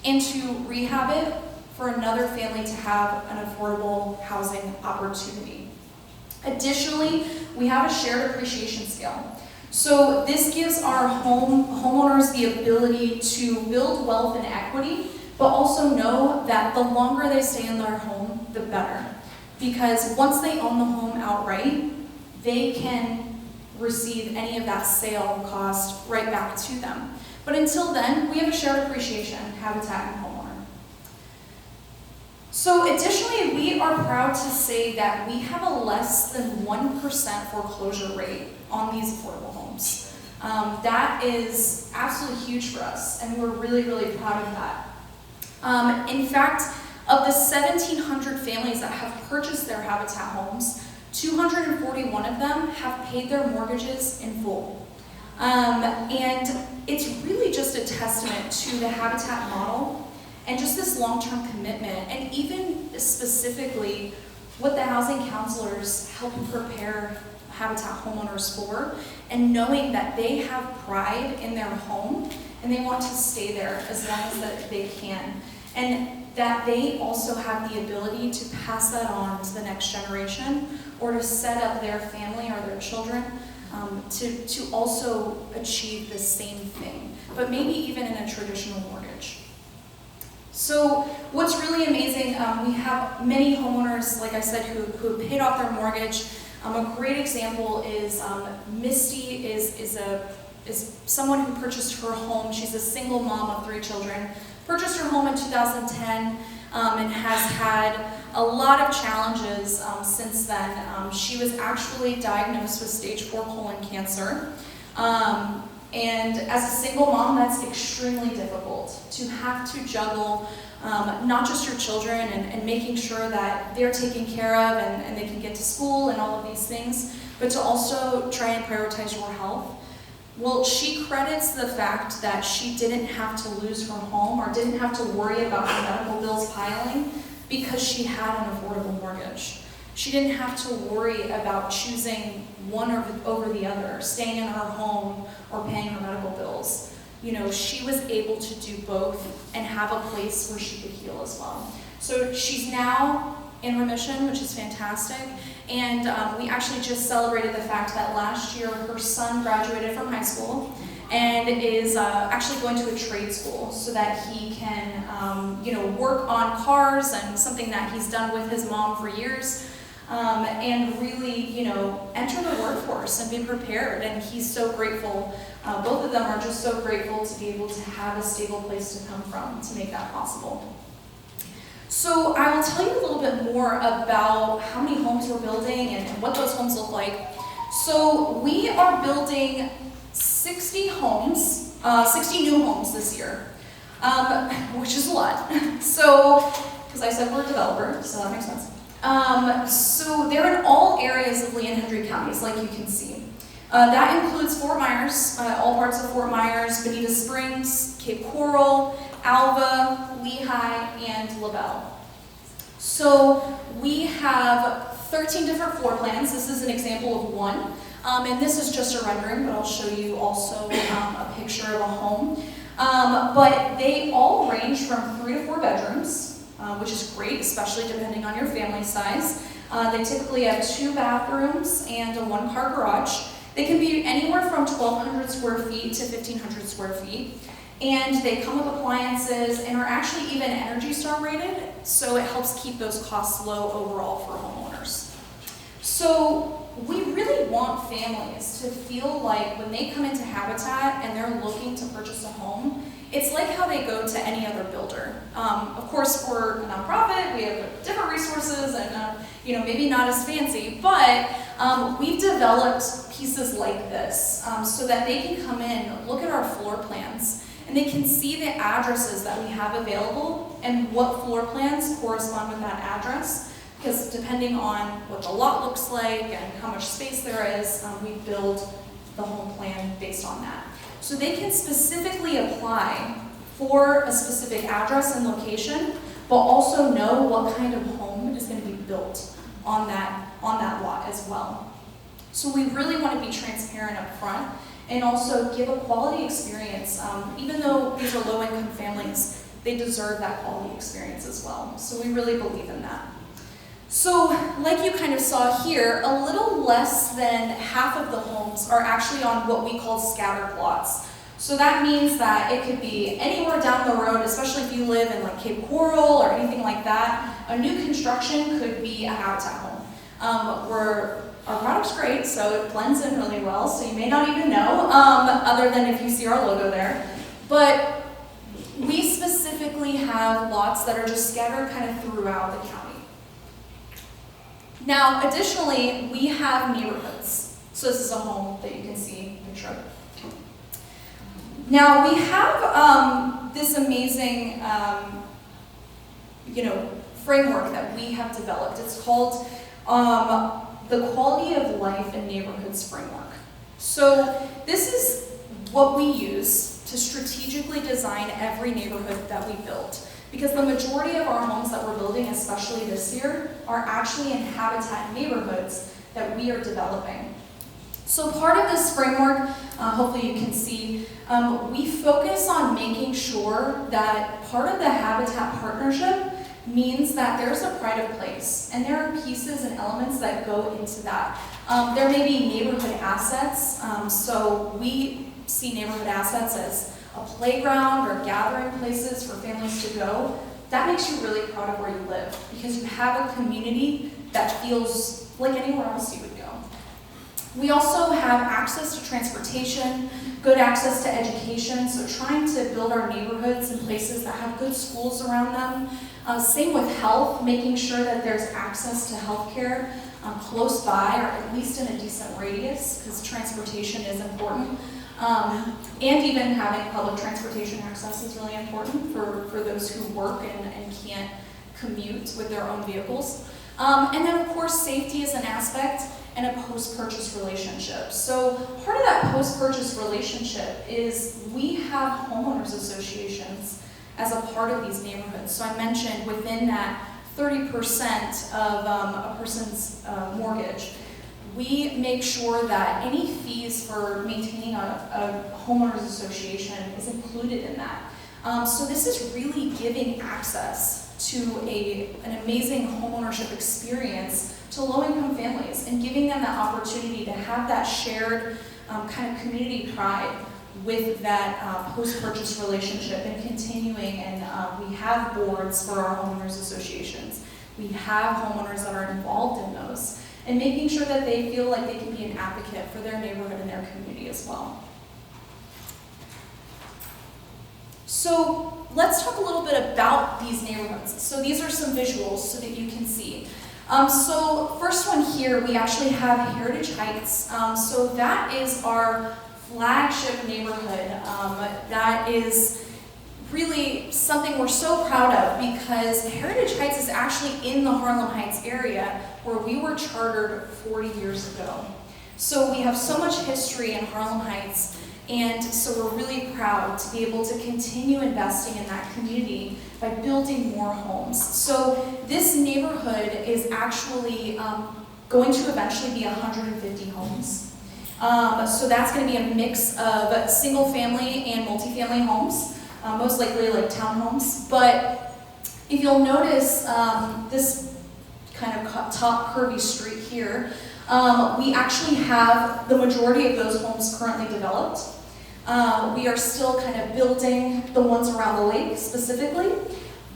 and to rehab it for another family to have an affordable housing opportunity. Additionally, we have a shared appreciation scale. So this gives our homeowners the ability to build wealth and equity, but also know that the longer they stay in their home, the better. Because once they own the home outright, they can receive any of that sale cost right back to them. But until then, we have a shared appreciation, Habitat and homeowner. So additionally, we are proud to say that we have a less than 1% foreclosure rate on these affordable homes. That is absolutely huge for us, and we're really, really proud of that. In fact, of the 1,700 families that have purchased their Habitat homes, 241 of them have paid their mortgages in full. And it's really just a testament to the Habitat model and just this long-term commitment, and even specifically what the housing counselors help prepare Habitat homeowners for, and knowing that they have pride in their home and they want to stay there as long as that they can. And that they also have the ability to pass that on to the next generation, or to set up their family or their children to also achieve the same thing, but maybe even in a traditional mortgage. So what's really amazing, we have many homeowners, like I said, who have paid off their mortgage. A great example is Misty is someone who purchased her home. She's a single mom of 3 children. Purchased her home in 2010 and has had a lot of challenges since then. She was actually diagnosed with stage 4 colon cancer. And as a single mom, that's extremely difficult to have to juggle not just your children and making sure that they're taken care of and they can get to school and all of these things, but to also try and prioritize your health. Well, she credits the fact that she didn't have to lose her home or didn't have to worry about her medical bills piling because she had an affordable mortgage. She didn't have to worry about choosing one over the other, staying in her home or paying her medical bills. You know, she was able to do both and have a place where she could heal as well. So she's now in remission, which is fantastic. And we actually just celebrated the fact that last year her son graduated from high school and is actually going to a trade school so that he can, work on cars, and something that he's done with his mom for years, and really, enter the workforce and be prepared. And he's so grateful. Both of them are just so grateful to be able to have a stable place to come from to make that possible. So I will tell you a little bit more about how many homes we're building and what those homes look like. So we are building 60 homes, 60 new homes this year, which is a lot. So, because I said we're a developer, so that makes sense. So they're in all areas of Lee and Hendry counties, like you can see. That includes Fort Myers, all parts of Fort Myers, Bonita Springs, Cape Coral, Alva, Lehigh, and LaBelle. So we have 13 different floor plans. This is an example of one. And this is just a rendering, but I'll show you also a picture of a home. But they all range from 3 to 4 bedrooms, which is great, especially depending on your family size. They typically have 2 bathrooms and a 1-car garage. They can be anywhere from 1,200 square feet to 1,500 square feet. And they come with appliances and are actually even Energy Star rated, so it helps keep those costs low overall for homeowners. So we really want families to feel like when they come into Habitat and they're looking to purchase a home, it's like how they go to any other builder. Of course, we're a nonprofit, we have different resources and maybe not as fancy, but we've developed pieces like this so that they can come in, look at our floor plans, and they can see the addresses that we have available and what floor plans correspond with that address, because depending on what the lot looks like and how much space there is, we build the home plan based on that. So they can specifically apply for a specific address and location, but also know what kind of home is going to be built on that lot as well. So we really want to be transparent up front and also give a quality experience. Even though these are low-income families, they deserve that quality experience as well. So we really believe in that. So like you kind of saw here, a little less than half of the homes are actually on what we call scattered lots. So that means that it could be anywhere down the road, especially if you live in like Cape Coral or anything like that. A new construction could be a Habitat home. Our product's great, so it blends in really well, so you may not even know, other than if you see our logo there. But we specifically have lots that are just scattered kind of throughout the county. Now, additionally, we have neighborhoods. So this is a home that you can see a picture of. Now, we have this amazing, framework that we have developed. It's called the Quality of Life in Neighborhoods Framework. So this is what we use to strategically design every neighborhood that we build. because the majority of our homes that we're building, especially this year, are actually in habitat neighborhoods that we are developing. So part of this framework, hopefully you can see, we focus on making sure that part of the habitat partnership means that there's a pride of place, and there are pieces and elements that go into that. There may be neighborhood assets, so we see neighborhood assets as a playground or gathering places for families to go. That makes you really proud of where you live, because you have a community that feels like anywhere else you would go. We also have access to transportation, good access to education, so trying to build our neighborhoods in places that have good schools around them. Same with health, making sure that there's access to healthcare close by, or at least in a decent radius, because transportation is important. And even having public transportation access is really important for those who work and can't commute with their own vehicles. And then of course safety is an aspect, and a post-purchase relationship. So part of that post-purchase relationship is we have homeowners associations as a part of these neighborhoods. So I mentioned within that 30% of a person's mortgage, we make sure that any fees for maintaining a homeowners association is included in that. So this is really giving access to an amazing homeownership experience to low-income families, and giving them that opportunity to have that shared kind of community pride with that post-purchase relationship, and continuing. And we have boards for our homeowners associations. We have homeowners that are involved in those, and making sure that they feel like they can be an advocate for their neighborhood and their community as well. So let's talk a little bit about these neighborhoods. So these are some visuals so that you can see. So first one here, we actually have Heritage Heights. So that is our flagship neighborhood. That is really something we're so proud of, because Heritage Heights is actually in the Harlem Heights area where we were chartered 40 years ago. So we have so much history in Harlem Heights, and so we're really proud to be able to continue investing in that community by building more homes. So this neighborhood is actually going to eventually be 150 homes. So that's going to be a mix of single family and multifamily homes, most likely like townhomes. But if you'll notice this kind of top curvy street here, we actually have the majority of those homes currently developed. We are still kind of building the ones around the lake specifically,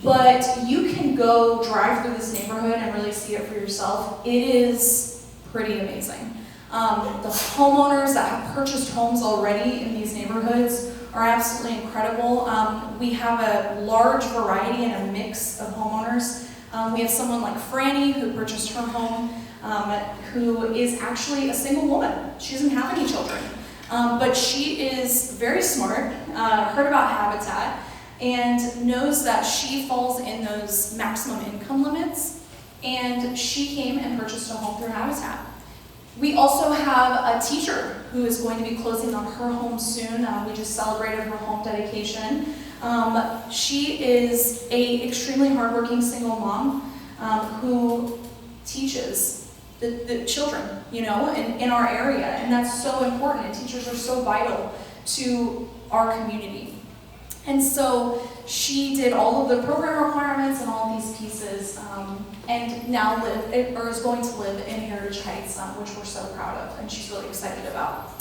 but you can go drive through this neighborhood and really see it for yourself. It is pretty amazing. The homeowners that have purchased homes already in these neighborhoods are absolutely incredible. We have a large variety and a mix of homeowners. We have someone like Franny who purchased her home, who is actually a single woman. She doesn't have any children. But she is very smart, heard about Habitat, and knows that she falls in those maximum income limits, and she came and purchased a home through Habitat. We also have a teacher who is going to be closing on her home soon. We just celebrated her home dedication. She is an extremely hardworking single mom who teaches the children, you know, in our area, and that's so important, and teachers are so vital to our community. And so she did all of the program requirements and all of these pieces, and now is going to live in Heritage Heights, which we're so proud of, and she's really excited about.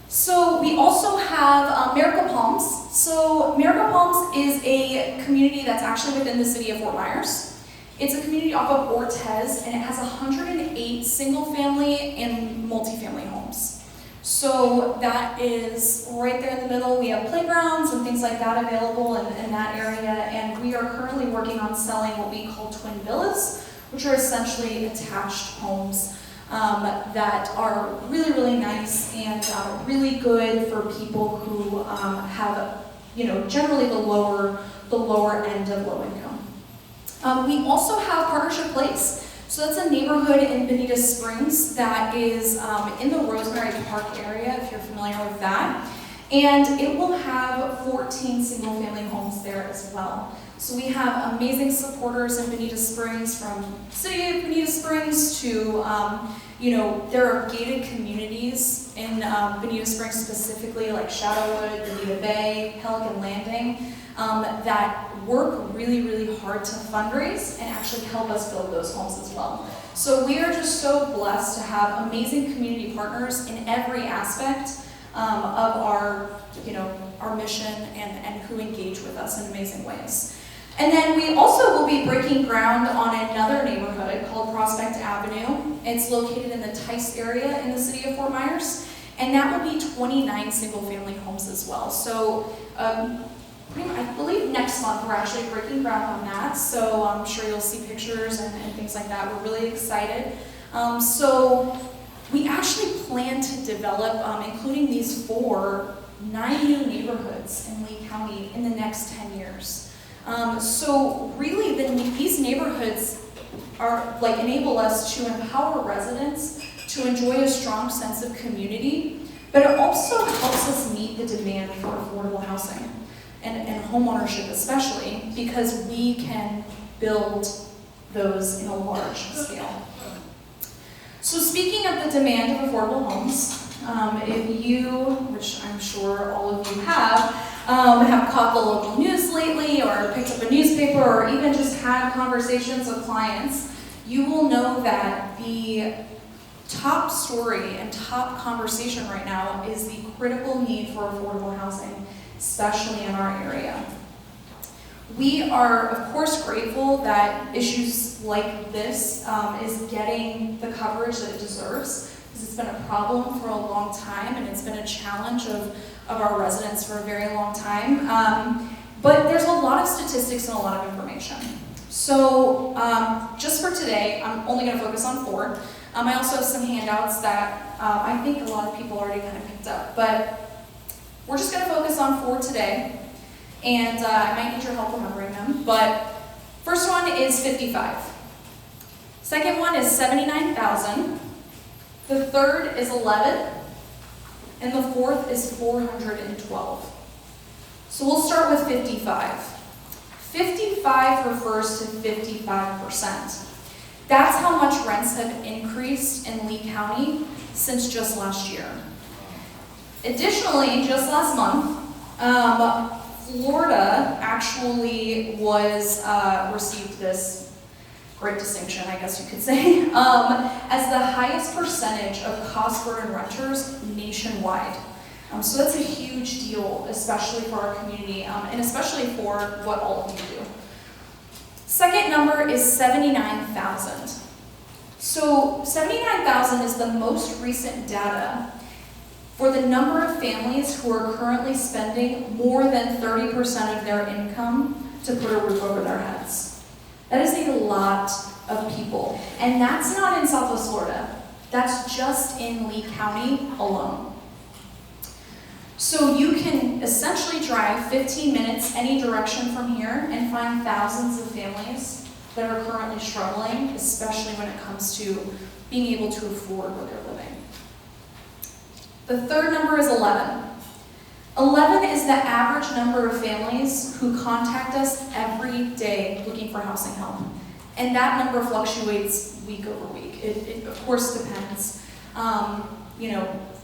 So we also have Miracle Palms. So Miracle Palms is a community that's actually within the city of Fort Myers. It's a community off of Ortez, and it has 108 single-family and multifamily homes. So that is right there in the middle. We have playgrounds and things like that available in that area, and we are currently working on selling what we call twin villas, which are essentially attached homes that are really, really nice and really good for people who have, you know, generally the lower end of low income. We also have Partnership Place. So that's a neighborhood in Bonita Springs that is in the Rosemary Park area, if you're familiar with that. And it will have 14 single-family homes there as well. So we have amazing supporters in Bonita Springs, from City of Bonita Springs to, there are gated communities in Bonita Springs specifically, like Shadowwood, Bonita Bay, Pelican Landing, that work really, really hard to fundraise and actually help us build those homes as well. So we are just so blessed to have amazing community partners in every aspect of our mission and who engage with us in amazing ways. And then we also will be breaking ground on another neighborhood called Prospect Avenue. It's located in the Tice area in the city of Fort Myers, and that will be 29 single-family homes as well. So I believe next month we're actually breaking ground on that, so I'm sure you'll see pictures and things like that. We're really excited. So we actually plan to develop, including these 9 new neighborhoods in Lee County in the next 10 years. So really, these neighborhoods enable us to empower residents to enjoy a strong sense of community, but it also helps us meet the demand for affordable housing and homeownership especially, because we can build those in a large scale. So speaking of the demand of affordable homes, if you, which I'm sure all of you have caught the local news lately, or picked up a newspaper, or even just had conversations with clients, you will know that the top story and top conversation right now is the critical need for affordable housing, especially in our area. We are, of course, grateful that issues like this is getting the coverage that it deserves, because it's been a problem for a long time, and it's been a challenge of our residents for a very long time. But there's a lot of statistics and a lot of information. So just for today, I'm only going to focus on 4. I also have some handouts that I think a lot of people already kind of picked up, but we're just going to focus on 4 today, and I might need your help remembering them. But first one is 55. Second one is 79,000. The third is 11. And the fourth is 412. So we'll start with 55. 55 refers to 55%. That's how much rents have increased in Lee County since just last year. Additionally, just last month, Florida actually received this great distinction, I guess you could say, as the highest percentage of cost-burden renters nationwide. So that's a huge deal, especially for our community, and especially for what all of you do. Second number is 79,000. So 79,000 is the most recent data for the number of families who are currently spending more than 30% of their income to put a roof over their heads. That is a lot of people. And that's not in Southwest Florida. That's just in Lee County alone. So you can essentially drive 15 minutes any direction from here and find thousands of families that are currently struggling, especially when it comes to being able to afford where they're living. The third number is 11. 11 is the average number of families who contact us every day looking for housing help. And that number fluctuates week over week. It of course depends.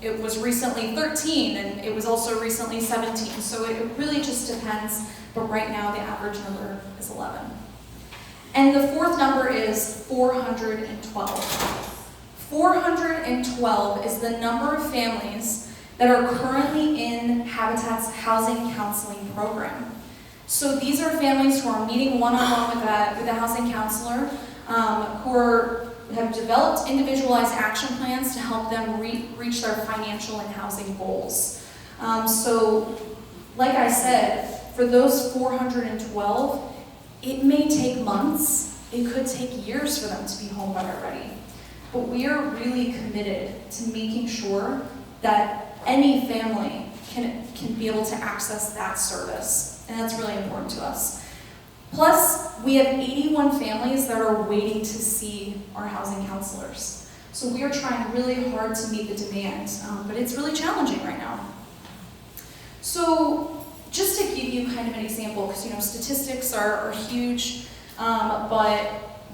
It was recently 13, and it was also recently 17. So it really just depends. But right now, the average number is 11. And the fourth number is 412. 412 is the number of families that are currently in Habitat's housing counseling program. So these are families who are meeting one-on-one with a housing counselor, who have developed individualized action plans to help them reach their financial and housing goals. So, like I said, for those 412, it may take months, it could take years for them to be homebuyer ready. But we are really committed to making sure that any family can be able to access that service. And that's really important to us. Plus, we have 81 families that are waiting to see our housing counselors. So we are trying really hard to meet the demand, but it's really challenging right now. So just to give you kind of an example, because statistics are huge, but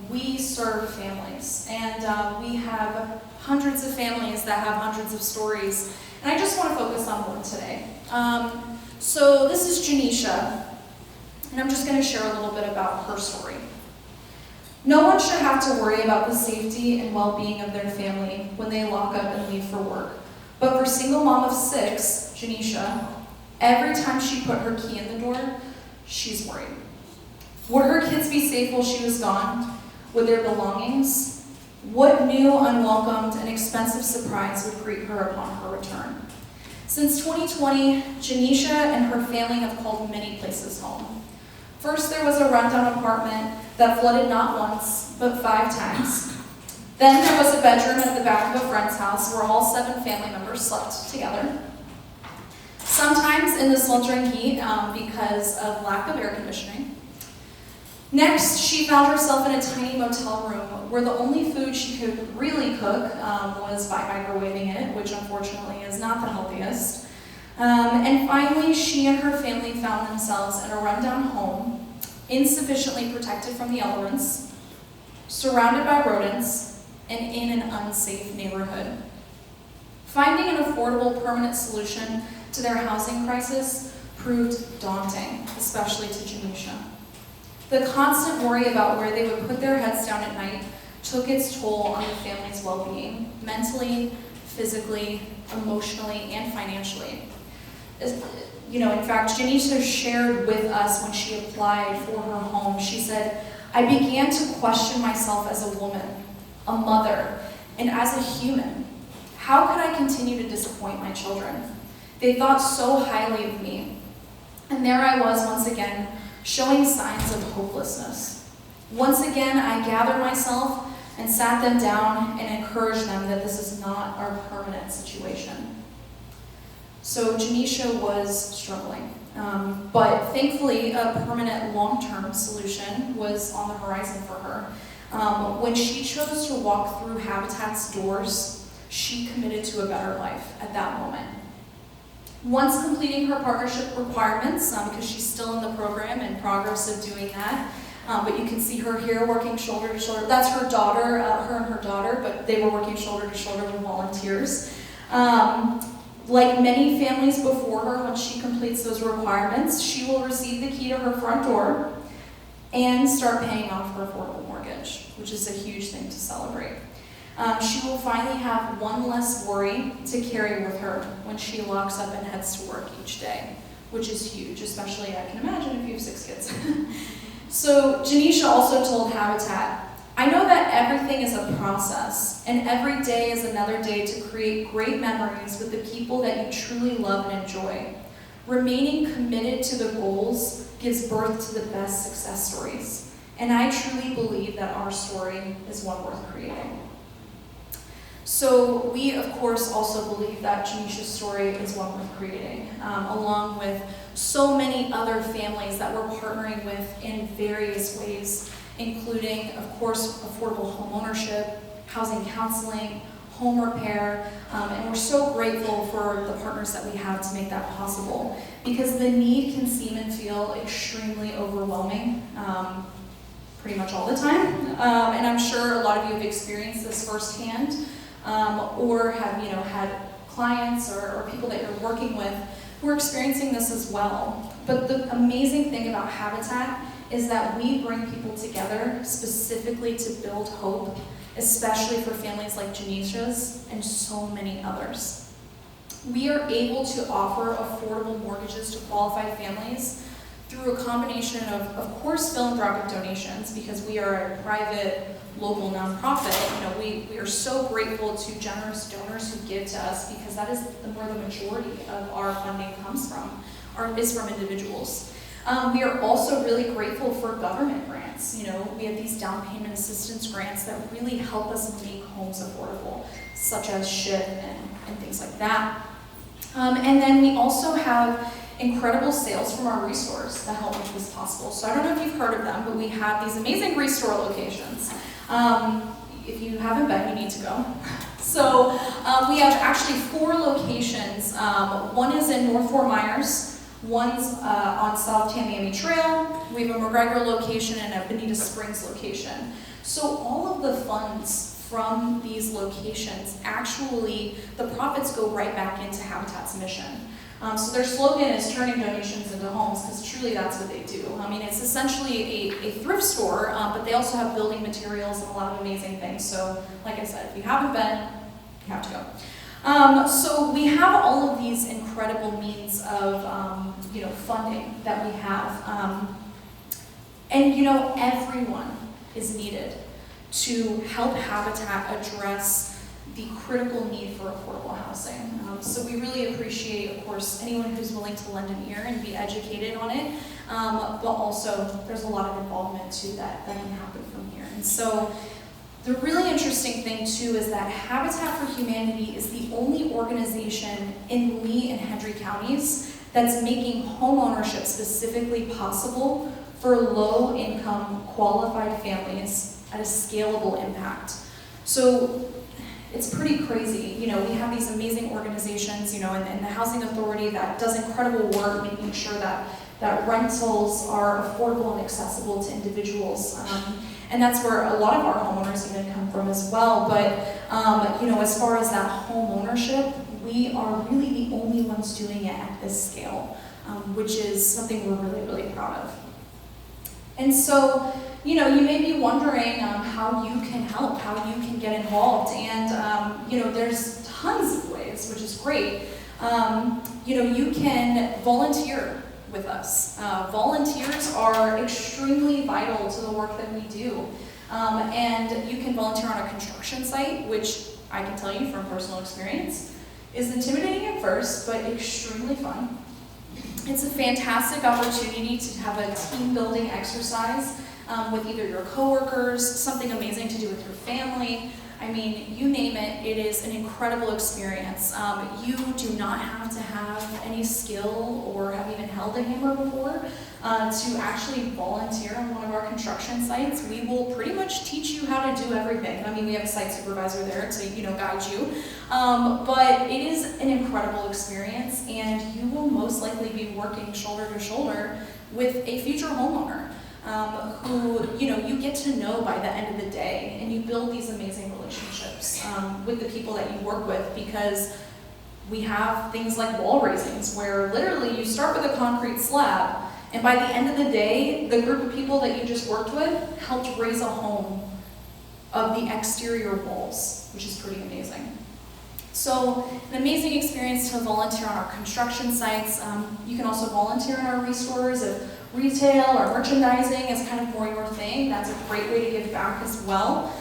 we serve families, and we have hundreds of families that have hundreds of stories, and I just want to focus on one today. So this is Janisha, and I'm just going to share a little bit about her story. No one should have to worry about the safety and well-being of their family when they lock up and leave for work. But for single mom of 6, Janisha, every time she put her key in the door, she's worried. Would her kids be safe while she was gone? Would their belongings? What new, unwelcomed, and expensive surprise would greet her upon her return? Since 2020, Janisha and her family have called many places home. First, there was a rundown apartment that flooded not once, but 5 times. Then there was a bedroom at the back of a friend's house where all 7 family members slept together. Sometimes in the sweltering heat because of lack of air conditioning. Next, she found herself in a tiny motel room where the only food she could really cook was by microwaving it, which unfortunately is not the healthiest. And finally, she and her family found themselves in a rundown home, insufficiently protected from the elements, surrounded by rodents, and in an unsafe neighborhood. Finding an affordable, permanent solution to their housing crisis proved daunting, especially to Janisha. The constant worry about where they would put their heads down at night took its toll on the family's well-being, mentally, physically, emotionally, and financially. In fact, Janisha shared with us when she applied for her home, she said, "I began to question myself as a woman, a mother, and as a human. How could I continue to disappoint my children? They thought so highly of me. And there I was once again, showing signs of hopelessness. Once again, I gathered myself and sat them down and encouraged them that this is not our permanent situation." So Janisha was struggling, but thankfully a permanent long-term solution was on the horizon for her. When she chose to walk through Habitat's doors, she committed to a better life at that moment. Once completing her partnership requirements, because she's still in the program in progress of doing that, but you can see her here working shoulder to shoulder. That's her daughter, her and her daughter, but they were working shoulder to shoulder with volunteers. Like many families before her, when she completes those requirements, she will receive the key to her front door and start paying off her affordable mortgage, which is a huge thing to celebrate. She will finally have one less worry to carry with her when she locks up and heads to work each day, which is huge, especially I can imagine if you have 6 kids. So Janisha also told Habitat, "I know that everything is a process, and every day is another day to create great memories with the people that you truly love and enjoy. Remaining committed to the goals gives birth to the best success stories, and I truly believe that our story is one worth creating." So we, of course, also believe that Janisha's story is one worth creating, along with so many other families that we're partnering with in various ways, including, of course, affordable homeownership, housing counseling, home repair, and we're so grateful for the partners that we have to make that possible, because the need can seem and feel extremely overwhelming, pretty much all the time, and I'm sure a lot of you have experienced this firsthand, or have had clients or people that you're working with who are experiencing this as well. But the amazing thing about Habitat is that we bring people together specifically to build hope, especially for families like Janisha's and so many others. We are able to offer affordable mortgages to qualified families through a combination of course, philanthropic donations, because we are a private, local nonprofit. We are so grateful to generous donors who give to us, because that is where the majority of our funding comes from, is from individuals. We are also really grateful for government grants. We have these down payment assistance grants that really help us make homes affordable, such as SHIP and things like that. And then we also have incredible sales from our Restores that help make this possible. So I don't know if you've heard of them, but we have these amazing Restore locations. If you haven't been, you need to go. So we have actually 4 locations. One is in North Fort Myers, one's on South Tamiami Trail, we have a McGregor location and a Bonita Springs location. So all of the funds from these locations, actually, the profits go right back into Habitat's mission. So their slogan is turning donations into homes, because truly that's what they do. I mean, it's essentially a thrift store, but they also have building materials and a lot of amazing things. So, like I said, if you haven't been, you have to go. So we have all of these incredible means of, funding that we have. And, everyone is needed to help Habitat address the critical need for affordable housing. So we really appreciate, of course, anyone who's willing to lend an ear and be educated on it, but also there's a lot of involvement too that can happen from here. And so the really interesting thing too is that Habitat for Humanity is the only organization in Lee and Hendry counties that's making homeownership specifically possible for low-income qualified families at a scalable impact. So it's pretty crazy. We have these amazing organizations, and the Housing Authority that does incredible work making sure that rentals are affordable and accessible to individuals. And that's where a lot of our homeowners even come from as well. But, as far as that home ownership, we are really the only ones doing it at this scale, which is something we're really, really proud of. And so, you may be wondering how you can help, how you can get involved. And, there's tons of ways, which is great. You can volunteer with us. Volunteers are extremely vital to the work that we do. And you can volunteer on a construction site, which I can tell you from personal experience is intimidating at first, but extremely fun. It's a fantastic opportunity to have a team building exercise with either your coworkers, something amazing to do with your family. I mean, you name it, it is an incredible experience. You do not have to have any skill or have even held a hammer before to actually volunteer on one of our construction sites. We will pretty much teach you how to do everything. I mean, we have a site supervisor there to, guide you. But it is an incredible experience, and you will most likely be working shoulder to shoulder with a future homeowner. Who you get to know by the end of the day, and you build these amazing relationships with the people that you work with, because we have things like wall raisings where literally you start with a concrete slab, and by the end of the day, the group of people that you just worked with helped raise a home of the exterior walls, which is pretty amazing. So an amazing experience to volunteer on our construction sites. You can also volunteer in our restores if retail or merchandising is kind of more your thing. That's a great way to give back as well.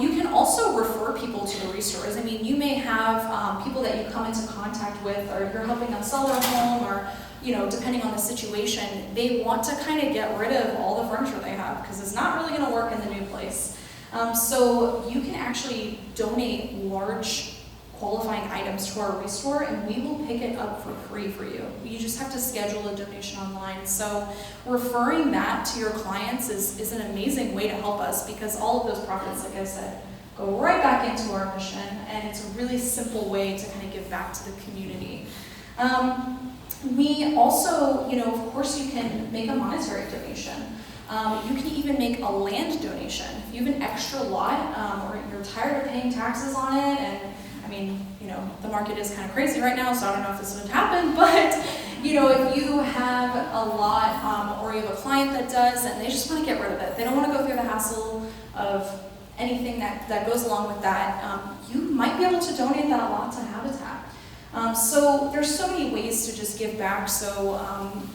You can also refer people to the restores. I mean, you may have people that you come into contact with, or you're helping them sell their home, or depending on the situation, they want to kind of get rid of all the furniture they have because it's not really going to work in the new place. So you can actually donate large qualifying items to our restore, and we will pick it up for free for you. You just have to schedule a donation online. So referring that to your clients is an amazing way to help us, because all of those profits, like I said, go right back into our mission, and it's a really simple way to kind of give back to the community. We also, of course, you can make a monetary donation. You can even make a land donation. If you have an extra lot, or you're tired of paying taxes on it, and I mean, the market is kind of crazy right now, so I don't know if this would happen, but, if you have a lot, or you have a client that does, and they just want to get rid of it, they don't want to go through the hassle of anything that goes along with that, you might be able to donate that lot to Habitat. So there's so many ways to just give back. So,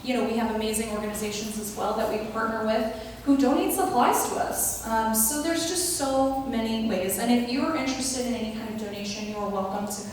we have amazing organizations as well that we partner with who donate supplies to us. So there's just so many ways. And if you're interested in any kind of donation, you're welcome to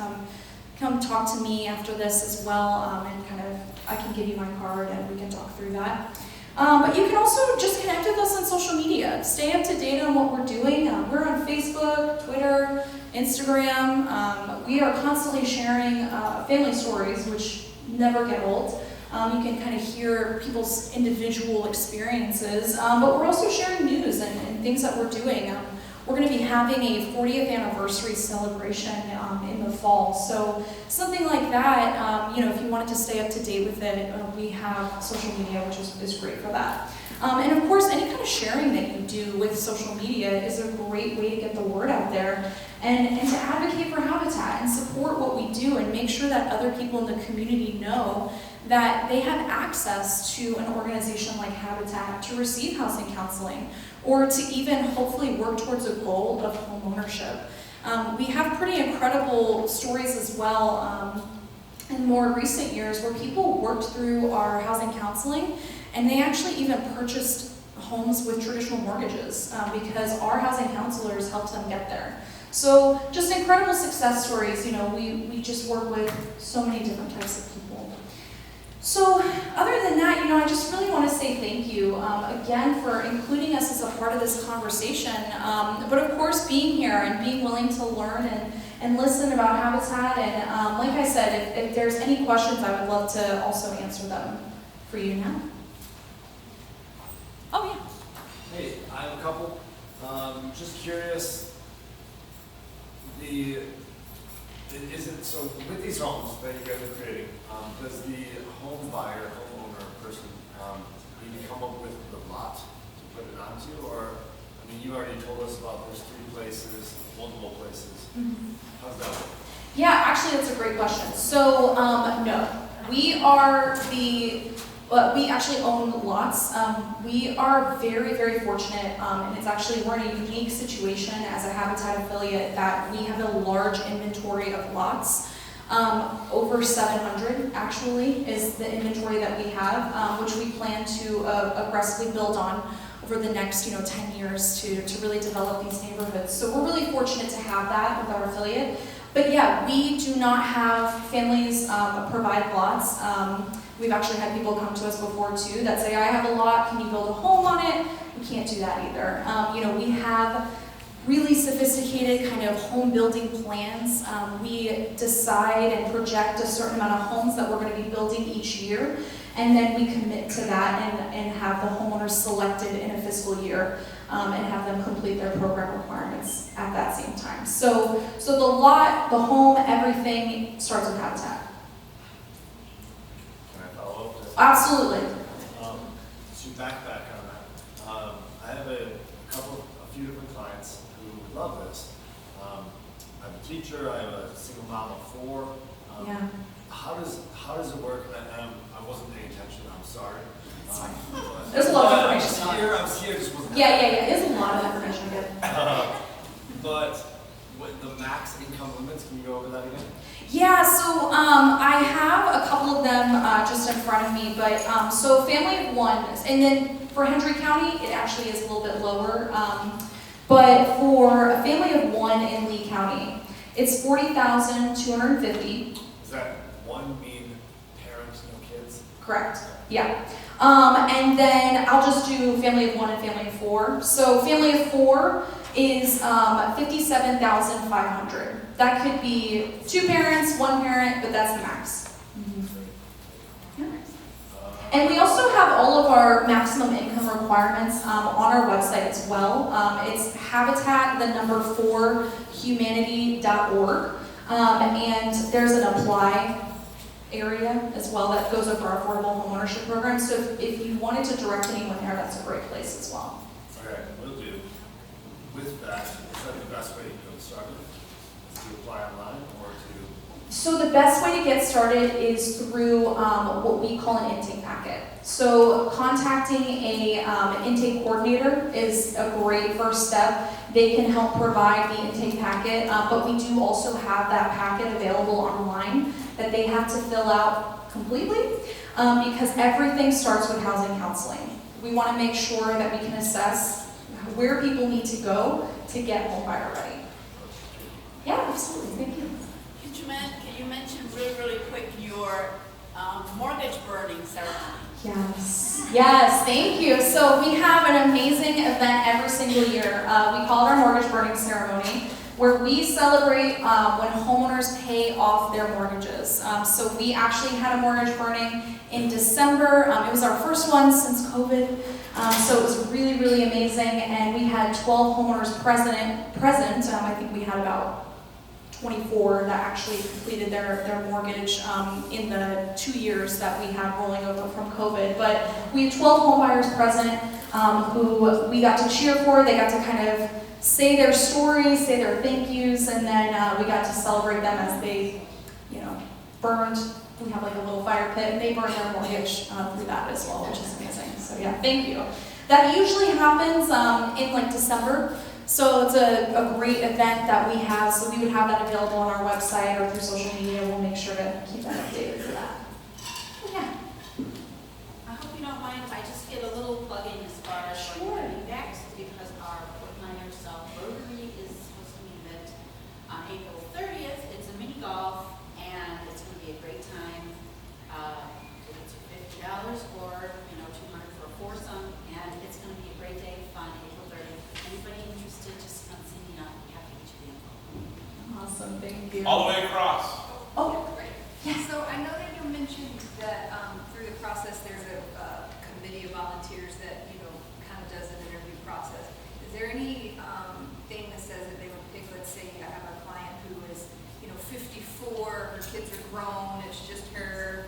come talk to me after this as well, and I can give you my card and we can talk through that. But you can also just connect with us on social media. Stay up to date on what we're doing. We're on Facebook, Twitter, Instagram. We are constantly sharing family stories, which never get old. You can kind of hear people's individual experiences, but we're also sharing news and things that we're doing. we're going to be having a 40th anniversary celebration in the fall. So something like that, if you wanted to stay up to date with it, we have social media, which is great for that. And of course, any kind of sharing that you do with social media is a great way to get the word out there and to advocate for Habitat and support what we do and make sure that other people in the community know that they have access to an organization like Habitat to receive housing counseling or to even hopefully work towards a goal of homeownership. We have pretty incredible stories as well in more recent years where people worked through our housing counseling and they actually even purchased homes with traditional mortgages because our housing counselors helped them get there. So just incredible success stories. We just work with so many different types of people. So other than that, I just really want to say thank you again for including us as a part of this conversation. But of course, being here and being willing to learn and listen about Habitat. And like I said, if there's any questions, I would love to also answer them for you now. Oh, yeah. Hey, I have a couple. Just curious, so with these homes that you guys are creating, does the homeowner person need to come up with the lot to put it onto? Or, you already told us about there's 3 places, multiple places. Mm-hmm. How's that work? Yeah, actually, that's a great question. So, no. We actually own lots. We are very, very fortunate, and we're in a unique situation as a Habitat affiliate that we have a large inventory of lots. Over 700 actually is the inventory that we have, which we plan to aggressively build on over the next 10 years to really develop these neighborhoods. So we're really fortunate to have that with our affiliate. But yeah, we do not have families provide lots. We've actually had people come to us before too that say, I have a lot, can you build a home on it? We can't do that either. We have really sophisticated kind of home building plans. We decide and project a certain amount of homes that we're going to be building each year, and then we commit to that and have the homeowners selected in a fiscal year and have them complete their program requirements at that same time. So the lot, the home, everything starts with Habitat. Absolutely. To backpack on that, I have a few different clients who would love this. I'm a teacher. I have a single mom of 4. Yeah. How does it work? And I wasn't paying attention. I'm sorry. There's a lot of information. I'm scared. Just wasn't. Yeah. There's a lot of information. Good. But with the max income limits, can you go over that again? Yeah, so I have a couple of them just in front of me, but so family of 1, and then for Hendry County, it actually is a little bit lower, but for a family of 1 in Lee County, it's $40,250. Is that 1 mean parents, no kids? Correct, yeah. And then I'll just do family of 1 and family of 4. So family of 4 is $57,500. That could be 2 parents, 1 parent, but that's the max. Mm-hmm. Yeah. And we also have all of our maximum income requirements on our website as well. It's habitat4humanity.org, and there's an apply area as well that goes over our affordable homeownership program. So if you wanted to direct anyone there, that's a great place as well. Okay, will do. With that, is that the best way to get started? Is to apply online or to? So the best way to get started is through what we call an intake packet. So contacting an intake coordinator is a great first step. They can help provide the intake packet, but we do also have that packet available online that they have to fill out completely because everything starts with housing counseling. We want to make sure that we can assess where people need to go to get homebuyer ready. Yeah, absolutely. Thank you. Can you mention really quick your mortgage burning ceremony? Yes, thank you. So we have an amazing event every single year. We call it our mortgage burning ceremony. where we celebrate when homeowners pay off their mortgages. So we actually had a mortgage burning in December. It was our first one since COVID, so it was really, really amazing, and we had 12 homeowners present. I think we had about 24 that actually completed their mortgage in the 2 years that we had rolling over from COVID. But we had 12 home buyers present who we got to cheer for. They got to kind of say their stories, say their thank yous, and then we got to celebrate them as they, burned. We have like a little fire pit, and they burned their mortgage through that as well, which is amazing. So yeah, thank you. That usually happens in like December. So it's a great event that we have, so we would have that available on our website or through social media. We'll make sure to keep that updated for that. Yeah. I hope you don't mind if I just get a little plug in as far as Sure. what's coming next, because our Fort Myers South Rotary is hosting an event on April 30th. It's a mini golf, and it's going to be a great time. Tickets are $50 or $200 for a foursome, and it's going to be a great day, fun, April 30th. Anybody interested, just come see me. I'll be happy to get you the info. Awesome, thank you. All the way across. Oh, Great. yes. So I know that you mentioned that through the process there's a committee of volunteers that kind of does an interview process. Is there any thing that says that they would pick, let's say I have a client who is 54, her kids are grown, it's just her,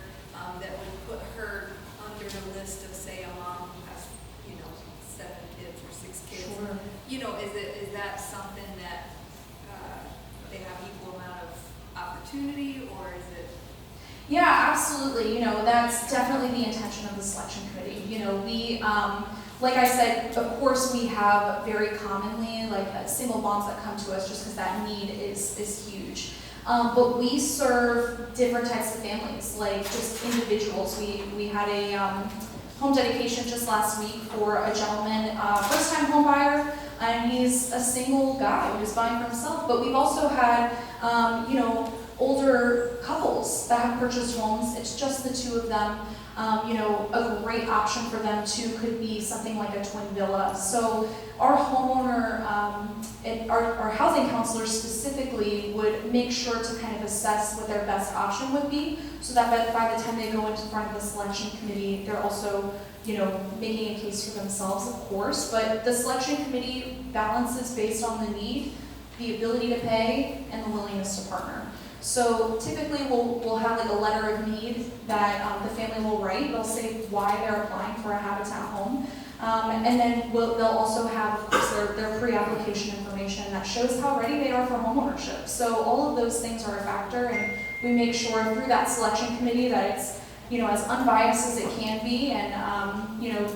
that would put her under the list of say a mom who has 7 kids or 6 kids? Sure. Is that something that they have equal amount of opportunity, or is it? Yeah, absolutely. That's definitely the intention of the selection committee. We, like I said, of course we have very commonly single moms that come to us just because that need is huge. But we serve different types of families, like just individuals. We had a home dedication just last week for a gentleman, first-time home buyer, and he's a single guy who's buying for himself. But we've also had, older couples that have purchased homes. It's just the two of them. A great option for them too could be something like a twin villa. So our homeowner, our housing counselors specifically would make sure to kind of assess what their best option would be, so that by the time they go into front of the selection committee, they're also making a case for themselves, of course. But the selection committee balances based on the need, the ability to pay, and the willingness to partner. So typically we'll have like a letter of need that the family will write. They'll say why they're applying for a Habitat home. And then they'll also have, of course, their pre-application information that shows how ready they are for homeownership. So all of those things are a factor, and we make sure through that selection committee that it's as unbiased as it can be, and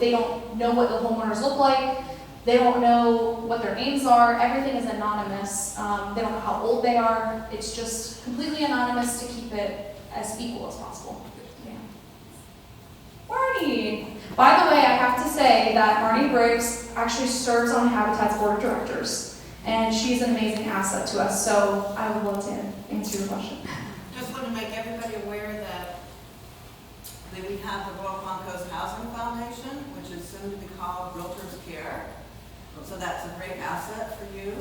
they don't know what the homeowners look like. They don't know what their names are. Everything is anonymous. They don't know how old they are. It's just completely anonymous to keep it as equal as possible. Yeah. Marnie! By the way, I have to say that Marnie Briggs actually serves on Habitat's board of directors, and she's an amazing asset to us, so I would love to answer your question. Just want to make everybody aware that we have the Royal Palm Coast Housing Foundation, which is soon to be called Realtors Care. So that's a great asset for you.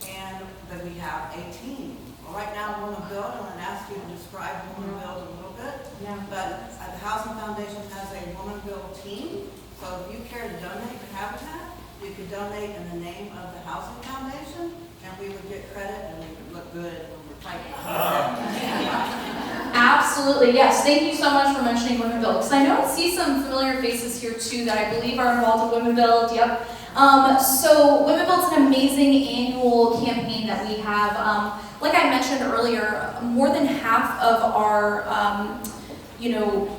And then we have a team. Well, right now, Woman Build, I'm going to ask you to describe Woman Build a little bit. Yeah. But the Housing Foundation has a Woman Build team. So if you care to donate to Habitat, you could donate in the name of the Housing Foundation, and we would get credit, and we would look good when we're fighting. Absolutely, yes. Thank you so much for mentioning Women Build, because I know I see some familiar faces here too that I believe are involved in Women Build. Yep. So Women Build's an amazing annual campaign that we have. Like I mentioned earlier, more than half of our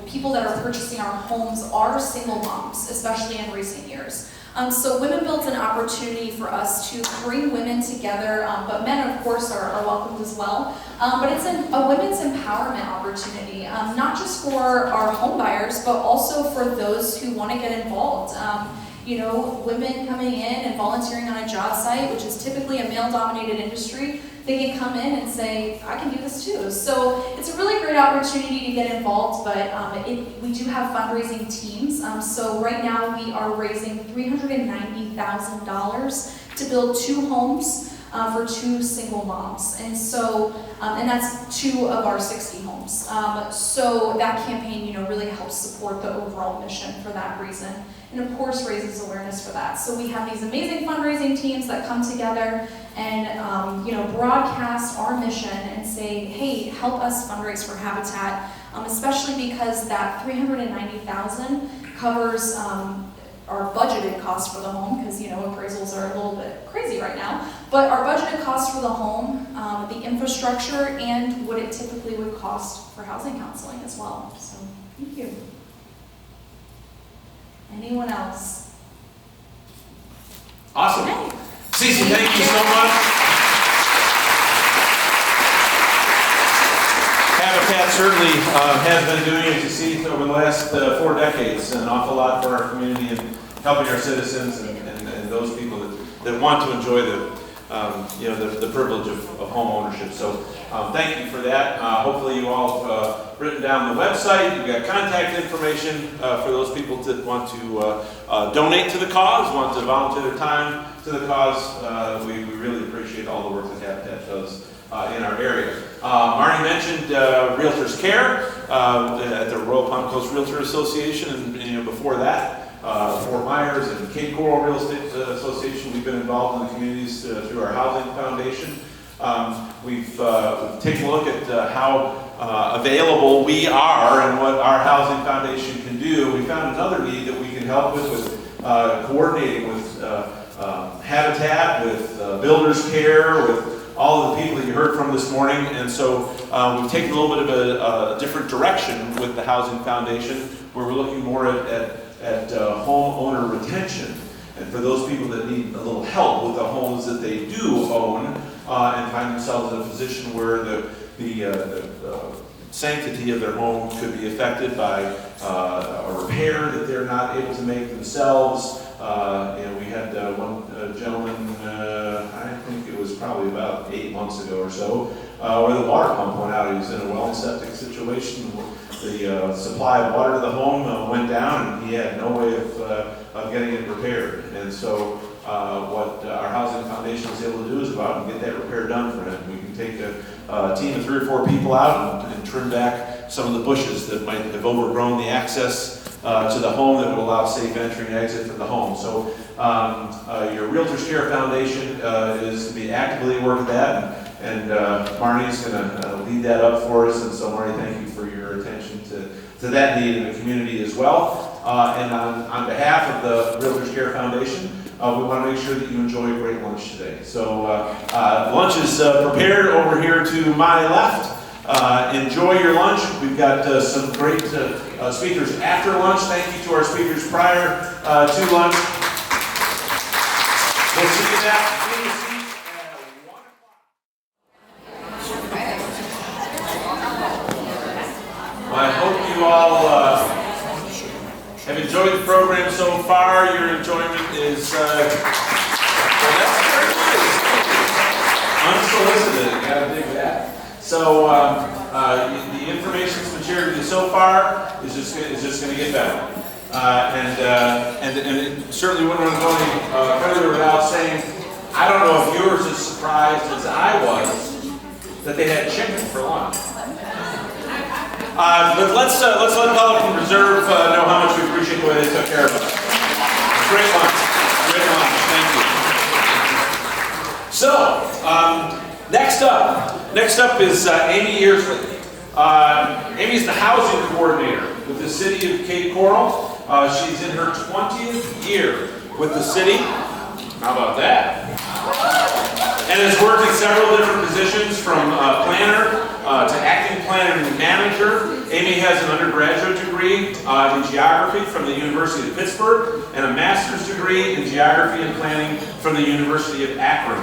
people that are purchasing our homes are single moms, especially in recent years. So Women Build's an opportunity for us to bring women together, but men, of course, are welcomed as well. But it's a women's empowerment opportunity, not just for our home buyers, but also for those who want to get involved. Women coming in and volunteering on a job site, which is typically a male-dominated industry, they can come in and say, I can do this too. So it's a really great opportunity to get involved, but we do have fundraising teams. So right now we are raising $390,000 to build 2 homes for 2 single moms. And so, and that's 2 of our 60 homes. So that campaign, really helps support the overall mission for that reason. And of course raises awareness for that. So we have these amazing fundraising teams that come together and broadcast our mission and say, hey, help us fundraise for Habitat, especially because that $390,000 covers our budgeted costs for the home, because appraisals are a little bit crazy right now, but our budgeted costs for the home, the infrastructure, and what it typically would cost for housing counseling as well. So thank you. Anyone else? Awesome. Okay. Cece, thank you so much. Habitat certainly has been doing, as you see, over the last 4 decades, an awful lot for our community and helping our citizens and those people that want to enjoy the privilege of home ownership. So thank you for that. Hopefully you all have written down the website. You've got contact information for those people that want to donate to the cause, want to volunteer their time to the cause. We really appreciate all the work that Habitat does in our area. Marty mentioned Realtors Care at the Royal Palm Coast Realtor Association, and before that, Fort Myers and Cape Coral Real Estate Association. We've been involved in the communities through our housing foundation. We've taken a look at how available we are and what our housing foundation can do. We found another need that we can help with coordinating with Habitat, with Builders Care, with all of the people that you heard from this morning. And so we've taken a little bit of a different direction with the housing foundation, where we're looking more at homeowner retention, and for those people that need a little help with the homes that they do own and find themselves in a position where the sanctity of their home could be affected by a repair that they're not able to make themselves. We had one gentleman, I think it was probably about 8 months ago or so, where the water pump went out. He was in a well and septic situation. The supply of water to the home went down, and he had no way of getting it repaired. And so what our housing foundation was able to do is go out and get that repair done for him. We can take a team of 3 or 4 people out and trim back some of the bushes that might have overgrown the access to the home that would allow safe entry and exit for the home. So your Realtors Care Foundation is to be actively working that, and Marnie's going to lead that up for us. And so Marnie, thank you for your attention to that need in the community as well. And on behalf of the Realtors Care Foundation, we want to make sure that you enjoy a great lunch today. So lunch is prepared over here to my left. Enjoy your lunch. We've got some great speakers after lunch. Thank you to our speakers prior to lunch. We'll see you at 1 o'clock. Well, I hope you all have enjoyed the program so far. Your enjoyment is well, that's very nice. Unsolicited. You gotta dig that. So the information that's been shared with you so far is just going to get better, and it certainly wouldn't want to go any further without saying, I don't know if you were as surprised as I was that they had chicken for lunch. But let's let Pelican Reserve know how much we appreciate the way they took care of us. Great lunch, thank you. So next up is Amy Yearsley. Amy is the housing coordinator with the city of Cape Coral. She's in her 20th year with the city. How about that? And has worked in several different positions, from planner to acting planner and manager. Amy has an undergraduate degree in geography from the University of Pittsburgh and a master's degree in geography and planning from the University of Akron.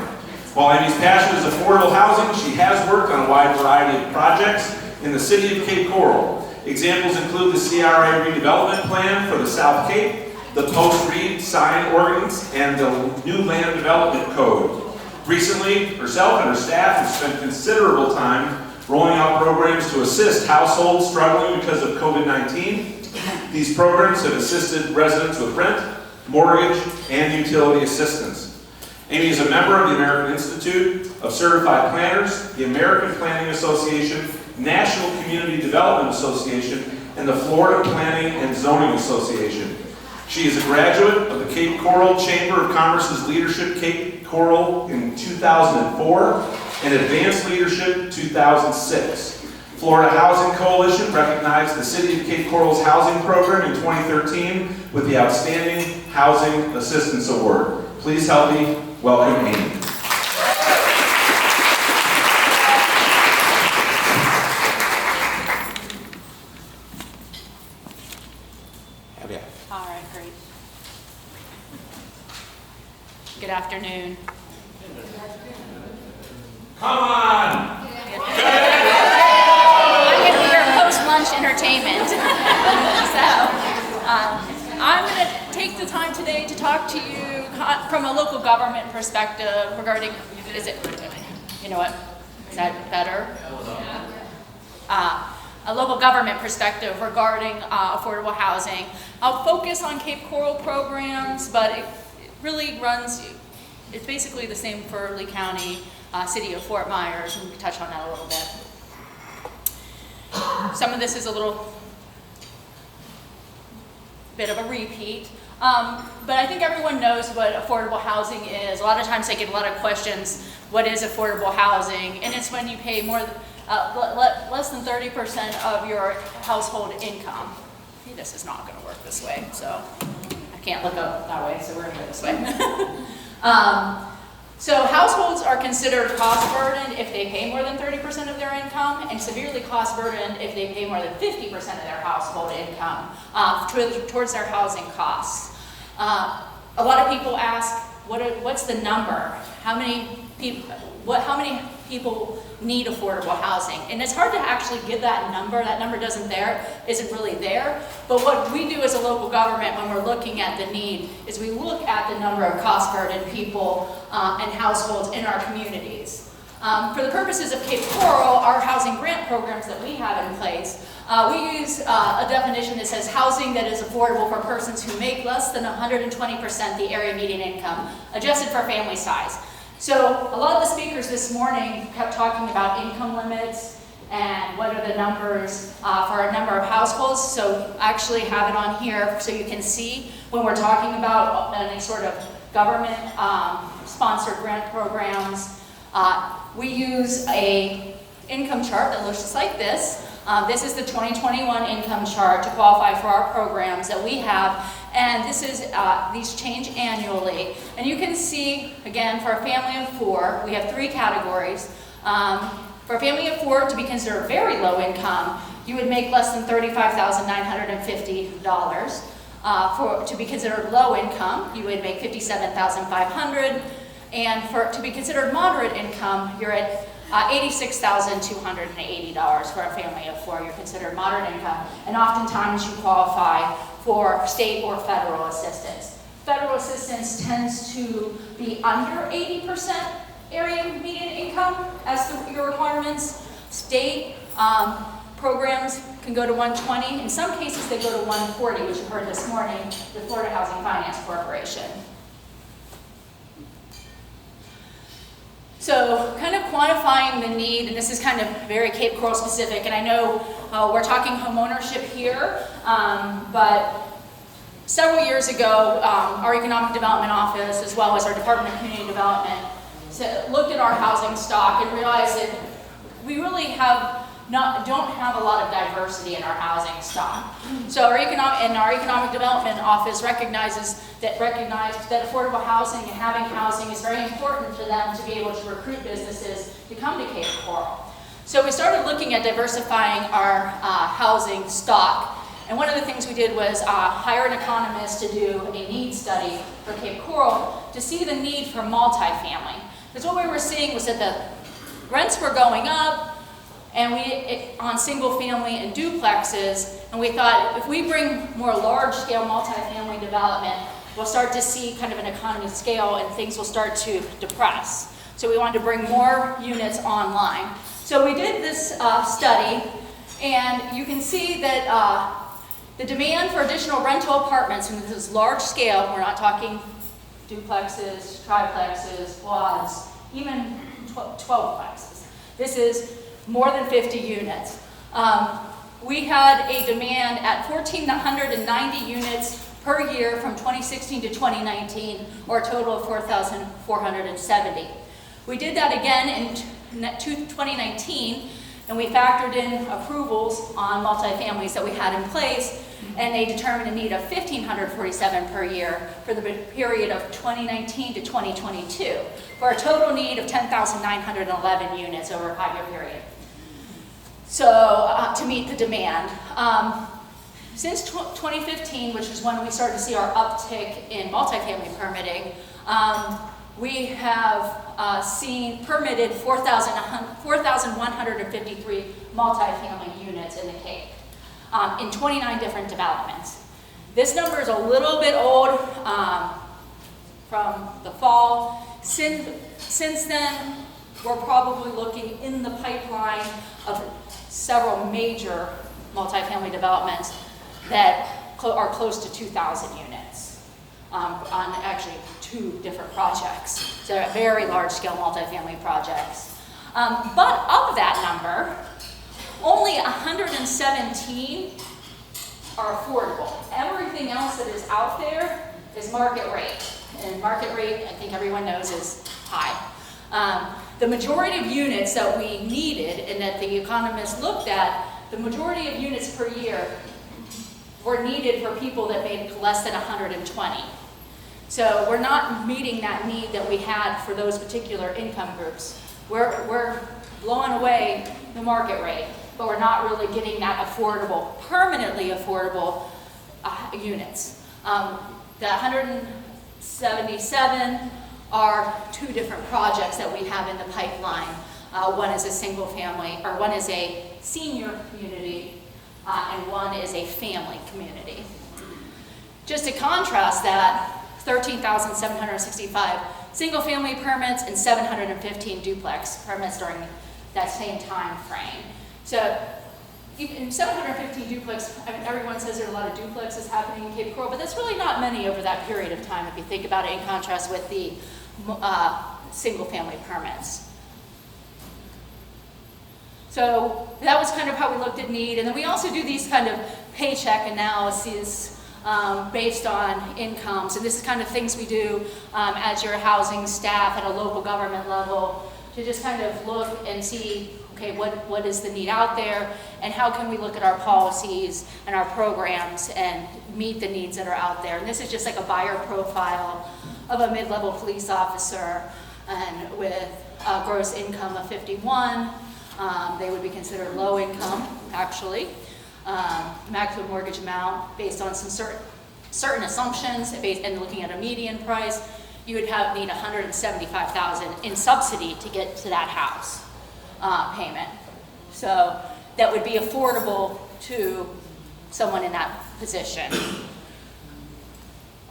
While Amy's passion is affordable housing, she has worked on a wide variety of projects in the city of Cape Coral. Examples include the CRA redevelopment plan for the South Cape, the post-read sign ordinance, and the new land development code. Recently, herself and her staff have spent considerable time rolling out programs to assist households struggling because of COVID-19. These programs have assisted residents with rent, mortgage, and utility assistance. Amy is a member of the American Institute of Certified Planners, the American Planning Association, National Community Development Association, and the Florida Planning and Zoning Association. She is a graduate of the Cape Coral Chamber of Commerce's Leadership Cape Coral in 2004 and Advanced Leadership 2006. Florida Housing Coalition recognized the City of Cape Coral's housing program in 2013 with the Outstanding Housing Assistance Award. Please help me welcome Amy. All right, great. Good afternoon. Come on! I'm going to be your post-lunch entertainment. I'm going to take the time today to talk to you from a local government perspective regarding, you know what, is that better? A local government perspective regarding affordable housing. I'll focus on Cape Coral programs, but it really runs, it's basically the same for Lee County, City of Fort Myers, and we can touch on that a little bit. Some of this is a little bit of a repeat, but I think everyone knows what affordable housing is. A lot of times I get a lot of questions, what is affordable housing? And it's when you pay less than 30% of your household income. See, this is not going to work this way, so I can't look up that way, so we're going to go this way. So households are considered cost burdened if they pay more than 30% of their income, and severely cost burdened if they pay more than 50% of their household income towards their housing costs. A lot of people ask, what's the number? How many people need affordable housing? And it's hard to actually give that number. That number isn't really there. But what we do as a local government when we're looking at the need is we look at the number of cost-burdened people and households in our communities. For the purposes of Cape Coral, our housing grant programs that we have in place, we use a definition that says housing that is affordable for persons who make less than 120% the area median income, adjusted for family size. So a lot of the speakers this morning kept talking about income limits and what are the numbers for a number of households. So I actually have it on here so you can see when we're talking about any sort of government sponsored grant programs. We use a income chart that looks just like this. This is the 2021 income chart to qualify for our programs that we have. And this is, these change annually. And you can see, again, for a family of 4, we have 3 categories. For a family of 4 to be considered very low income, you would make less than $35,950. To be considered low income, you would make $57,500. And to be considered moderate income, you're at $86,280 for a family of 4. You're considered moderate income, and oftentimes you qualify for state or federal assistance. Federal assistance tends to be under 80% area median income as your requirements. State programs can go to 120. In some cases, they go to 140, which you heard this morning, the Florida Housing Finance Corporation. So kind of quantifying the need, and this is kind of very Cape Coral specific, and I know we're talking homeownership here, but several years ago, our Economic Development Office, as well as our Department of Community Development, looked at our housing stock and realized that we really don't have a lot of diversity in our housing stock. So our Economic Development Office recognized that affordable housing and having housing is very important for them to be able to recruit businesses to come to Cape Coral. So we started looking at diversifying our housing stock. And one of the things we did was hire an economist to do a needs study for Cape Coral to see the need for multifamily. Because what we were seeing was that the rents were going up, and on single family and duplexes, and we thought if we bring more large-scale multifamily development, we'll start to see kind of an economy of scale and things will start to depress. So we wanted to bring more units online. So we did this study, and you can see that the demand for additional rental apartments, and this is large scale, we're not talking duplexes, triplexes, quads, even 12plexes. This is more than 50 units. We had a demand at 1,490 units per year from 2016 to 2019, or a total of 4,470. We did that again in 2019, and we factored in approvals on multifamilies that we had in place, and they determined a need of 1,547 per year for the period of 2019 to 2022, for a total need of 10,911 units over a 5-year period. So to meet the demand. Since 2015, which is when we started to see our uptick in multifamily permitting, we have permitted 4,153 multifamily units in the Cape in 29 different developments. This number is a little bit old from the fall. Since then, we're probably looking in the pipeline of several major multifamily developments that are close to 2,000 units on actually 2 different projects. So very large scale multifamily projects. But of that number, only 117 are affordable. Everything else that is out there is market rate. And market rate, I think everyone knows, is high. The majority of units that we needed and that the economists looked at, the majority of units per year were needed for people that made less than 120. So we're not meeting that need that we had for those particular income groups. We're blowing away the market rate, but we're not really getting that affordable, permanently affordable units. The 177 are 2 different projects that we have in the pipeline. One is a single family, or one is a senior community, and one is a family community. Just to contrast that, 13,765 single family permits and 715 duplex permits during that same time frame. So in 715 duplex, I mean, everyone says there are a lot of duplexes happening in Cape Coral, but that's really not many over that period of time if you think about it in contrast with the single family permits. So that was kind of how we looked at need. And then we also do these kind of paycheck analyses based on incomes. And this is kind of things we do as your housing staff at a local government level to just kind of look and see, okay, what is the need out there, and how can we look at our policies and our programs and meet the needs that are out there. And this is just like a buyer profile of a mid-level police officer, and with a gross income of 51. They would be considered low income, actually. Maximum mortgage amount based on some certain assumptions, and looking at a median price, you would need $175,000 in subsidy to get to that house payment. So that would be affordable to someone in that position.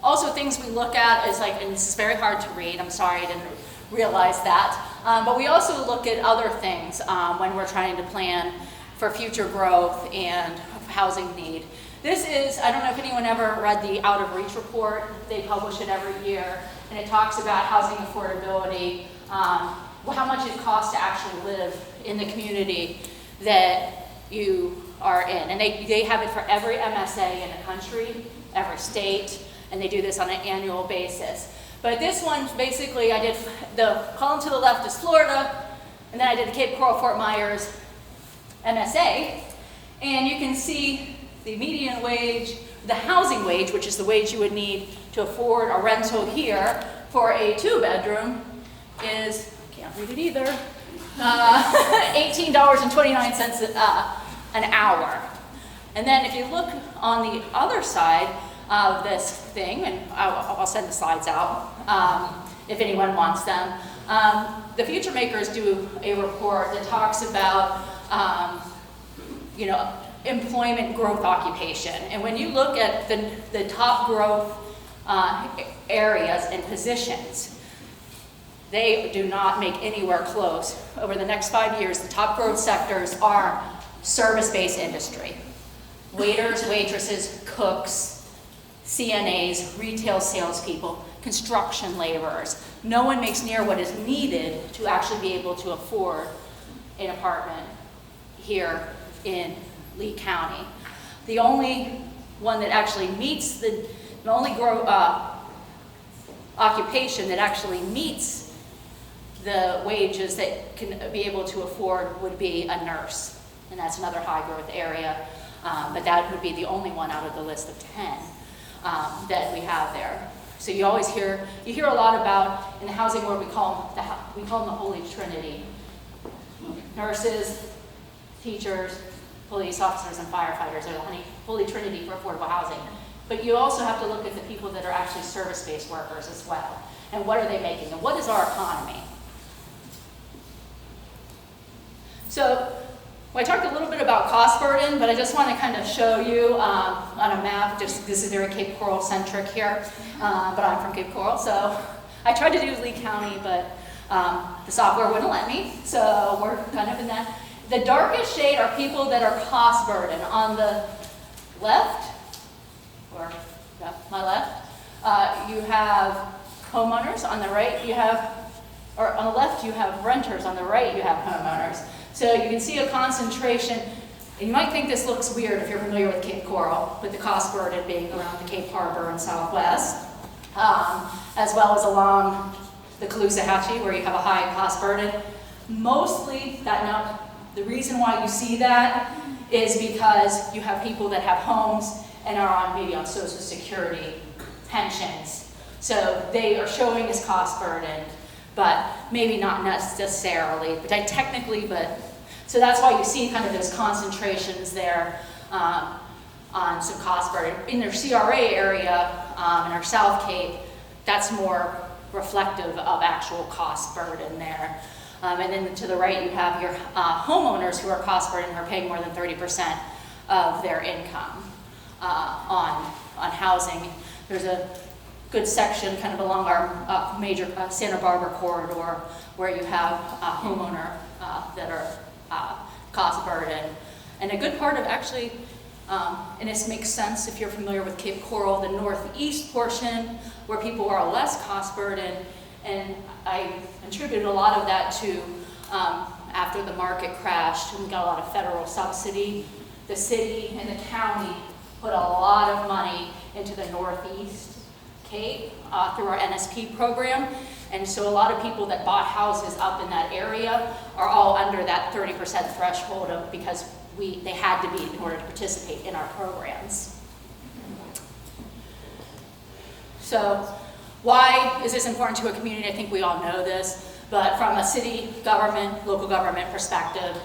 Also, things we look at is like, and this is very hard to read, I'm sorry I didn't realize that, but we also look at other things when we're trying to plan for future growth and housing need. This is, I don't know if anyone ever read the Out of Reach report. They publish it every year, and it talks about housing affordability, how much it costs to actually live in the community that you are in. And they have it for every MSA in the country, every state, and they do this on an annual basis. But this one, basically, I did, the column to the left is Florida, and then I did the Cape Coral Fort Myers MSA, and you can see the median wage, the housing wage, which is the wage you would need to afford a rental here for a 2-bedroom, is, can't read it either, $18.29 an hour. And then if you look on the other side of this thing, and I'll send the slides out if anyone wants them, the Future Makers do a report that talks about employment growth occupation. And when you look at the top growth areas and positions, they do not make anywhere close. Over the next 5 years, the top growth sectors are service-based industry. Waiters, waitresses, cooks, CNAs, retail salespeople, construction laborers. No one makes near what is needed to actually be able to afford an apartment here in Lee County. The only one that actually meets the only occupation that actually meets the wages that can be able to afford would be a nurse, and that's another high growth area, but that would be the only one out of the list of 10 that we have there. So you always hear a lot about, in the housing world, we call them the Holy Trinity: nurses, teachers, police officers, and firefighters are the Holy Trinity for affordable housing. But you also have to look at the people that are actually service-based workers as well. And what are they making? And what is our economy? So I talked a little bit about cost burden, but I just want to kind of show you on a map. This is very Cape Coral centric here, but I'm from Cape Coral, so I tried to do Lee County, but the software wouldn't let me. So we're kind of in that. The darkest shade are people that are cost burden. On the left, or yeah, my left, you have homeowners. On the right, you have, or on the left, you have renters. On the right, you have homeowners. So you can see a concentration, and you might think this looks weird if you're familiar with Cape Coral, with the cost burden being around the Cape Harbor and Southwest, as well as along the Caloosahatchee, where you have a high cost burden. Mostly, the reason why you see that is because you have people that have homes and are maybe on Social Security, pensions. So they are showing as cost burden, but maybe not necessarily, but so that's why you see kind of those concentrations there on some cost burden. In their CRA area, in our South Cape, that's more reflective of actual cost burden there. And then to the right, you have your homeowners who are cost burden, who are paying more than 30% of their income on housing. There's a good section kind of along our major Santa Barbara corridor where you have a homeowner that are cost burden. And a good part of actually, and this makes sense if you're familiar with Cape Coral, the northeast portion where people are less cost burden, and I attributed a lot of that to after the market crashed and we got a lot of federal subsidy, the city and the county put a lot of money into the northeast Cape through our NSP program. And so a lot of people that bought houses up in that area are all under that 30% threshold because they had to be in order to participate in our programs. So why is this important to a community? I think we all know this, but from a city government, local government perspective,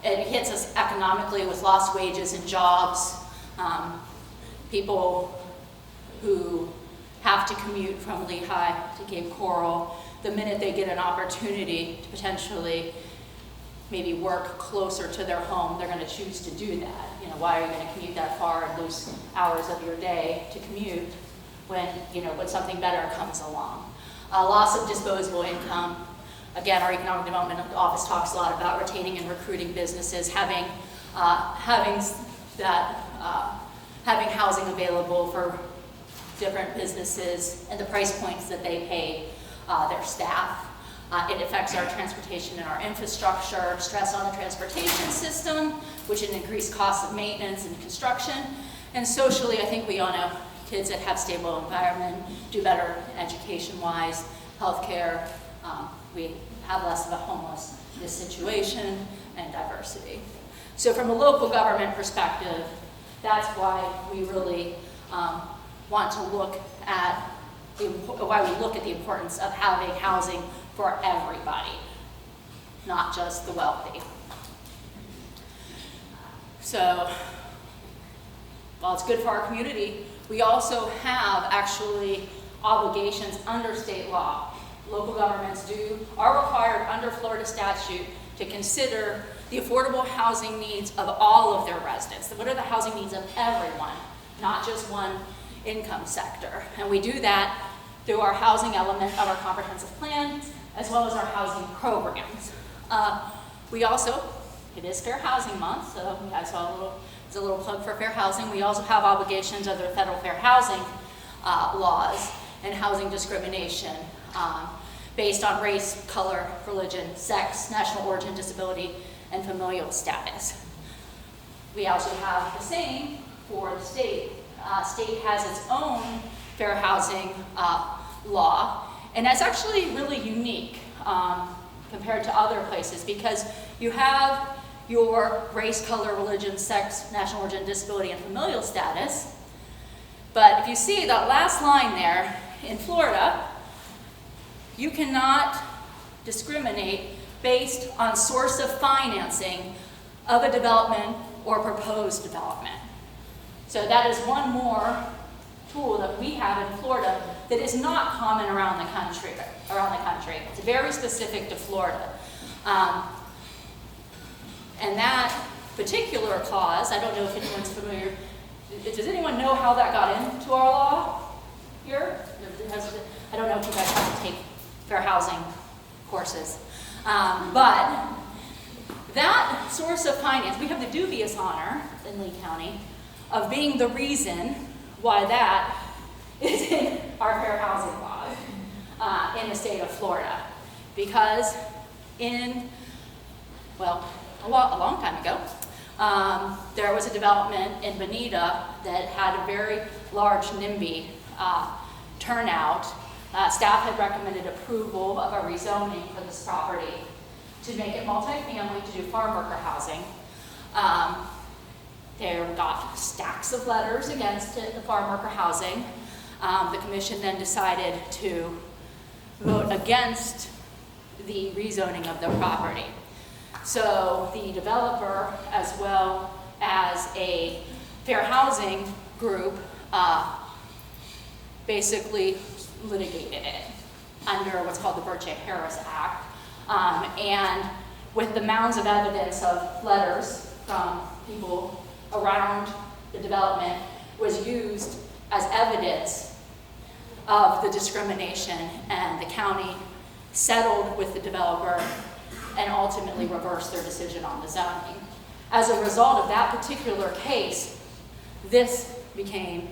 it hits us economically with lost wages and jobs. People who have to commute from Lehigh to Cape Coral, the minute they get an opportunity to potentially maybe work closer to their home, they're going to choose to do that. You know, why are you going to commute that far and lose hours of your day to commute when something better comes along? Loss of disposable income. Again, our economic development office talks a lot about retaining and recruiting businesses, having housing available for different businesses and the price points that they pay their staff. It affects our transportation and our infrastructure, stress on the transportation system, which is an increased cost of maintenance and construction. And socially, I think we all know kids that have stable environment do better education-wise, healthcare. We have less of a homelessness situation and diversity. So from a local government perspective, that's why we really want to look at why we look at the importance of having housing for everybody, not just the wealthy. So, while it's good for our community, we also have actually obligations under state law. Local governments are required under Florida statute to consider the affordable housing needs of all of their residents. What are the housing needs of everyone, not just one income sector? And we do that through our housing element of our comprehensive plan, as well as our housing programs. We also it is Fair Housing Month, so you guys saw it's a little plug for fair housing. We also have obligations under federal fair housing laws and housing discrimination based on race, color, religion, sex, national origin, disability, and familial status. We also have the same for the state. State has its own fair housing law, and that's actually really unique compared to other places because you have your race, color, religion, sex, national origin, disability, and familial status. But if you see that last line there, in Florida, you cannot discriminate based on source of financing of a development or proposed development. So that is one more tool that we have in Florida that is not common around the country. It's very specific to Florida. And that particular clause, I don't know if anyone's familiar, does anyone know how that got into our law here? I don't know if you guys have to take fair housing courses. But that source of finance, we have the dubious honor in Lee County of being the reason why that is in our fair housing laws in the state of Florida. Because a long time ago, there was a development in Bonita that had a very large NIMBY turnout. Staff had recommended approval of a rezoning for this property to make it multifamily to do farm worker housing. They got stacks of letters against it, the farm worker housing. The commission then decided to vote against the rezoning of the property. So the developer, as well as a fair housing group, basically litigated it under what's called the Birch-Harris Act. And with the mounds of evidence of letters from people around the development was used as evidence of the discrimination, and the county settled with the developer and ultimately reversed their decision on the zoning. As a result of that particular case, it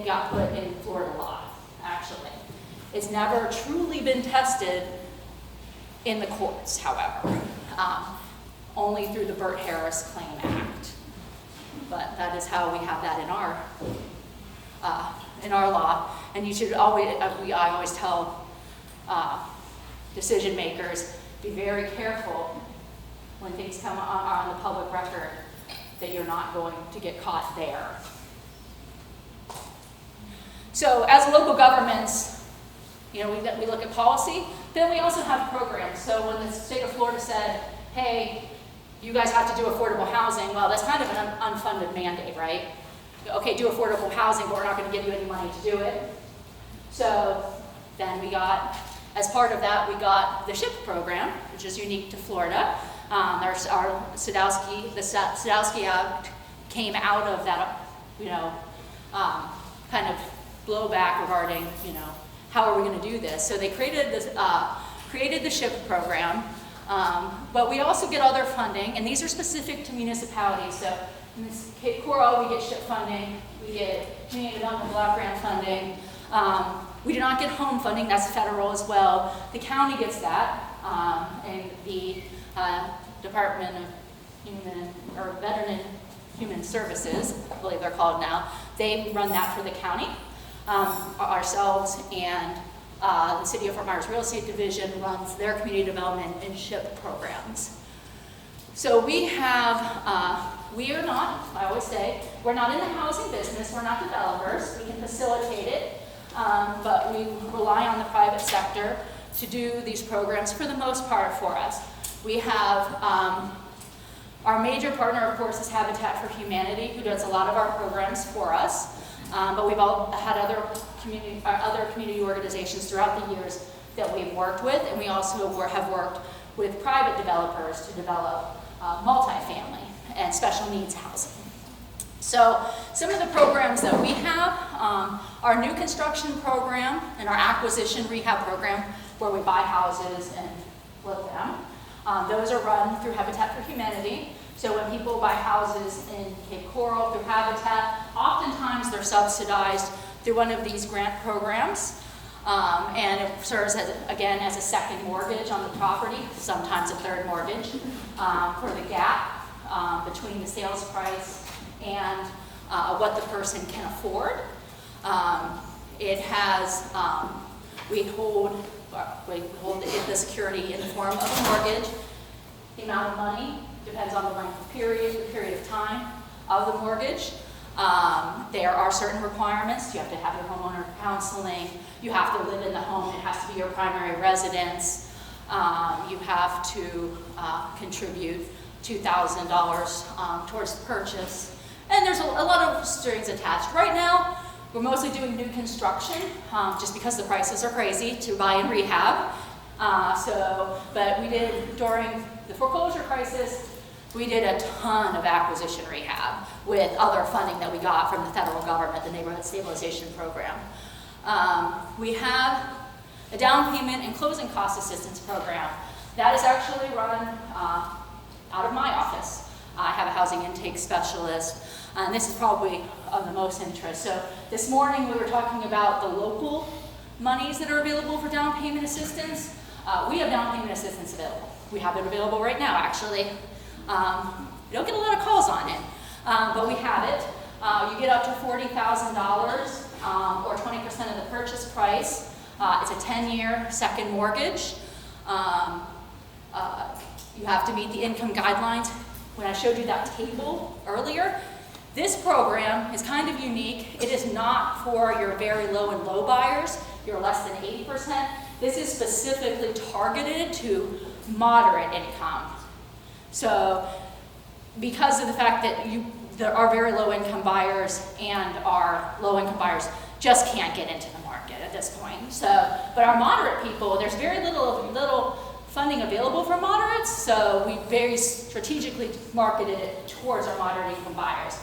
got put in Florida law, actually. It's never truly been tested in the courts, however, only through the Birch-Harris Claim Act. But that is how we have that in our law. And you should always, I always tell decision makers, be very careful when things come on the public record that you're not going to get caught there. So as local governments, we look at policy, then we also have programs. So when the state of Florida said, hey, you guys have to do affordable housing, well, that's kind of an unfunded mandate, right? Okay, do affordable housing, but we're not going to give you any money to do it. So then as part of that, we got the SHIP program, which is unique to Florida. There's the Sadowski Act came out of that, kind of blowback regarding, how are we going to do this? So they created the SHIP program, but we also get other funding, and these are specific to municipalities. So in this case, Coral, we get SHIP funding, we get Community Development Block Grant funding. We do not get home funding, that's federal as well. The county gets that, and the Department of Veteran and Human Services, I believe they're called now, they run that for the county. Ourselves and the City of Fort Myers Real Estate Division runs their community development and SHIP programs. So we are not, I always say, we're not in the housing business, we're not developers, we can facilitate it, but we rely on the private sector to do these programs for the most part for us. We have, our major partner, of course, is Habitat for Humanity, who does a lot of our programs for us, but we've all had other community organizations throughout the years that we've worked with, and we also have worked with private developers to develop multifamily and special needs housing. So some of the programs that we have, our new construction program and our acquisition rehab program, where we buy houses and flip them. Those are run through Habitat for Humanity. So when people buy houses in Cape Coral through Habitat, oftentimes they're subsidized through one of these grant programs. And it serves as, again, as a second mortgage on the property, sometimes a third mortgage, for the gap between the sales price and what the person can afford. It has, we hold the security in the form of a mortgage. The amount of money depends on the length of period, the period of time of the mortgage. There are certain requirements. You have to have your homeowner counseling. You have to live in the home. It has to be your primary residence. You have to contribute $2,000 towards the purchase. And there's a lot of strings attached. Right now, we're mostly doing new construction, just because the prices are crazy to buy and rehab. But we did, during the foreclosure crisis, we did a ton of acquisition rehab with other funding that we got from the federal government, the Neighborhood Stabilization Program. We have a down payment and closing cost assistance program. That is actually run out of my office. I have a housing intake specialist, and this is probably of the most interest. So this morning we were talking about the local monies that are available for down payment assistance. We have down payment assistance available. We have it available right now, actually. We don't get a lot of calls on it, but we have it. You get up to $40,000 or 20% of the purchase price. It's a 10-year second mortgage. You have to meet the income guidelines. When I showed you that table earlier, this program is kind of unique. It is not for your very low and low buyers, your less than 80%. This is specifically targeted to moderate income. So because of the fact that there are very low income buyers and our low income buyers just can't get into the market at this point. But our moderate people, there's very little funding available for moderates, so we very strategically marketed it towards our moderate income buyers.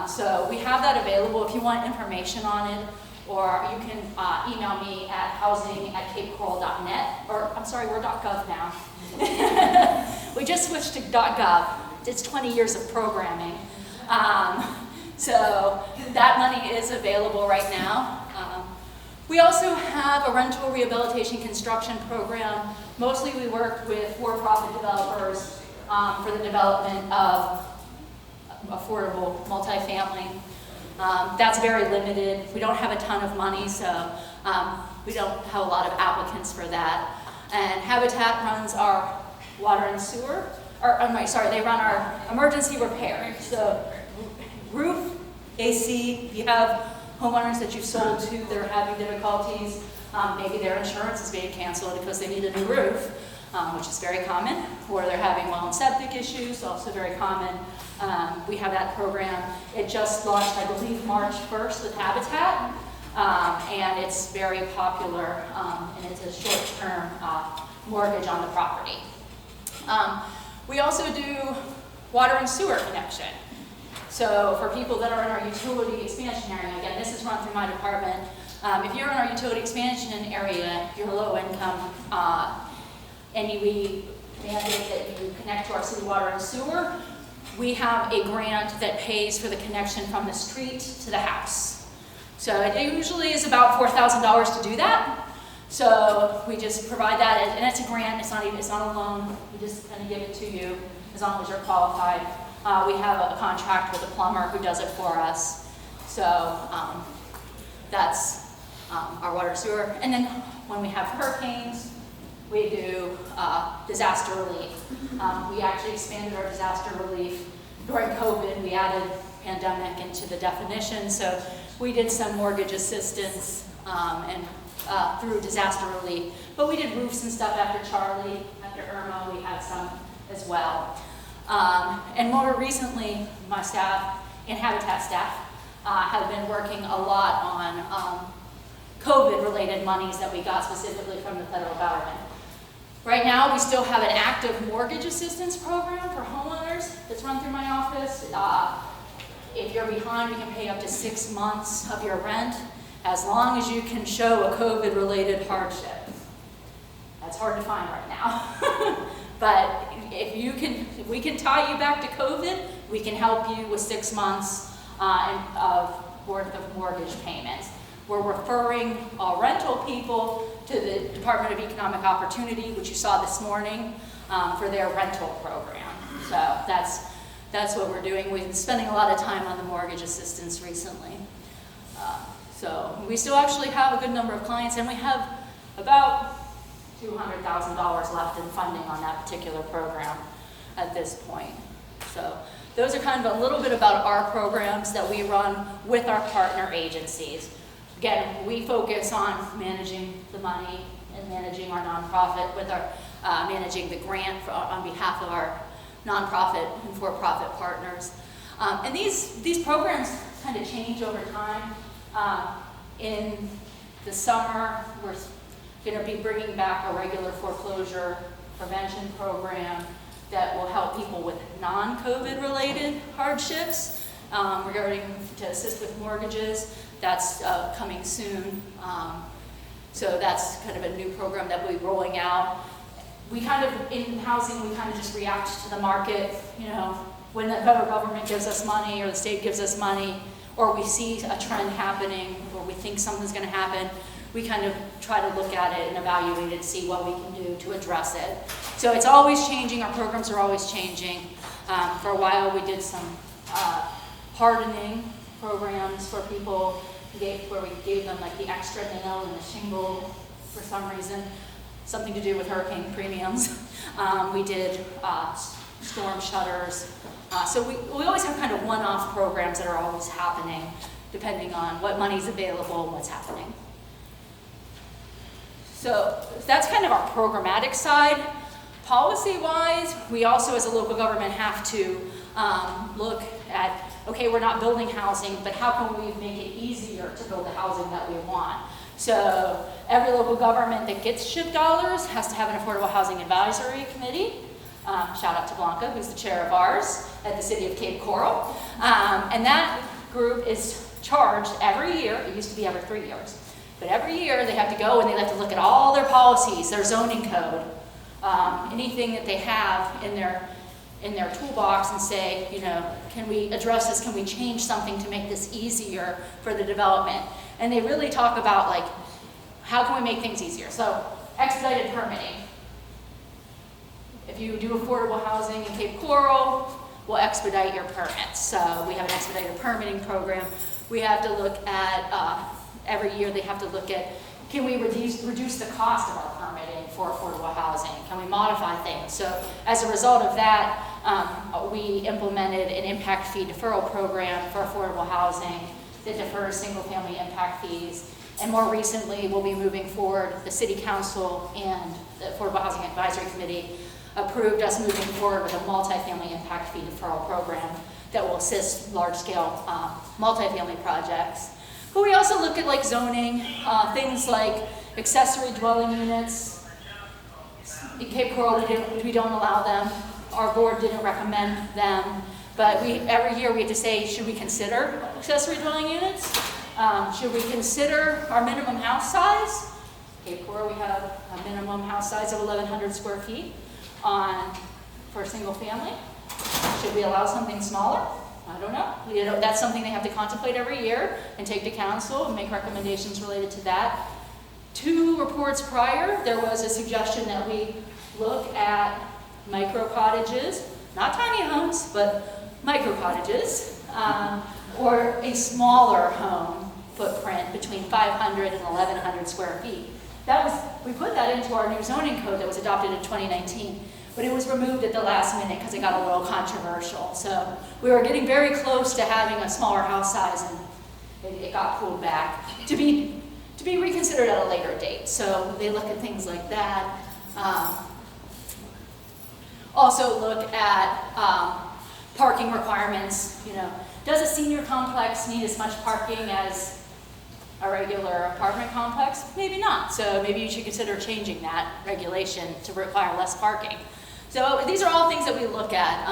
So we have that available if you want information on it, or you can email me at housing@capecoral.net, or I'm sorry, we're .gov now. We just switched to .gov. It's 20 years of programming. So that money is available right now. We also have a rental rehabilitation construction program. Mostly we work with for-profit developers for the development of affordable multifamily. That's very limited. We don't have a ton of money, so we don't have a lot of applicants for that. And Habitat runs our water and sewer, they run our emergency repair. So roof, AC, you have homeowners that you've sold to that are having difficulties. Maybe their insurance is being canceled because they need a new roof, which is very common, or they're having well and septic issues, also very common. We have that program. It just launched, I believe, March 1st with Habitat, and it's very popular, and it's a short-term mortgage on the property. We also do water and sewer connection. So for people that are in our utility expansion area, again, this is run through my department. If you're in our utility expansion area, you're low income, and we mandate that you connect to our city water and sewer, we have a grant that pays for the connection from the street to the house. So it usually is about $4,000 to do that. So we just provide that, and it's a grant, it's not a loan. We just kind of give it to you as long as you're qualified. We have a contract with a plumber who does it for us. So that's our water and sewer. And then when we have hurricanes, we do disaster relief. We actually expanded our disaster relief. During COVID, we added pandemic into the definition. So we did some mortgage assistance and through disaster relief. But we did roofs and stuff after Charlie, after Irma, we had some as well. And more recently, my staff and Habitat staff have been working a lot on COVID-related monies that we got specifically from the federal government. Right now, we still have an active mortgage assistance program for homeowners that's run through my office. If you're behind, we can pay up to 6 months of your rent as long as you can show a COVID-related hardship. That's hard to find right now. But if we can tie you back to COVID, we can help you with 6 months worth of mortgage payments. We're referring rental people to the Department of Economic Opportunity, which you saw this morning, for their rental program. So that's what we're doing. We've been spending a lot of time on the mortgage assistance recently. So we still actually have a good number of clients, and we have about $200,000 left in funding on that particular program at this point. So those are kind of a little bit about our programs that we run with our partner agencies. Again, we focus on managing the money and managing our nonprofit with our managing the grant on behalf of our nonprofit and for-profit partners. And these programs kind of change over time. In the summer, we're going to be bringing back a regular foreclosure prevention program that will help people with non-COVID related hardships regarding to assist with mortgages. That's coming soon. So that's kind of a new program that we'll be rolling out. We kind of, in housing, we kind of just react to the market. You know, when the federal government gives us money or the state gives us money, or we see a trend happening, or we think something's going to happen, we kind of try to look at it and evaluate it, see what we can do to address it. So it's always changing. Our programs are always changing. For a while, we did some hardening programs for people, where we gave them like the extra nail and the shingle for some reason, something to do with hurricane premiums. We did storm shutters. So we always have kind of one-off programs that are always happening, depending on what money's available and what's happening. So that's kind of our programmatic side. Policy-wise, we also as a local government have to look at, okay, we're not building housing, but how can we make it easier to build the housing that we want? So every local government that gets CHIP dollars has to have an Affordable Housing Advisory Committee. Shout out to Blanca, who's the chair of ours at the city of Cape Coral. And that group is charged every year, it used to be every 3 years, but every year they have to go and they have to look at all their policies, their zoning code, anything that they have in their toolbox and say, you know, can we address this, can we change something to make this easier for the development? And they really talk about like, how can we make things easier? So expedited permitting. If you do affordable housing in Cape Coral, we'll expedite your permits. So we have an expedited permitting program. We have to look at, every year they have to look at, can we reduce the cost of our permitting for affordable housing? Can we modify things? So as a result of that, we implemented an impact fee deferral program for affordable housing that defers single-family impact fees. And more recently, we'll be moving forward, the City Council and the Affordable Housing Advisory Committee approved us moving forward with a multifamily impact fee deferral program that will assist large-scale multifamily projects. But we also look at like zoning, things like accessory dwelling units. In Cape Coral, we don't allow them. Our board didn't recommend them. But every year we have to say, should we consider accessory dwelling units? Should we consider our minimum house size? Cape Coral, we have a minimum house size of 1,100 square feet for a single family. Should we allow something smaller? I don't know. You know, that's something they have to contemplate every year and take to council and make recommendations related to that. 2 reports prior, there was a suggestion that we look at micro cottages, not tiny homes, but micro cottages, or a smaller home footprint between 500 and 1,100 square feet. We put that into our new zoning code that was adopted in 2019, but it was removed at the last minute because it got a little controversial. So we were getting very close to having a smaller house size, and it got pulled back to be reconsidered at a later date. So they look at things like that. Also look at parking requirements. You know, does a senior complex need as much parking as a regular apartment complex? Maybe not. So maybe you should consider changing that regulation to require less parking. So these are all things that we look at,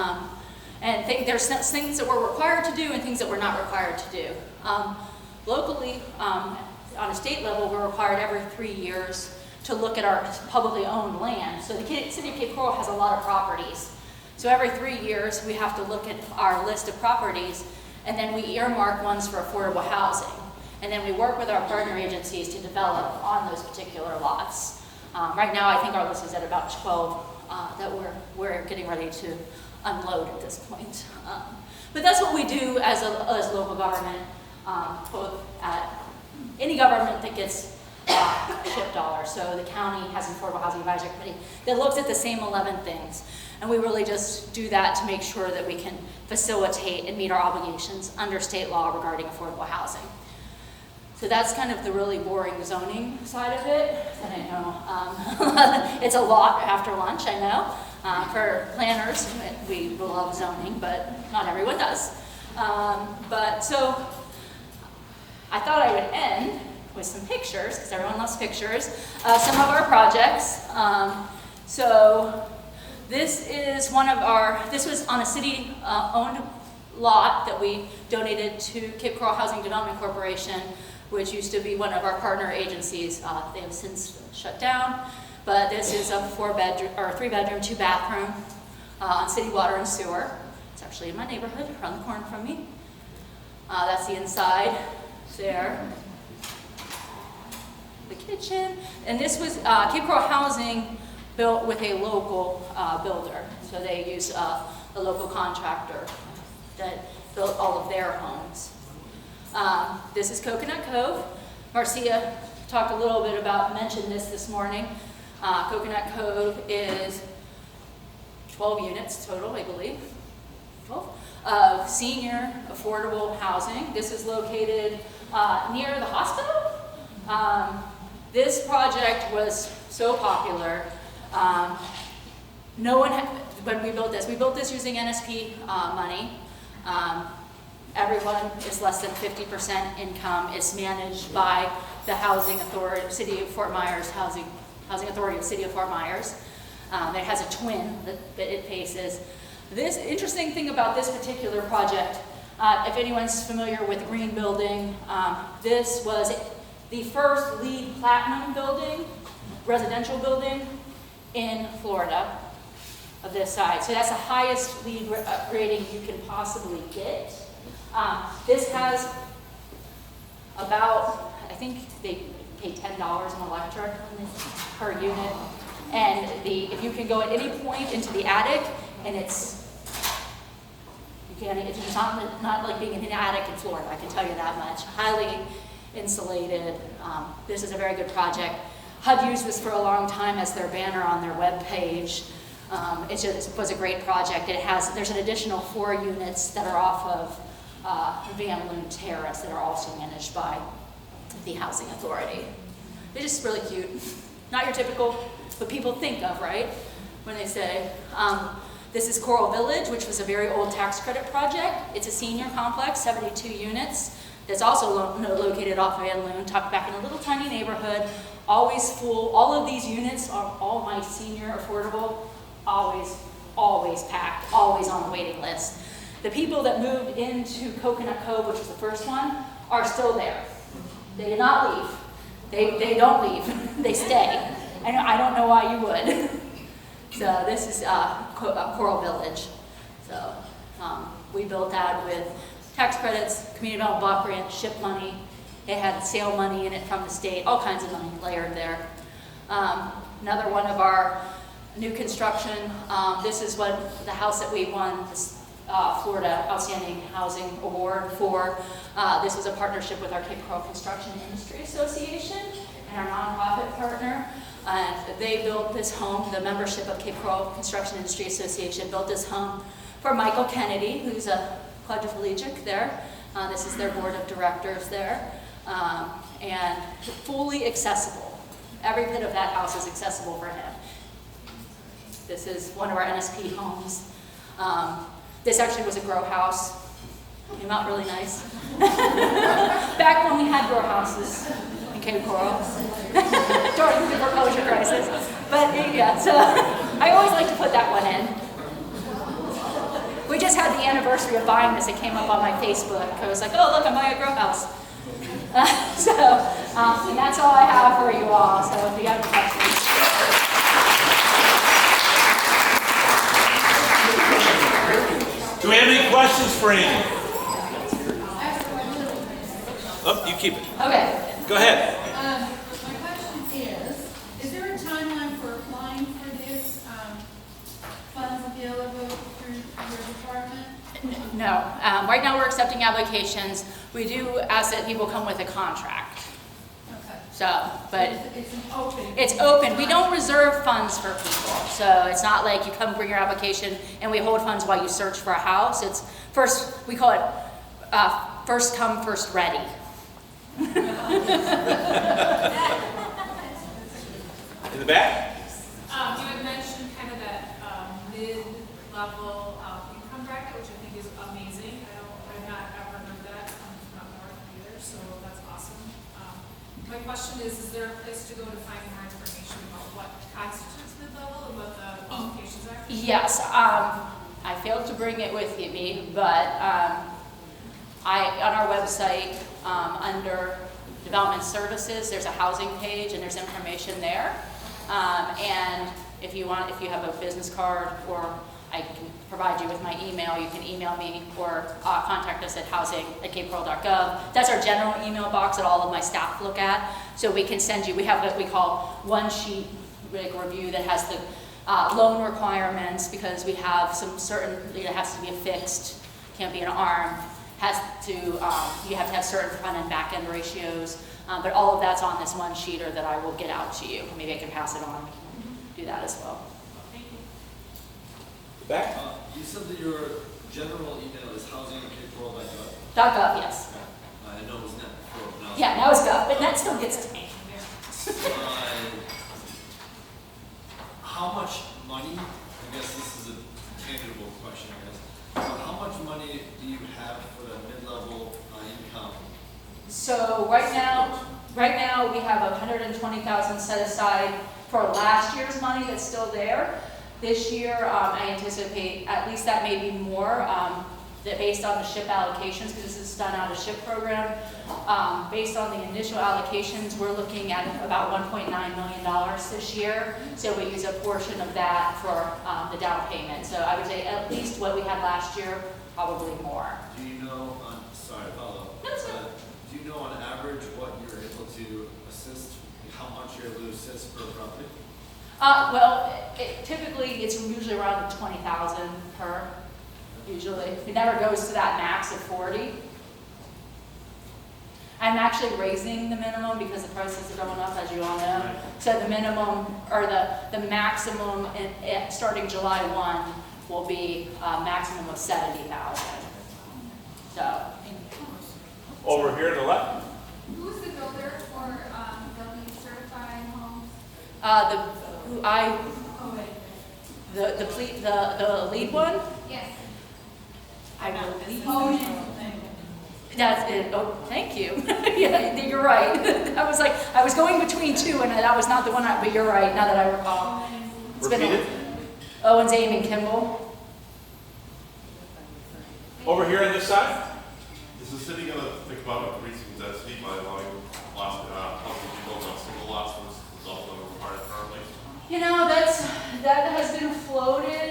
and there's things that we're required to do and things that we're not required to do. Locally, on a state level, we're required every 3 years to look at our publicly owned land. So the city of Cape Coral has a lot of properties. So every 3 years, we have to look at our list of properties, and then we earmark ones for affordable housing. And then we work with our partner agencies to develop on those particular lots. Right now, I think our list is at about 12 that we're getting ready to unload at this point. But that's what we do as local government, both at any government that gets SHIP dollars. So the county has an Affordable Housing Advisory Committee that looks at the same 11 things. And we really just do that to make sure that we can facilitate and meet our obligations under state law regarding affordable housing. So that's kind of the really boring zoning side of it. And I know it's a lot after lunch, I know. For planners, we love zoning, but not everyone does. But so I thought I would end with some pictures, because everyone loves pictures, some of our projects. So this is this was on a city-owned lot that we donated to Cape Coral Housing Development Corporation, which used to be one of our partner agencies. They have since shut down, but this is a 3-bedroom, 2-bathroom on city water and sewer. It's actually in my neighborhood, around the corner from me. That's the inside there. The kitchen, and this was Cape Coral Housing built with a local builder. So they use a local contractor that built all of their homes. This is Coconut Cove. Marcia talked a little bit mentioned this morning. Coconut Cove is 12 units total, I believe, 12, of senior affordable housing. This is located near the hospital. This project was so popular. When we built this using NSP money. Everyone is less than 50% income. It's managed by the Housing Authority, City of Fort Myers, Housing Authority of City of Fort Myers. It has a twin that it faces. This interesting thing about this particular project, if anyone's familiar with Green Building, this was the first LEED Platinum building, residential building in Florida of this size. So that's the highest LEED rating you can possibly get. This has about, I think they pay $10 an electric per unit. And if you can go at any point into the attic, and it's not like being in an attic in Florida, I can tell you that much. Highly insulated. This is a very good project. HUD used this for a long time as their banner on their web page. It was a great project. There's an additional 4 units that are off of Van Loon Terrace that are also managed by the Housing Authority. They're just really cute. Not your typical, what people think of, right? When they say, this is Coral Village, which was a very old tax credit project. It's a senior complex, 72 units. That's also located off of Van Loon, tucked back in a little tiny neighborhood, always full. All of these units are all my senior affordable, always packed, always on the waiting list. The people that moved into Coconut Cove, which was the first one, are still there. They did not leave. They don't leave. They stay. And I don't know why you would. So this is Coral Village. So we built that with tax credits, community development block grant, SHIP money. It had sale money in it from the state, all kinds of money layered there. Another one of our new construction. This is what the house that we won this Florida Outstanding Housing Award for. This was a partnership with our Cape Coral Construction Industry Association and our nonprofit partner. They built this home, the membership of Cape Coral Construction Industry Association built this home for Michael Kennedy, who's a quadriplegic there. This is their board of directors there. And fully accessible. Every bit of that house is accessible for him. This is one of our NSP homes. This actually was a grow house. Came out really nice. Back when we had grow houses in Cape Coral. During the foreclosure crisis. But yeah, so I always like to put that one in. We just had the anniversary of buying this. It came up on my Facebook. I was like, oh, look, I'm buying a grow house. And that's all I have for you all, so if you have any questions. Do we have any questions for Amy? Oh, you keep it. Okay. Go ahead. My question is there a timeline for applying for these funds available through your department? No. Right now we're accepting applications. We do ask that people come with a contract. Okay. So, but It's an open. it's open. We don't reserve funds for people. So it's not like you come bring your application and we hold funds while you search for a house. It's first, we call it first come, first ready. In the back? You had mentioned kind of that mid-level income bracket, which I think is amazing. I've not ever heard that. I'm not north either, so that's awesome. My question is there a place to go to find more information about what constitutes mid-level and what the qualifications are? Yes. I failed to bring it with me, but on our website, under Development Services, there's a housing page and there's information there. And if you have a business card, or I can provide you with my email, you can email me or contact us at housing@capecoral.gov. That's our general email box that all of my staff look at. So we can send you, we have what we call one sheet review that has the loan requirements, because we have some certain, it has to be a fixed, can't be an arm. You have to have certain front and back end ratios, but all of that's on this one sheeter that I will get out to you. Maybe I can pass it on, do that as well. Thank you. Back? You said that your general email is housing@capecoral.gov. .gov, yes. I know it was net before. Now Yeah, now it's gov, but that still gets to me. How much money, I guess this is a tangible question, I guess. How much money do you have for the mid-level income? So right now we have 120,000 set aside for last year's money that's still there. This year, I anticipate at least that may be more, that based on the SHIP allocations, because this is done out of SHIP program. Based on the initial allocations, we're looking at about $1.9 million this year. So we use a portion of that for the down payment. So I would say at least what we had last year, probably more. Do you know, sorry to follow, do you know on average what you're able to assist, how much you're able to assist per property? Well, typically it's usually around 20,000 per. Usually, it never goes to that max of 40. I'm actually raising the minimum because the prices are going up, as you all know. So the minimum, or the maximum starting July 1 will be a maximum of 70,000. So. Over here to the left. Who's the builder for building certified homes? The lead one? Yes. I believe. That's it. Oh, thank you. Yeah, you're right. I was going between two, and that was not the one. But you're right. Now that I recall. Repeat it. Owens, Aim, and Kimball. Over here on this side. Is the city going to think about increasing density by allowing lots of people on single lots versus double that are required currently? You know, that has been floated.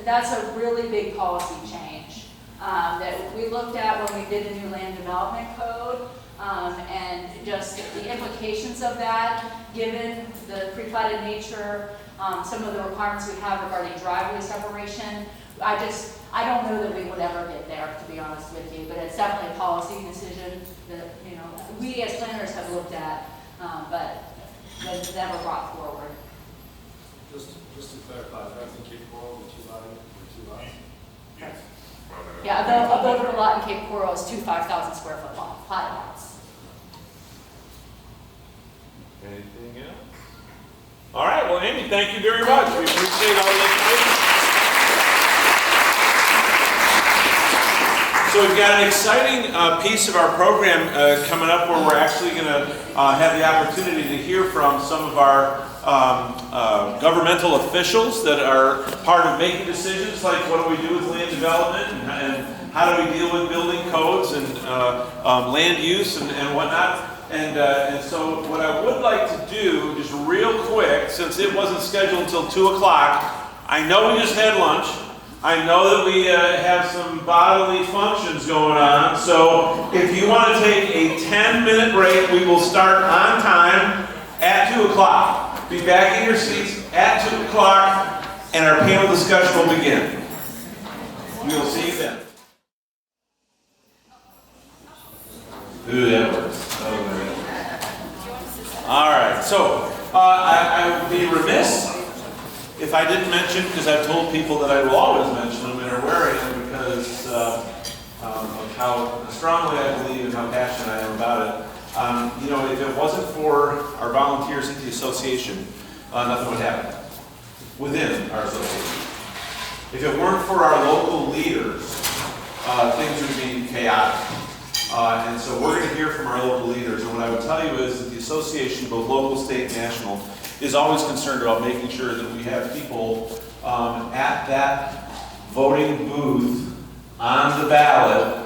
That's a really big policy change that we looked at when we did the new land development code, and just the implications of that, given the pre-platted nature, some of the requirements we have regarding driveway separation. I don't know that we would ever get there, to be honest with you, but it's definitely a policy decision that, we as planners have looked at, but was never brought forward. Just to clarify, that's in Cape Coral, the two lots? Yes. Yeah, a builder lot in Cape Coral is two 5,000 square foot plot lots. Anything else? All right, well, Amy, thank you very much. We appreciate all the information. So we've got an exciting piece of our program coming up where we're actually going to have the opportunity to hear from some of our governmental officials that are part of making decisions, like what do we do with land development and how do we deal with building codes and land use and whatnot. And so what I would like to do, just real quick, since it wasn't scheduled until 2 o'clock, I know we just had lunch. I know that we have some bodily functions going on. So if you want to take a 10-minute break, we will start on time at 2 o'clock. Be back in your seats at 2 o'clock, and our panel discussion will begin. We will see you then. Ooh, that works. All right, so I would be remiss if I didn't mention, because I've told people that I will always mention them and are wearing them because of how strongly I believe and how passionate I am about it. You know, if it wasn't for our volunteers at the association, nothing would happen within our association. If it weren't for our local leaders, things would be chaotic. And so we're going to hear from our local leaders. And what I would tell you is that the association, both local, state, and national, is always concerned about making sure that we have people at that voting booth on the ballot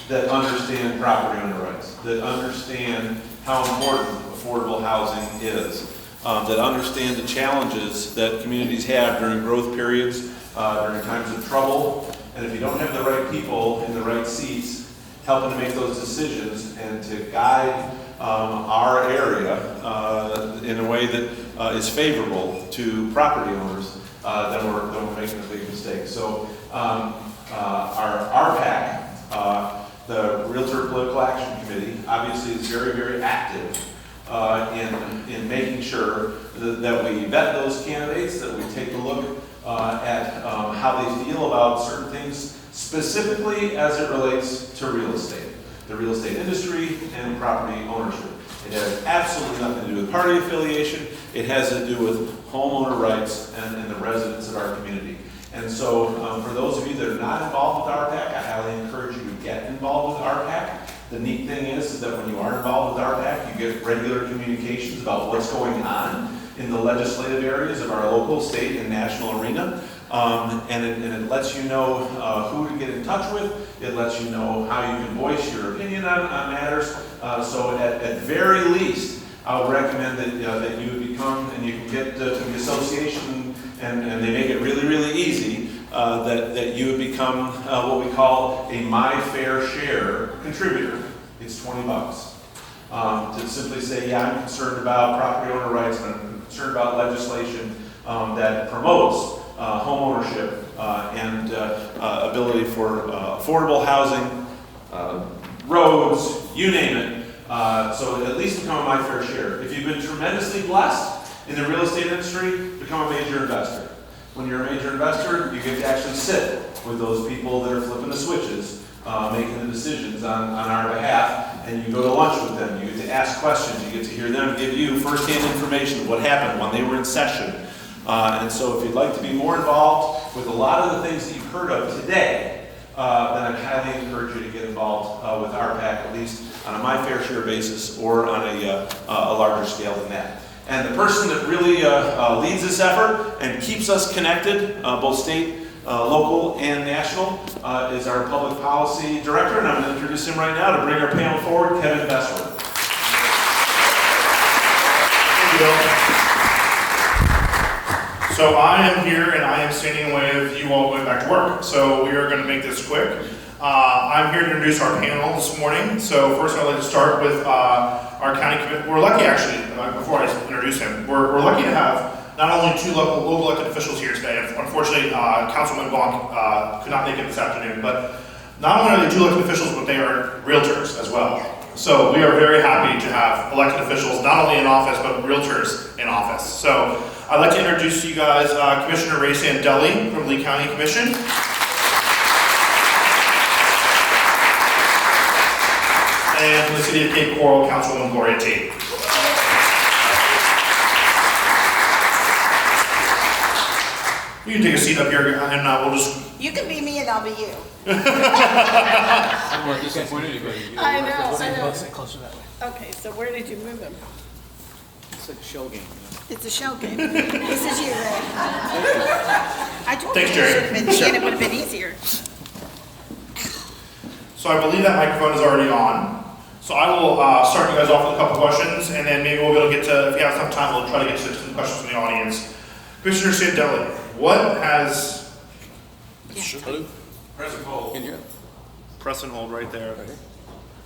that understand property owner rights, that understand how important affordable housing is, that understand the challenges that communities have during growth periods, during times of trouble. And if you don't have the right people in the right seats helping to make those decisions and to guide our area in a way that is favorable to property owners, then we're making a big mistake. So our RPAC, the Realtor Political Action Committee, obviously is very, very active in making sure that we vet those candidates, that we take a look at how they feel about certain things, specifically as it relates to real estate, the real estate industry and property ownership. It has absolutely nothing to do with party affiliation. It has to do with homeowner rights and the residents of our community. And so for those of you that are not involved with RPAC, I highly encourage you to get involved with RPAC. The neat thing is that when you are involved with RPAC, you get regular communications about what's going on in the legislative areas of our local, state, and national arena. And it lets you know who to get in touch with. It lets you know how you can voice your opinion on matters. So at very least, I would recommend that you would become, and you can get to the association, and they make it really, really easy, that you would become what we call a My Fair Share contributor. It's $20. To simply say, yeah, I'm concerned about property owner rights, and I'm concerned about legislation that promotes home ownership and ability for affordable housing, roads, you name it. So at least become a My Fair Share. If you've been tremendously blessed in the real estate industry, become a major investor. When you're a major investor, you get to actually sit with those people that are flipping the switches, making the decisions on our behalf, and you go to lunch with them. You get to ask questions. You get to hear them give you firsthand information of what happened when they were in session. And so if you'd like to be more involved with a lot of the things that you've heard of today, then I highly encourage you to get involved with RPAC, at least on a My Fair Share basis or on a larger scale than that. And the person that really leads this effort and keeps us connected, both state, local, and national, is our public policy director. And I'm going to introduce him right now to bring our panel forward, Kevin Besserer. Thank you, Bill. So I am here and I am standing in the way of you all going back to work. So we are going to make this quick. I'm here to introduce our panel this morning. So first I'd like to start with our county committee. We're lucky actually, before I introduce him, we're lucky to have not only two local elected officials here today. Unfortunately, Councilwoman Blanc could not make it this afternoon, but not only are they two elected officials, but they are realtors as well. So we are very happy to have elected officials not only in office, but realtors in office. So I'd like to introduce to you guys Commissioner Ray Sandelli from Lee County Commission. And from the City of Cape Coral, Councilwoman Gloria Tate. You can take a seat up here and we'll just... You can be me and I'll be you. I'm more disappointed if you I know. closer that way. Okay, so where did you move him? It's like a shell game. It's a shell game. This is you, Ray. I told you Thanks, it Jerry. should have been me and it would have been easier. So I believe that microphone is already on. So I will start you guys off with a couple questions, and then maybe we'll be able to get to, if we have some time, we'll try to get to some questions from the audience. Commissioner Sandelli, what has... Present hold. In here? Press and hold right there.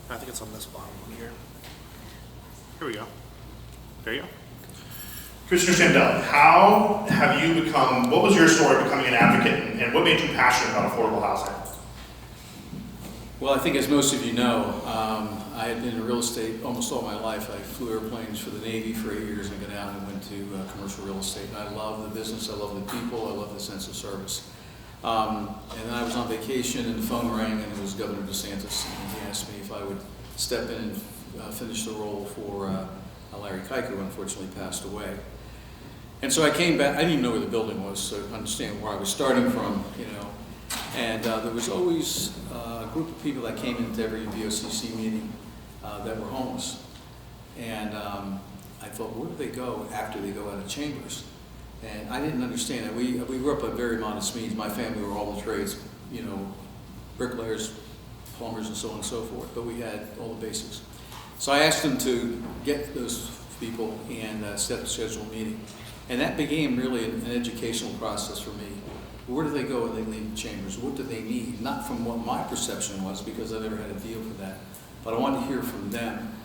I think it's on this bottom one here. Here we go. There you go. Commissioner Sandelli, how have you become, what was your story of becoming an advocate, and what made you passionate about affordable housing? Well, I think as most of you know, I had been in real estate almost all my life. I flew airplanes for the Navy for 8 years and got out and went to commercial real estate. And I love the business, I love the people, I love the sense of service. And then I was on vacation and the phone rang and it was Governor DeSantis. And he asked me if I would step in and finish the role for Larry Kike, who unfortunately passed away. And so I came back, I didn't even know where the building was, so to understand where I was starting from, you know. And there was always a group of people that came into every VOCC meeting that were homeless. And I thought, where do they go after they go out of chambers? And I didn't understand that. We grew up at very modest means. My family were all the trades, you know, bricklayers, plumbers, and so on and so forth. But we had all the basics. So I asked them to get those people and set a scheduled meeting. And that became really an educational process for me. Where do they go when they leave the chambers? What do they need? Not from what my perception was, because I never had a deal for that. But I wanted to hear from them.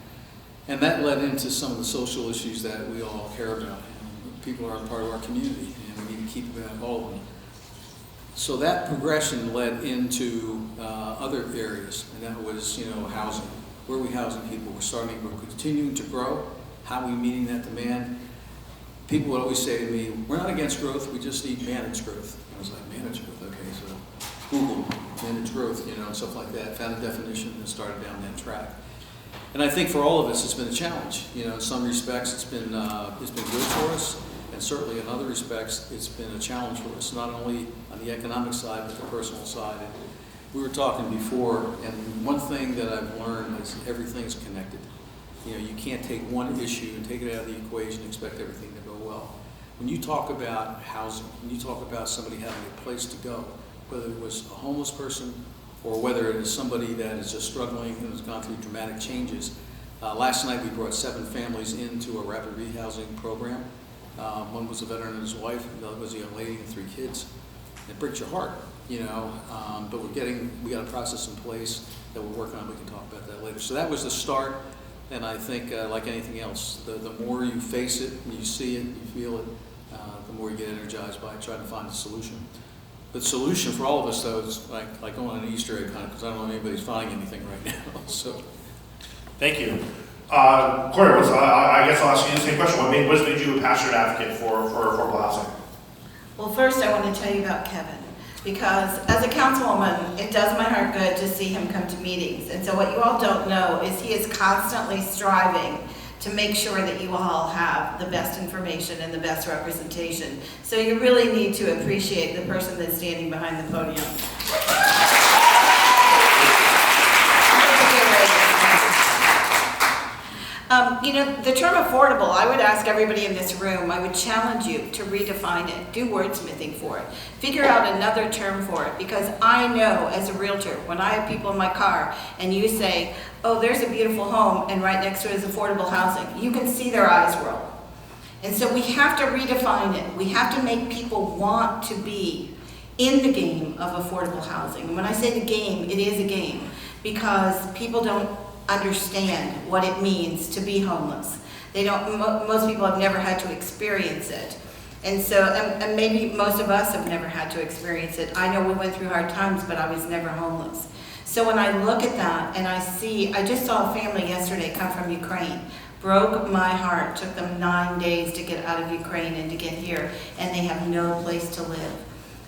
And that led into some of the social issues that we all care about. And people are a part of our community, and we need to keep about all of them. So that progression led into other areas, and that was, you know, housing. Where are we housing people? We're continuing to grow. How are we meeting that demand? People would always say to me, we're not against growth, we just need managed growth. I was like, managed growth, okay, so Google managed growth, you know, and stuff like that. Found a definition and started down that track. And I think for all of us, it's been a challenge. You know, in some respects, it's been good for us, and certainly in other respects, it's been a challenge for us, not only on the economic side, but the personal side. And we were talking before, and one thing that I've learned is everything's connected. You know, you can't take one issue and take it out of the equation and expect everything to go well. When you talk about housing, when you talk about somebody having a place to go, whether it was a homeless person or whether it is somebody that is just struggling and has gone through dramatic changes. Last night we brought 7 families into a rapid rehousing program. One was a veteran and his wife, and the other was a young lady and 3 kids. It breaks your heart, you know, but we got a process in place that we're working on. We can talk about that later. So that was the start. And I think, like anything else, the more you face it, and you see it, you feel it, the more you get energized by trying to find a solution. The solution for all of us, though, is like going on an Easter egg hunt, because I don't know if anybody's finding anything right now. So, thank you. Gloria, I guess I'll ask you the same question. What made you a passionate advocate for affordable housing? Well, first I want to tell you about Kevin, because as a councilwoman, it does my heart good to see him come to meetings. And so what you all don't know is he is constantly striving to make sure that you all have the best information and the best representation. So you really need to appreciate the person that's standing behind the podium. You know, the term affordable, I would ask everybody in this room, I would challenge you to redefine it, do wordsmithing for it, figure out another term for it, because I know as a realtor, when I have people in my car and you say, oh, there's a beautiful home and right next to it is affordable housing, you can see their eyes roll. And so we have to redefine it. We have to make people want to be in the game of affordable housing. And when I say the game, it is a game, because people don't understand what it means to be homeless. They don't, most people have never had to experience it. And so, and maybe most of us have never had to experience it. I know we went through hard times, but I was never homeless. So when I look at that and I see, I just saw a family yesterday come from Ukraine. Broke my heart, took them 9 days to get out of Ukraine and to get here, and they have no place to live.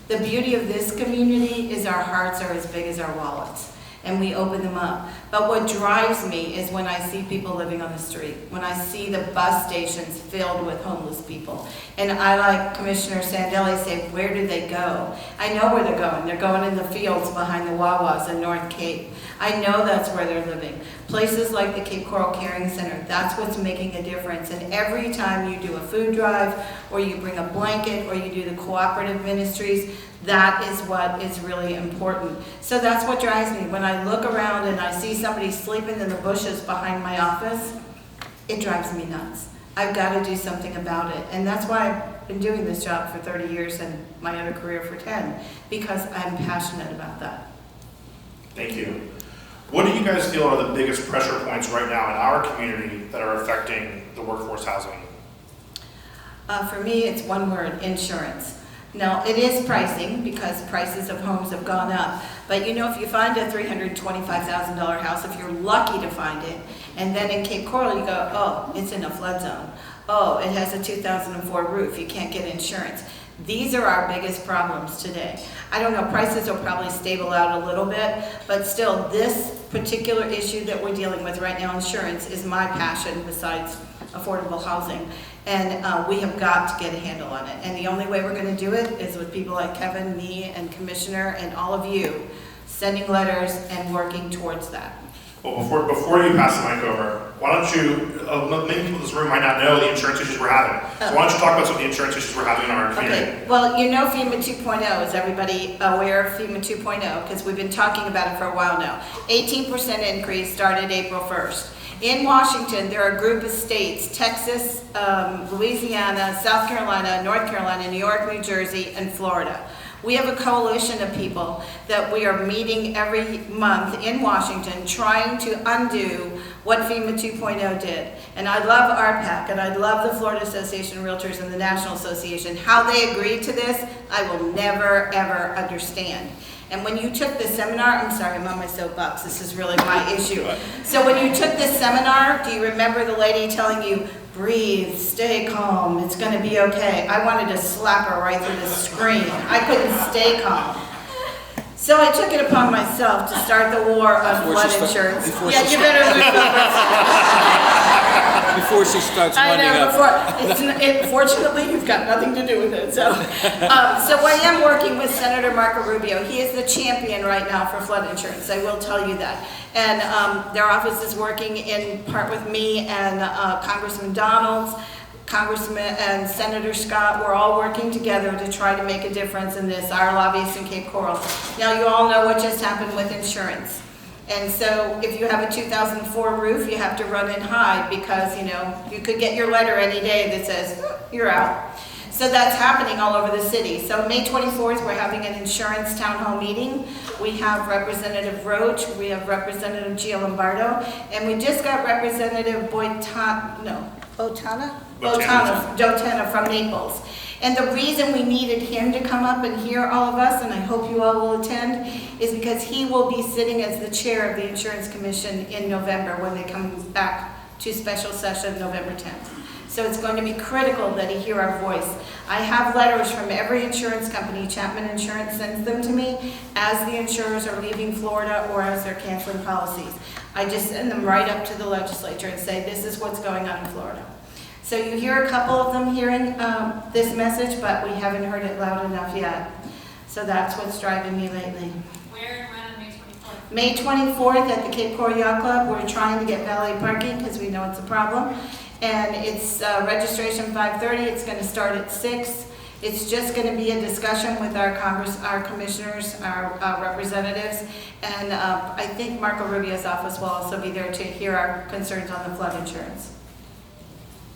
The beauty of this community is our hearts are as big as our wallets. and we open them up. But what drives me is when I see people living on the street, when I see the bus stations filled with homeless people. And I, like Commissioner Sandelli, say, where do they go? I know where they're going. They're going in the fields behind the Wawas in North Cape. I know that's where they're living. Places like the Cape Coral Caring Center, that's what's making a difference. And every time you do a food drive, or you bring a blanket, or you do the cooperative ministries, that is what is really important. So that's what drives me. When I look around and I see somebody sleeping in the bushes behind my office, it drives me nuts. I've got to do something about it. And that's why I've been doing this job for 30 years and my other career for 10, because I'm passionate about that. Thank you. What do you guys feel are the biggest pressure points right now in our community that are affecting the workforce housing? For me, it's one word: insurance. Now, it is pricing because prices of homes have gone up. But you know, if you find a $325,000 house, if you're lucky to find it, and then in Cape Coral you go, oh, it's in a flood zone. Oh, it has a 2004 roof, you can't get insurance. These are our biggest problems today. I don't know, prices will probably stable out a little bit, but still, this particular issue that we're dealing with right now, insurance, is my passion besides affordable housing. And we have got to get a handle on it. And the only way we're going to do it is with people like Kevin, me, and Commissioner, and all of you sending letters and working towards that. Well, before you pass the mic over, why don't you, many people in this room might not know the insurance issues we're having. So why don't you talk about some of the insurance issues we're having in our community? Okay, well, you know FEMA 2.0. Is everybody aware of FEMA 2.0? Because we've been talking about it for a while now. 18% increase started April 1st. In Washington, there are a group of states: Texas, Louisiana, South Carolina, North Carolina, New York, New Jersey, and Florida. We have a coalition of people that we are meeting every month in Washington trying to undo what FEMA 2.0 did. And I love RPAC, and I love the Florida Association of Realtors and the National Association. How they agreed to this, I will never, ever understand. And when you took this seminar, I'm sorry, I'm on my soapbox, this is really my issue. So when you took this seminar, do you remember the lady telling you, breathe, stay calm, it's gonna be okay? I wanted to slap her right through the screen. I couldn't stay calm. So I took it upon myself to start the war on flood insurance. Yeah, you better lose Before she starts winding up. Fortunately, you've got nothing to do with it. So I am working with Senator Marco Rubio. He is the champion right now for flood insurance. I will tell you that. And their office is working in part with me and Congressman Donalds, Congressman and Senator Scott. We're all working together to try to make a difference in this, our lobbyists in Cape Coral. Now, you all know what just happened with insurance. And so if you have a 2004 roof, you have to run and hide because, you know, you could get your letter any day that says, you're out. So that's happening all over the city. So May 24th, we're having an insurance town hall meeting. We have Representative Roach, we have Representative Gio Lombardo, and we just got Representative Botana from Naples. And the reason we needed him to come up and hear all of us, and I hope you all will attend, is because he will be sitting as the chair of the Insurance Commission in November when they come back to special session November 10th. So it's going to be critical that he hear our voice. I have letters from every insurance company. Chapman Insurance sends them to me as the insurers are leaving Florida or as they're canceling policies. I just send them right up to the legislature and say, this is what's going on in Florida. So you hear a couple of them hearing this message, but we haven't heard it loud enough yet. So that's what's driving me lately. Where and when on May 24th? May 24th at the Cape Coral Yacht Club. We're trying to get valet parking because we know it's a problem. And it's registration 5:30. It's going to start at 6. It's just going to be a discussion with our commissioners, our representatives, and I think Marco Rubio's office will also be there to hear our concerns on the flood insurance.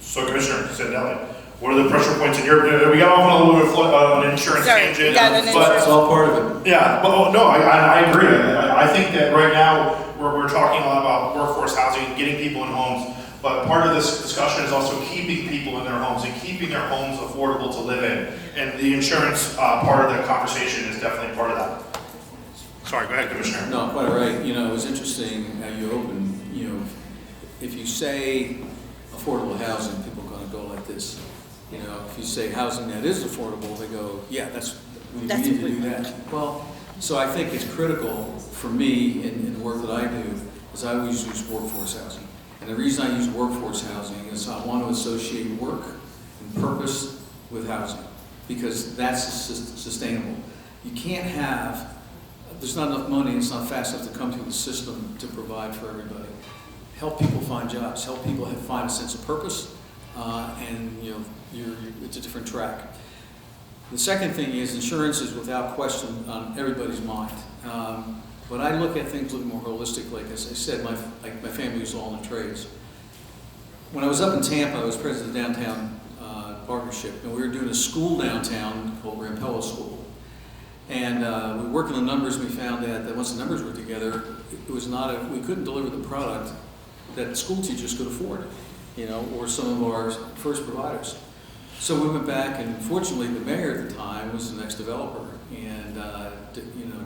So Commissioner Sandelli, what are the pressure points in your, we got off on a little bit of an insurance tangent, but it's all part of it. Yeah, but no, I agree. I think that right now we're talking a lot about workforce housing and getting people in homes, but part of this discussion is also keeping people in their homes and keeping their homes affordable to live in. And the insurance part of the conversation is definitely part of that. Sorry, go ahead, Commissioner. No, quite right. You know, it was interesting how you opened, you know, if you say affordable housing, people are going to go like this. You know, if you say housing that is affordable, they go, yeah, we need to do that. Well, So I think it's critical for me in the work that I do is I always use workforce housing. And the reason I use workforce housing is I want to associate work and purpose with housing because that's sustainable. You can't have, there's not enough money, it's not fast enough to come through the system to provide for everybody. Help people find jobs, help people find a sense of purpose, and it's a different track. The second thing is insurance is without question on everybody's mind. But I look at things a little more holistic. Like as I said, my family was all in the trades. When I was up in Tampa, I was president of the downtown partnership, and we were doing a school downtown called Rampella School. And we worked on the numbers, we found that once the numbers were together, it was not we couldn't deliver the product that school teachers could afford, or some of our first providers. So we went back, and fortunately the mayor at the time was the next developer, and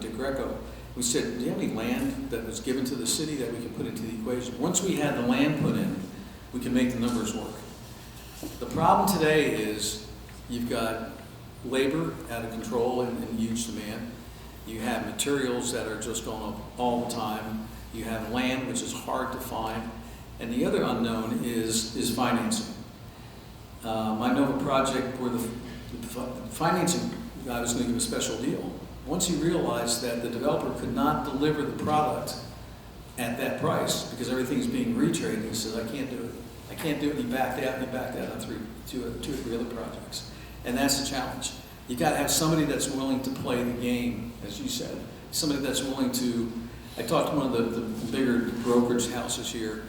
Dick Greco. We said, do you have any land that was given to the city that we could put into the equation? Once we had the land put in, we can make the numbers work. The problem today is you've got labor out of control and huge demand. You have materials that are just going up all the time. You have land, which is hard to find. And the other unknown is financing. I know of a project where the financing guy was going to give a special deal. Once he realized that the developer could not deliver the product at that price because everything's being retraded, he says, I can't do it. I can't do it. And he backed out, on two or three other projects. And that's the challenge. You got to have somebody that's willing to play the game, as you said. Somebody that's willing to, I talked to one of the bigger brokerage houses here,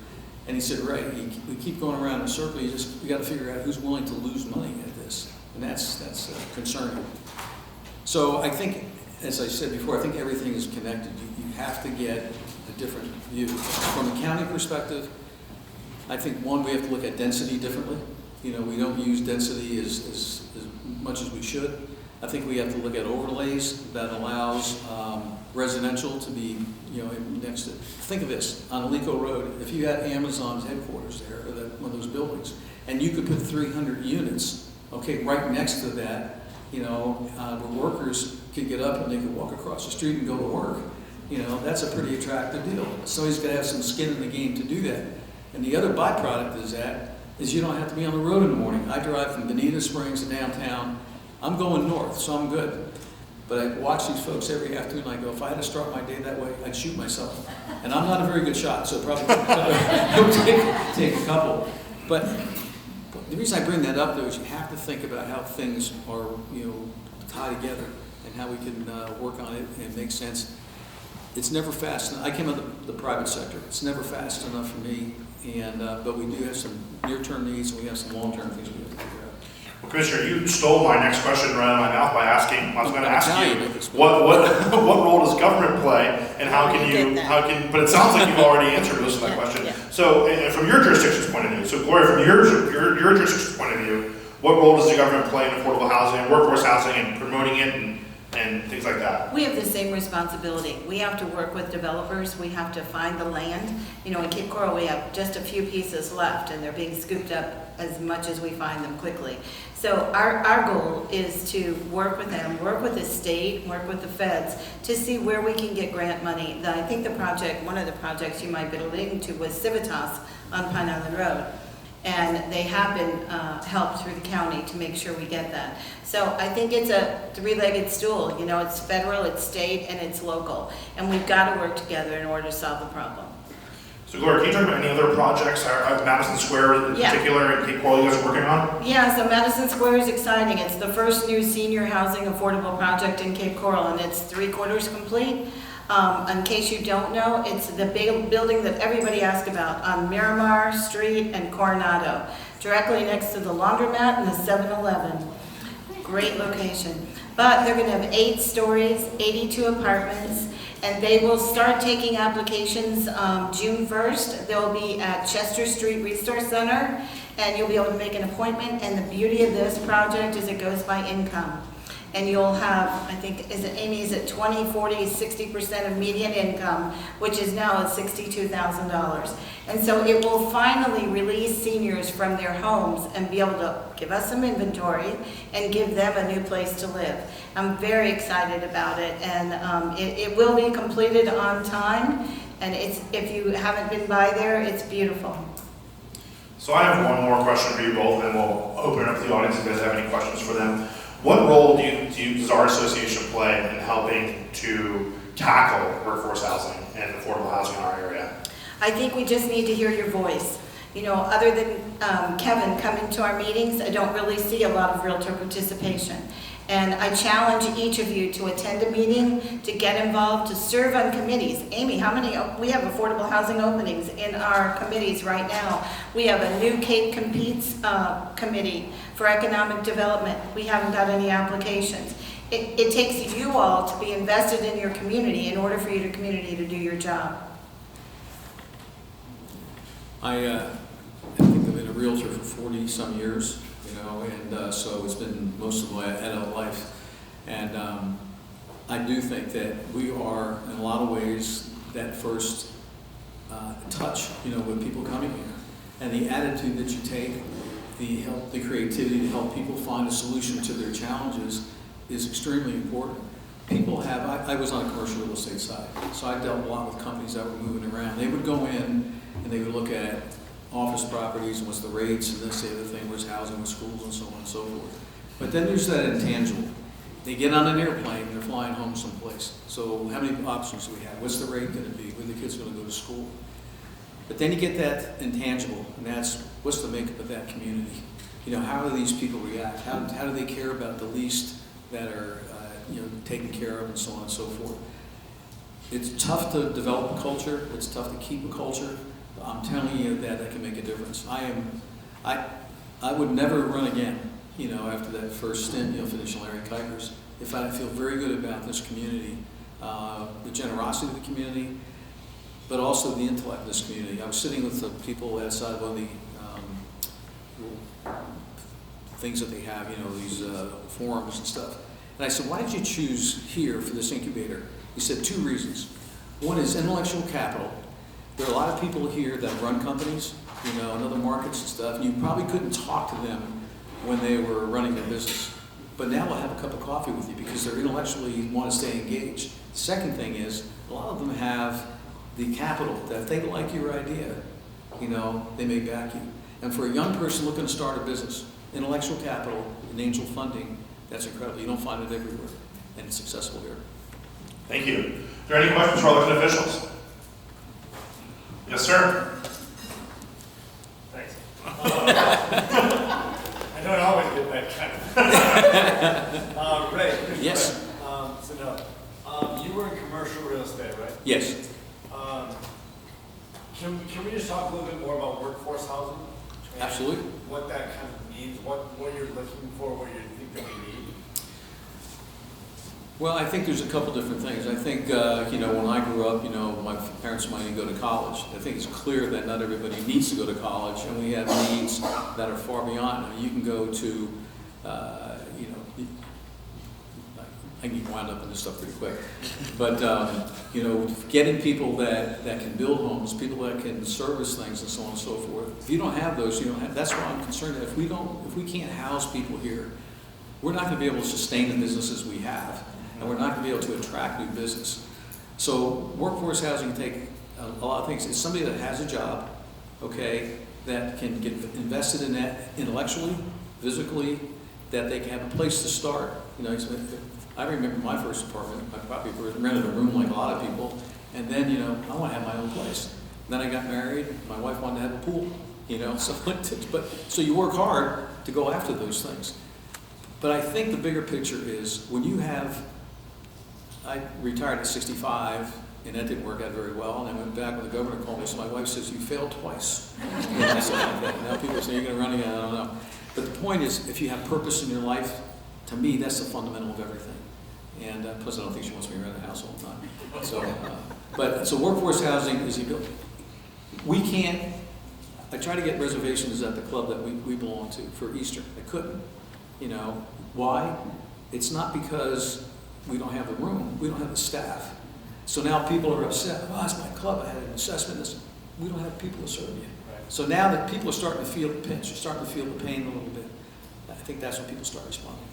and he said, Ray, we keep going around in a circle, you got to figure out who's willing to lose money at this. And that's concerning. So I think, as I said before, I think everything is connected. You have to get a different view. From a county perspective, I think, one, we have to look at density differently. We don't use density as much as we should. I think we have to look at overlays that allows residential to be, next to. Think of this, on Alico Road, if you had Amazon's headquarters there, or one of those buildings, and you could put 300 units, okay, right next to that, where workers could get up and they could walk across the street and go to work. That's a pretty attractive deal. Somebody's got to have some skin in the game to do that. And the other byproduct is you don't have to be on the road in the morning. I drive from Bonita Springs to downtown. I'm going north, so I'm good. But I watch these folks every afternoon and I go, if I had to start my day that way, I'd shoot myself. And I'm not a very good shot, so probably take a couple. But the reason I bring that up, though, is you have to think about how things are, tied together and how we can work on it and make sense. It's never fast. I came out of the private sector. It's never fast enough for me. And but we do have some near-term needs and we have some long-term things we have to figure out. Well, Commissioner, you stole my next question right out of my mouth by asking. I was going to ask you what role does government play, and but it sounds like you've already answered most of my question. Yeah. So, from your jurisdiction's point of view, so Gloria, from your jurisdiction's point of view, what role does the government play in affordable housing, workforce housing, and promoting it, and things like that? We have the same responsibility. We have to work with developers. We have to find the land. In Cape Coral, we have just a few pieces left, and they're being scooped up as much as we find them quickly. So our goal is to work with them, work with the state, work with the feds to see where we can get grant money. I think one of the projects you might be alluding to was Civitas on Pine Island Road. And they have been helped through the county to make sure we get that. So I think it's a three-legged stool. It's federal, it's state, and it's local. And we've got to work together in order to solve the problem. So Gloria, can you talk about any other projects, Madison Square in particular, and Cape Coral you guys are working on? Yeah, so Madison Square is exciting. It's the first new senior housing affordable project in Cape Coral, and it's 3/4 complete. In case you don't know, it's the building that everybody asks about on Miramar Street and Coronado, directly next to the laundromat and the 7-Eleven. Great location. But they're going to have 8 stories, 82 apartments, and they will start taking applications June 1st. They'll be at Chester Street Resource Center, and you'll be able to make an appointment. And the beauty of this project is it goes by income. and you'll have, I think, is it Amy, is it 20, 40, 60% of median income, which is now at $62,000. And so it will finally release seniors from their homes and be able to give us some inventory and give them a new place to live. I'm very excited about it, and it will be completed on time, and if you haven't been by there, it's beautiful. So I have one more question for you both, and we'll open it up to the audience if you guys have any questions for them. What role does our association play in helping to tackle workforce housing and affordable housing in our area? I think we just need to hear your voice. You know, other than Kevin coming to our meetings, I don't really see a lot of realtor participation. And I challenge each of you to attend a meeting, to get involved, to serve on committees. Amy, how many, we have affordable housing openings in our committees right now. We have a new Cape Competes committee for economic development. We haven't got any applications. It takes you all to be invested in your community in order for your community to do your job. I think I've been a realtor for 40 some years, you know, and so it's been most of my adult life. And I do think that we are, in a lot of ways, that first touch, you know, with people coming here. And the attitude that you take, the creativity to help people find a solution to their challenges is extremely important. People have, I was on a commercial real estate side, so I dealt a lot with companies that were moving around. They would go in and they would look at office properties and what's the rates and this, the other thing, where's housing, where's schools, and so on and so forth. But then there's that intangible. They get on an airplane and they're flying home someplace. So how many options do we have? What's the rate going to be? Where the kids going to go to school? But then you get that intangible, and that's what's the makeup of that community. You know, how do these people react? How do they care about the least that are you know, taken care of, and so on and so forth. It's tough to develop a culture. It's tough to keep a culture. I'm telling you that can make a difference. I would never run again, you know, after that first stint, you know, finishing Larry Kuipers, if I feel very good about this community, the generosity of the community, but also the intellect of this community. I was sitting with the people outside one of the things that they have, you know, these forums and stuff. And I said, why did you choose here for this incubator? He said 2 reasons. One is intellectual capital. There are a lot of people here that run companies, you know, in other markets and stuff, and you probably couldn't talk to them when they were running their business. But now we'll have a cup of coffee with you because they're intellectually want to stay engaged. The second thing is, a lot of them have the capital that if they like your idea, you know, they may back you. And for a young person looking to start a business, intellectual capital and angel funding, that's incredible. You don't find it everywhere, and it's successful here. Thank you. Are there any questions for elected officials? Yes, sir. Thanks. I don't always get that kind of. Ray, yes. So no, you were in commercial real estate, right? Yes. Can we just talk a little bit more about workforce housing? Absolutely. What that kind of means, what you're looking for, what you think that we need? Well, I think there's a couple different things. I think, you know, when I grew up, you know, my parents wanted me to go to college. I think it's clear that not everybody needs to go to college, and we have needs that are far beyond. I mean, you can go to, you know, I can get wound up in this stuff pretty quick. But, you know, getting people that can build homes, people that can service things and so on and so forth. If you don't have those, you don't have, that's why I'm concerned that if we can't house people here, we're not going to be able to sustain the businesses we have. And we're not going to be able to attract new business. So workforce housing can take a lot of things. It's somebody that has a job, okay, that can get invested in that intellectually, physically, that they can have a place to start. You know, I remember my first apartment. I probably rented a room like a lot of people, and then, you know, I want to have my own place. And then I got married. My wife wanted to have a pool. You know, so you work hard to go after those things. But I think the bigger picture is when you have. I retired at 65, and that didn't work out very well. And I went back when the governor called me. So my wife says, "You failed twice." And stuff like that. Now people say you're going to run again. I don't know. But the point is, if you have purpose in your life, to me, that's the fundamental of everything. And plus, I don't think she wants me to rent a house all the time. So, so workforce housing is we can't. I try to get reservations at the club that we belong to for Easter. I couldn't. You know why? it's not because we don't have the room, we don't have the staff. So now people are upset, oh, it's my club, I had an assessment, we don't have people to serve you. So now that people are starting to feel the pinch, you're starting to feel the pain a little bit, I think that's when people start responding.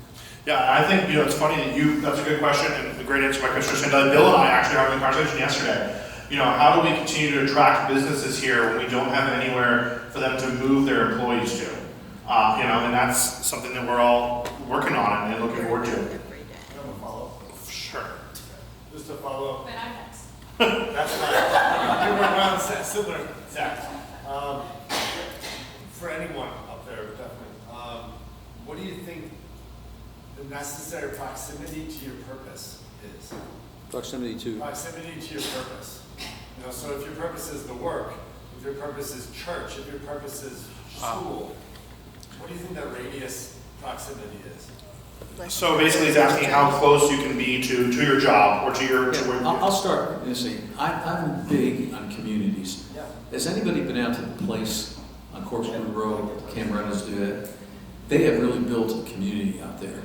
Yeah, I think, it's funny that that's a good question and a great answer by Commissioner Sandelli. Bill and I actually had a conversation yesterday. How do we continue to attract businesses here when we don't have anywhere for them to move their employees to? And that's something that we're all working on and looking forward to. Can I have a follow-up? Sure. Just a follow-up. But I'm next. That's fine. You're around similar, Zach. For anyone up there, definitely. What do you think the necessary proximity to your purpose is? Proximity to? Proximity to your purpose. So if your purpose is the work, if your purpose is church, if your purpose is school, what do you think that radius proximity is? So basically he's asking how close you can be to your job or to your... I'll start and say, I'm big on communities. Yeah. Has anybody been out to the place on Corkscrew Road, Cameronas do that? They have really built a community out there.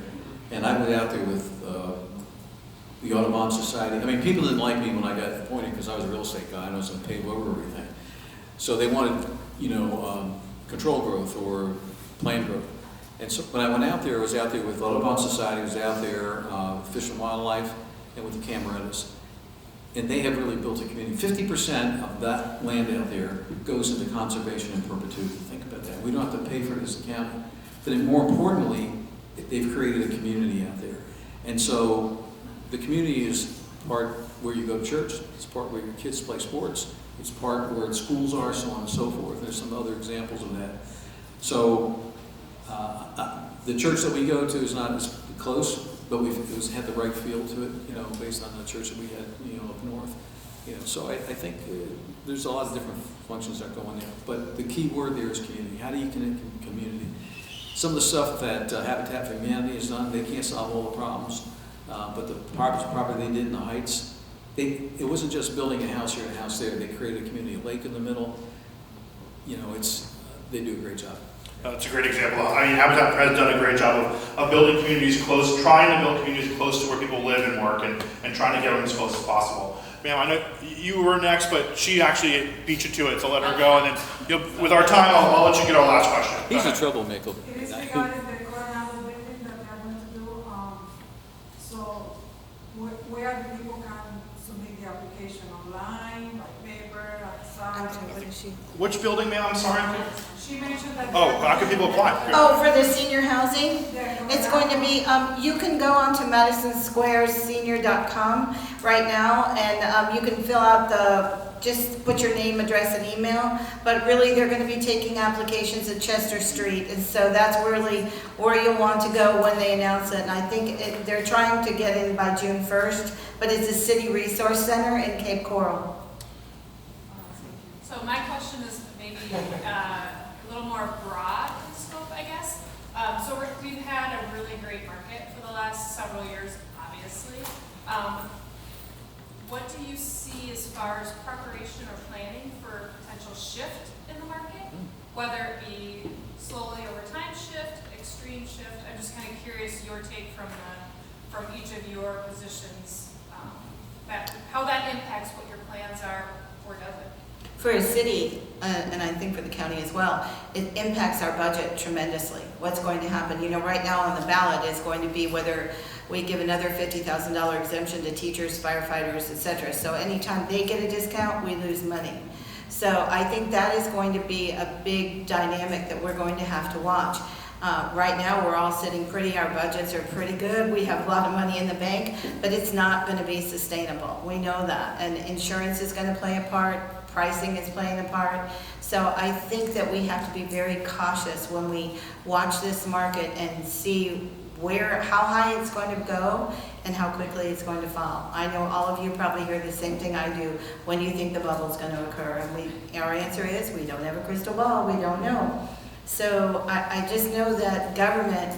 And I went out there with the Audubon Society. I mean, people didn't like me when I got appointed because I was a real estate guy and I was going to pave over everything. So they wanted, control growth or planned growth. And so when I went out there, I was out there with Audubon Society, I was out there with Fish and Wildlife and with the Cameronas. And they have really built a community. 50% of that land out there goes into conservation in perpetuity. Think about that. We don't have to pay for it as a county. But then more importantly, they've created a community out there. And so the community is part where you go to church, it's part where your kids play sports, it's part where schools are, so on and so forth. There's some other examples of that. So the church that we go to is not as close, but had the right feel to it, based on the church that we had, up north. So I think there's a lot of different functions that go in there. But the key word there is community. How do you connect community? Some of the stuff that Habitat for Humanity has done, they can't solve all the problems. But the property they did in the Heights, it wasn't just building a house here and a house there. They created a community, a lake in the middle. They do a great job. That's a great example. I mean, Habitat has done a great job of building communities close, trying to build communities close to where people live and work and trying to get them as close as possible. Ma'am, I know you were next, but she actually beat you to it, so let her go. And then with our time, I'll let you get our last question. He's a troublemaker. It is regarding the Coronado building that we are going to do. So where the people can submit the application online, by paper, outside? Which building, ma'am? I'm sorry. She mentioned that. Oh, how can people apply? Oh, for the senior housing? It's going to be, you can go on to MadisonSquaresSenior.com right now, and you can fill out just put your name, address, and email, but really they're going to be taking applications at Chester Street, and so that's really where you'll want to go when they announce it, and I think they're trying to get in by June 1st, but it's a city resource center in Cape Coral. So my question is maybe a little more broad in scope, I guess. So we've had a really great market for the last several years, obviously. What do you see as far as preparation or planning for potential shift in the market? Whether it be slowly over time shift, extreme shift. I'm just kind of curious your take from each of your positions, how that impacts what your plans are or does it? For a city, and I think for the county as well, it impacts our budget tremendously. What's going to happen? Right now on the ballot is going to be whether we give another $50,000 exemption to teachers, firefighters, etc. So anytime they get a discount, we lose money. So I think that is going to be a big dynamic that we're going to have to watch. Right now, we're all sitting pretty, our budgets are pretty good, we have a lot of money in the bank, but it's not going to be sustainable. We know that, and insurance is going to play a part, pricing is playing a part. So I think that we have to be very cautious when we watch this market and see how high it's going to go and how quickly it's going to fall. I know all of you probably hear the same thing I do when you think the bubble's going to occur. And our answer is, we don't have a crystal ball, we don't know. So I just know that government,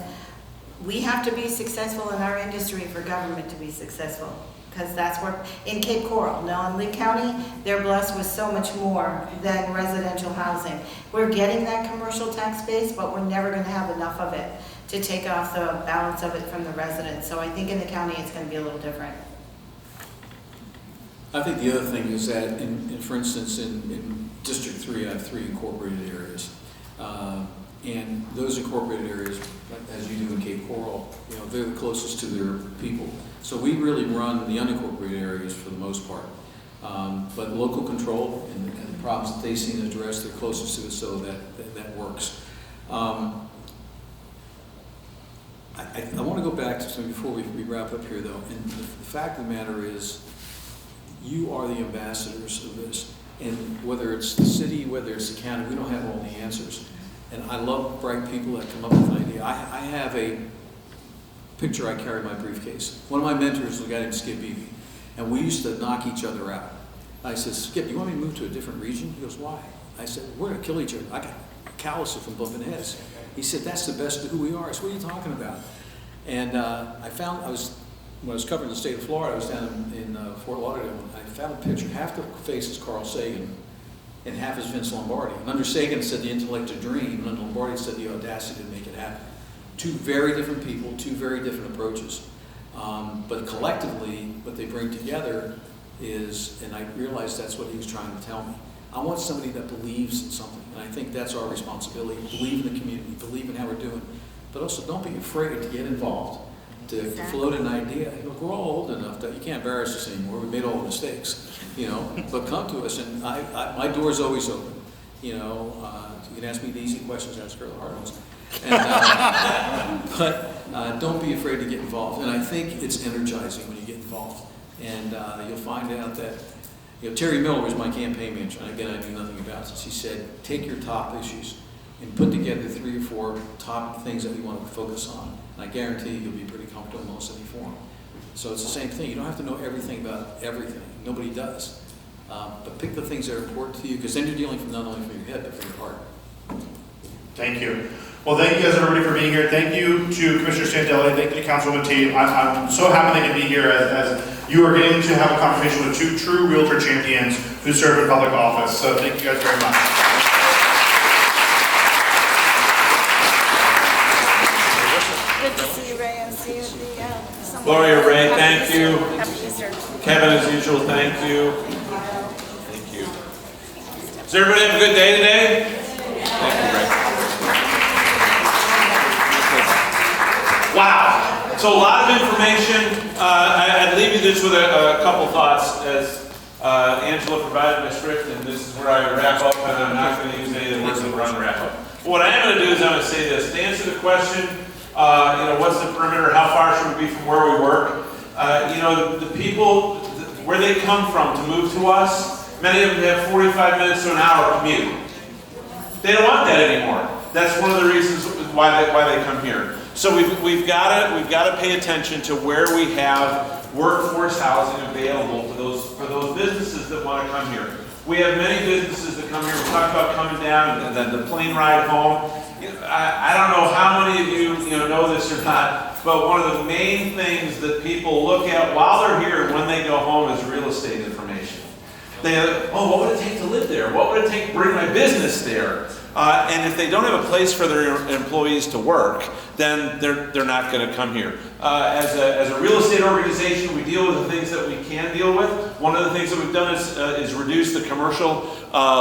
we have to be successful in our industry for government to be successful. Because that's where, in Cape Coral, now in Lee County, they're blessed with so much more than residential housing. We're getting that commercial tax base, but we're never going to have enough of it to take off the balance of it from the residents. So I think in the county, it's going to be a little different. I think the other thing is that, for instance, in District 3, I have 3 incorporated areas. And those incorporated areas, as you do in Cape Coral, they're the closest to their people. So we really run the unincorporated areas for the most part. But local control and the problems that they see and address, they're closest to it, so that works. I want to go back to something before we wrap up here, though. And the fact of the matter is, you are the ambassadors of this. And whether it's the city, whether it's the county, we don't have all the answers. And I love bright people that come up with an idea. I have a picture I carry in my briefcase. One of my mentors was a guy named Skip Beebe, and we used to knock each other out. I said, Skip, you want me to move to a different region? He goes, why? I said, we're going to kill each other. I got calluses from bumping heads. He said, that's the best of who we are. I said, what are you talking about? And when I was covering the state of Florida, I was down in Fort Lauderdale. I found a picture. Half the face is Carl Sagan, and half is Vince Lombardi. And under Sagan said the intellect to dream, and under Lombardi said the audacity to make it happen. 2 very different people, 2 very different approaches. But collectively, what they bring together is, and I realized that's what he was trying to tell me. I want somebody that believes in something, and I think that's our responsibility. Believe in the community, believe in how we're doing, but also don't be afraid to get involved, to float an idea. We're all old enough that you can't embarrass us anymore. We made all the mistakes, but come to us, and my door's always open. You can ask me the easy questions, ask her the hard ones. But don't be afraid to get involved. And I think it's energizing when you get involved. And you'll find out that, Terry Miller was my campaign manager, and again, I knew nothing about this. He said, take your top issues and put together 3 or 4 top things that you want to focus on. And I guarantee you'll be pretty comfortable in most any forum. So it's the same thing. You don't have to know everything about everything. Nobody does. But pick the things that are important to you, because then you're dealing from not only from your head, but from your heart. Thank you. Well, thank you guys everybody for being here. Thank you to Commissioner Sandelli. Thank you to Councilwoman Tate. I'm so happy they could be here as you are getting to have a conversation with 2 true realtor champions who serve in public office. So thank you guys very much. Good to see you, Ray, and see you at the Gloria, Ray, thank you. Happy Easter. Kevin, as usual, thank you. Thank you. Does everybody have a good day today? Thank you, Ray. Wow. So a lot of information. I'd leave you this with a couple thoughts as Angela provided my script, and this is where I wrap up, and I'm not going to use any of the words that were on the wrap up. But what I am going to do is I'm going to say this. To answer the question, what's the perimeter, how far should we be from where we work? The people, where they come from to move to us, many of them have 45 minutes to an hour commute. They don't want that anymore. That's one of the reasons why they come here. So we've got to pay attention to where we have workforce housing available for those businesses that want to come here. We have many businesses that come here. We talked about coming down and then the plane ride home. I don't know how many of you know this or not, but one of the main things that people look at while they're here and when they go home is real estate information. What would it take to live there? What would it take to bring my business there? And if they don't have a place for their employees to work, then they're not going to come here. As a real estate organization, we deal with the things that we can deal with. One of the things that we've done is reduce the commercial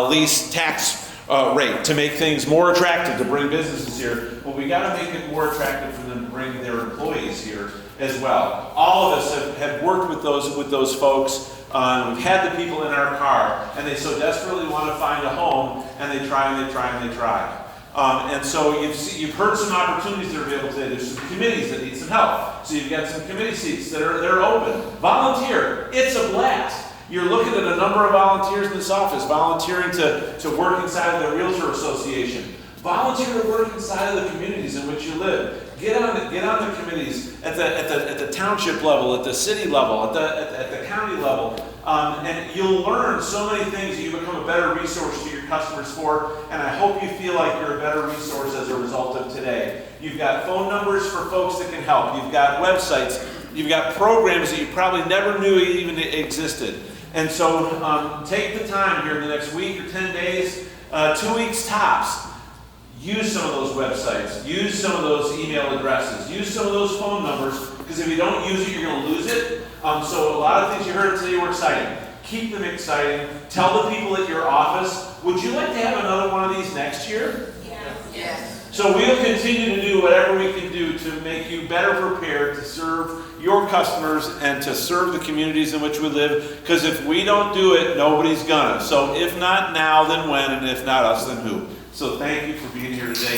lease tax rate to make things more attractive to bring businesses here. But we got to make it more attractive for them to bring their employees here as well. All of us have worked with those folks. We've had the people in our car, and they so desperately want to find a home, and they try and they try and they try. And so you've heard some opportunities that are available today. There's some committees that need some help. So you've got some committee seats that are open. Volunteer. It's a blast. You're looking at a number of volunteers in this office, volunteering to work inside of the Realtor Association. Volunteer to work inside of the communities in which you live. Get on the committees at the township level, at the city level, at the county level, and you'll learn so many things that you become a better resource to your customers for. And I hope you feel like you're a better resource as a result of today. You've got phone numbers for folks that can help. You've got websites. You've got programs that you probably never knew even existed. And so take the time here in the next week or 10 days, 2 weeks tops. use some of those websites, use some of those email addresses, use some of those phone numbers, because if you don't use it, you're going to lose it. So a lot of things you heard today were exciting. Keep them exciting. Tell the people at your office, would you like to have another one of these next year? Yes. So we'll continue to do whatever we can do to make you better prepared to serve your customers and to serve the communities in which we live, because if we don't do it, nobody's gonna. So if not now, then when, and if not us, then who? So thank you for being here today.